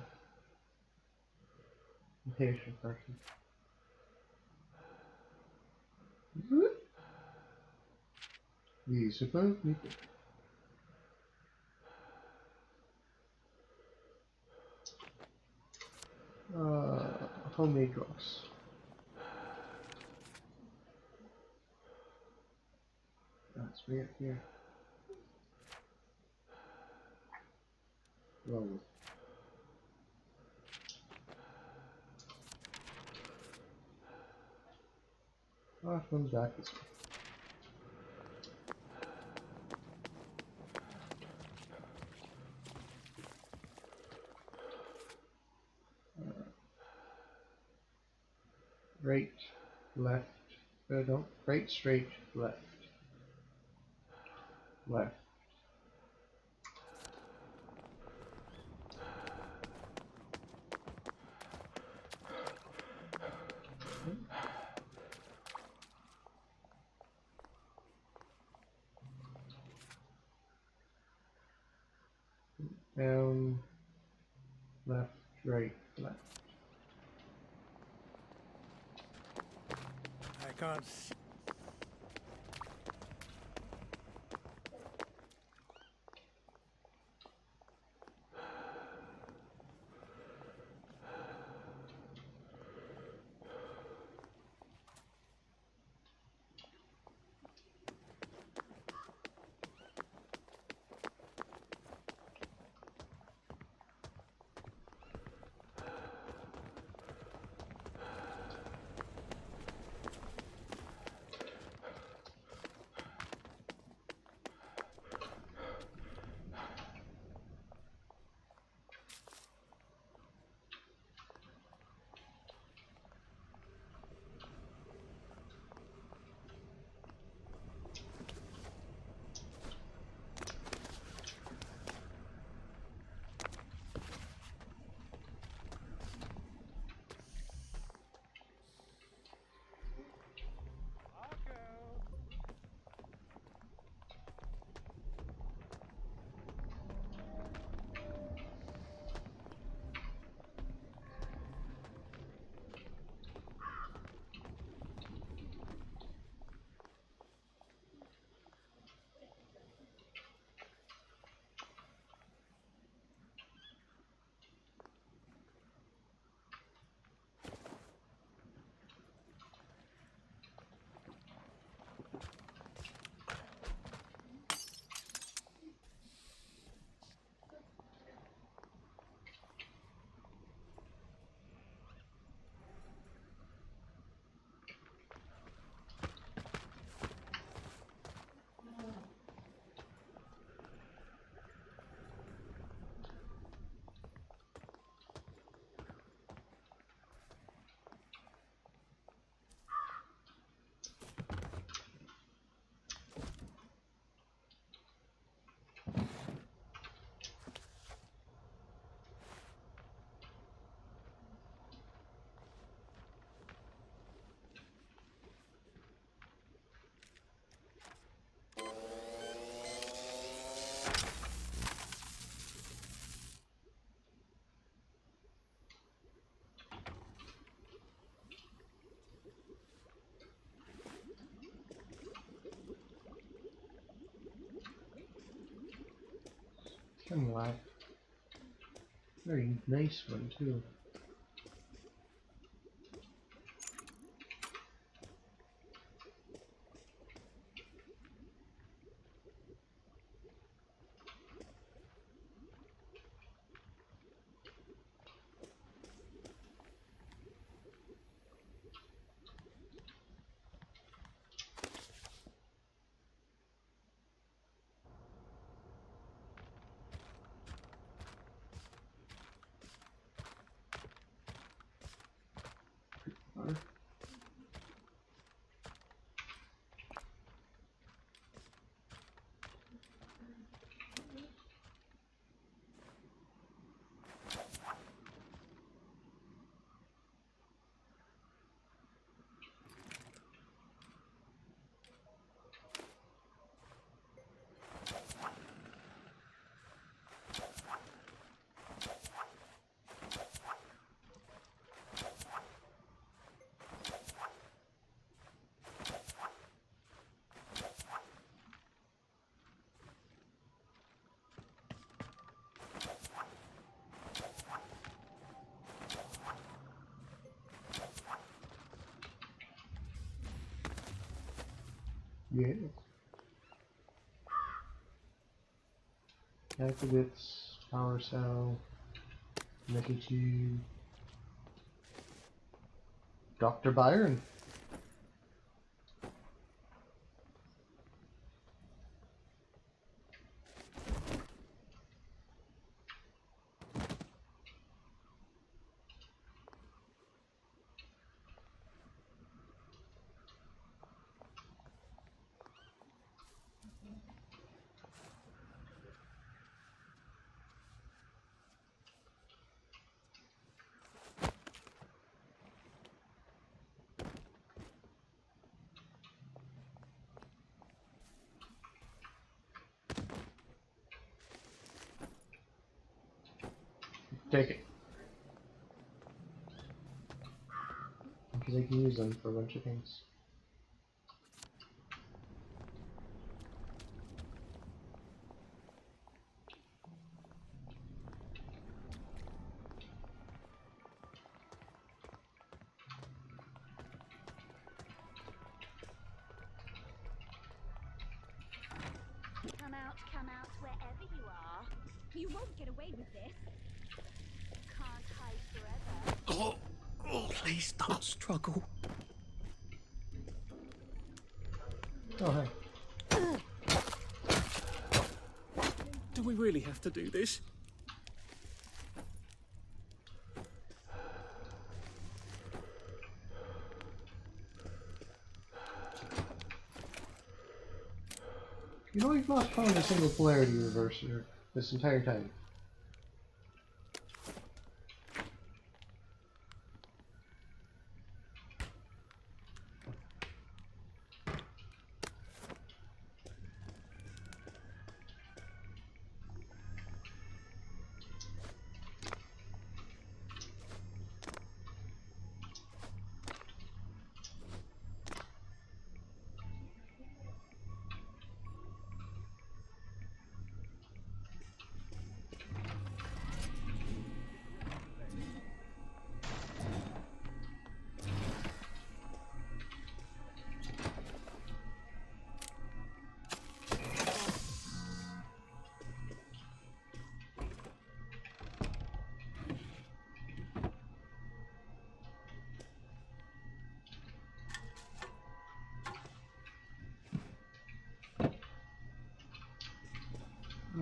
Patient person. We suppose we could. Homemade drugs. That's way up here. Roll. Oh, it comes back this way. Right, left, no, right, straight, left, left. Down, left, right, left. can't see. Kind of like very nice one too. Yes. Activates, power cell, Mickey Tube, Dr. Byron. Take it. Because I can use them for a bunch of things. about to come out wherever you are. You won't get away with this. Can't hide forever. Oh, please don't struggle. Oh, hey. Do we really have to do this? You know, you've not found a single polarity reverser this entire time.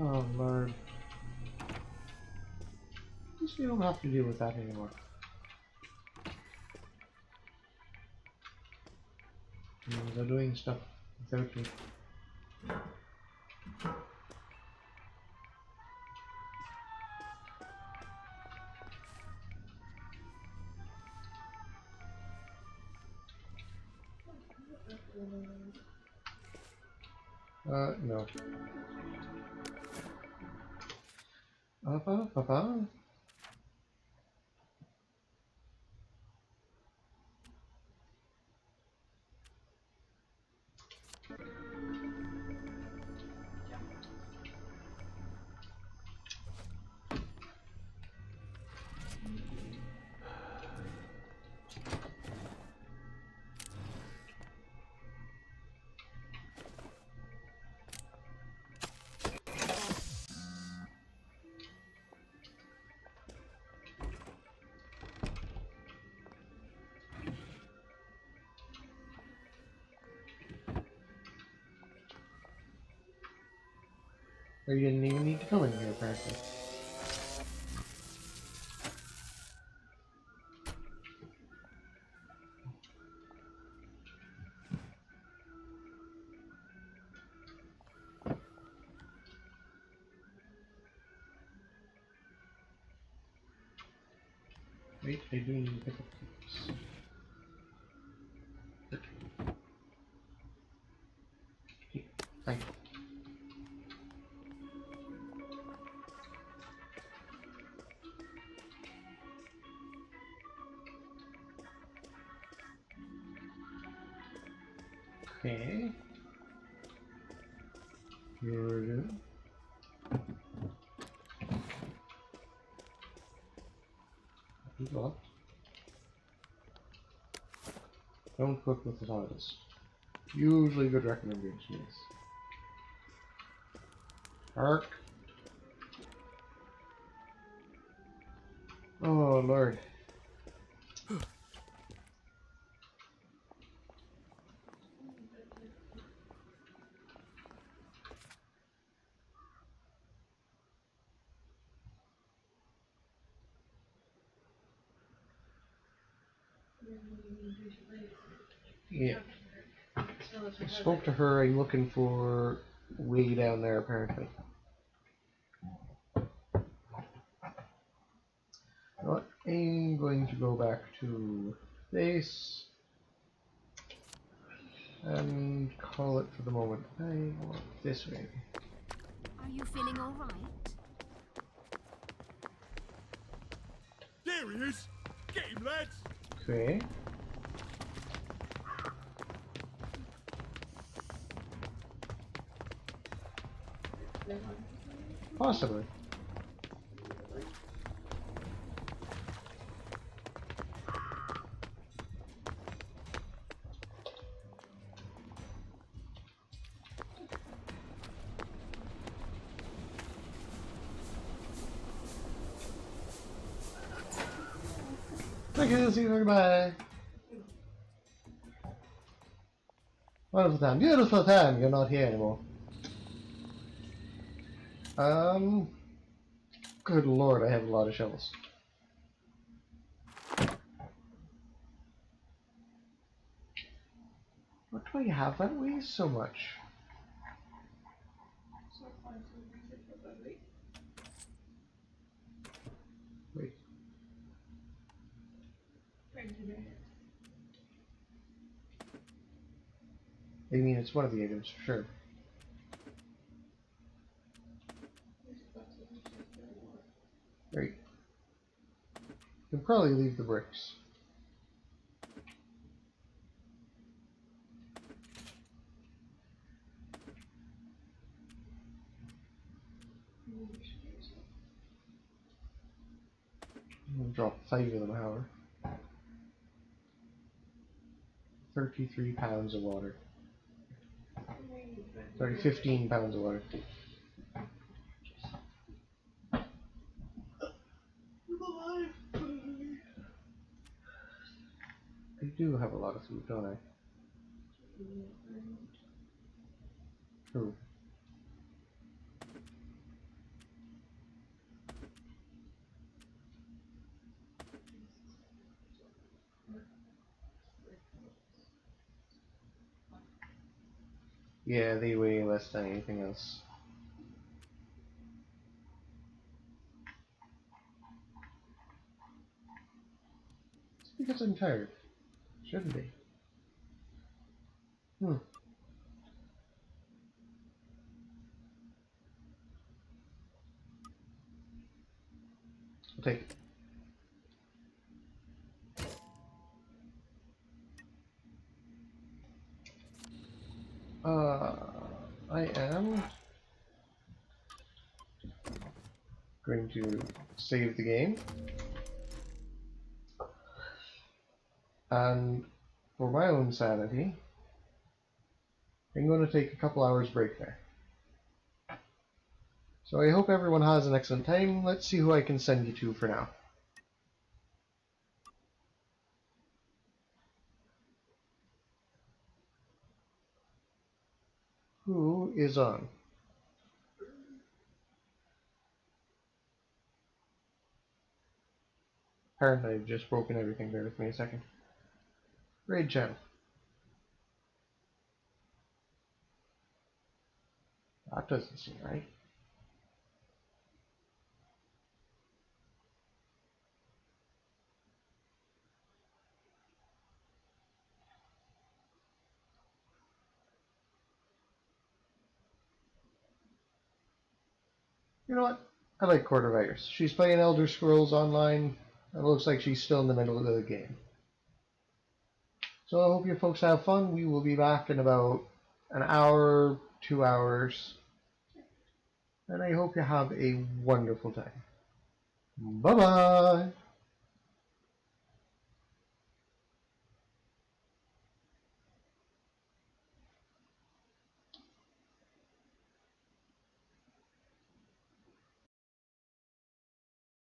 Oh, Lord. At least we don't have to deal with that anymore. They're doing stuff without me. No. Papa. Or you didn't even need to come in here, apparently. Wait, I do need to pick up these. Thank you. Okay. Good. Locked. Don't cook with the TARDIS. Usually good recommendations. Ark. Oh Lord. Yeah. I spoke to her. I'm looking for way down there, apparently. But I'm going to go back to base and call it for the moment. I want this way. Are you feeling all right? There he is! Get him, lads! Okay. Possibly. Thank you, see you, goodbye. Wonderful time, beautiful time, you're not here anymore. Good lord, I have a lot of shovels. What do I have that weighs so much? Wait. I mean, it's one of the items, for sure. Great. You can probably leave the bricks. I'll drop 5 of them, however. 33 pounds of water. Sorry, 15 pounds of water. I do have a lot of food, don't I? True. Yeah, they weigh less than anything else. It's because I'm tired. Shouldn't be. I'll take it. I am going to save the game, and for my own sanity, I'm going to take a couple hours break there. So I hope everyone has an excellent time. Let's see who I can send you to for now. Who is on? Apparently I've just broken everything. Bear with me a second. Raid channel. That doesn't seem right. You know what? I like Quartervirus. She's playing Elder Scrolls Online. It looks like she's still in the middle of the game. So I hope you folks have fun. We will be back in about an hour, 2 hours. And I hope you have a wonderful time. Bye-bye!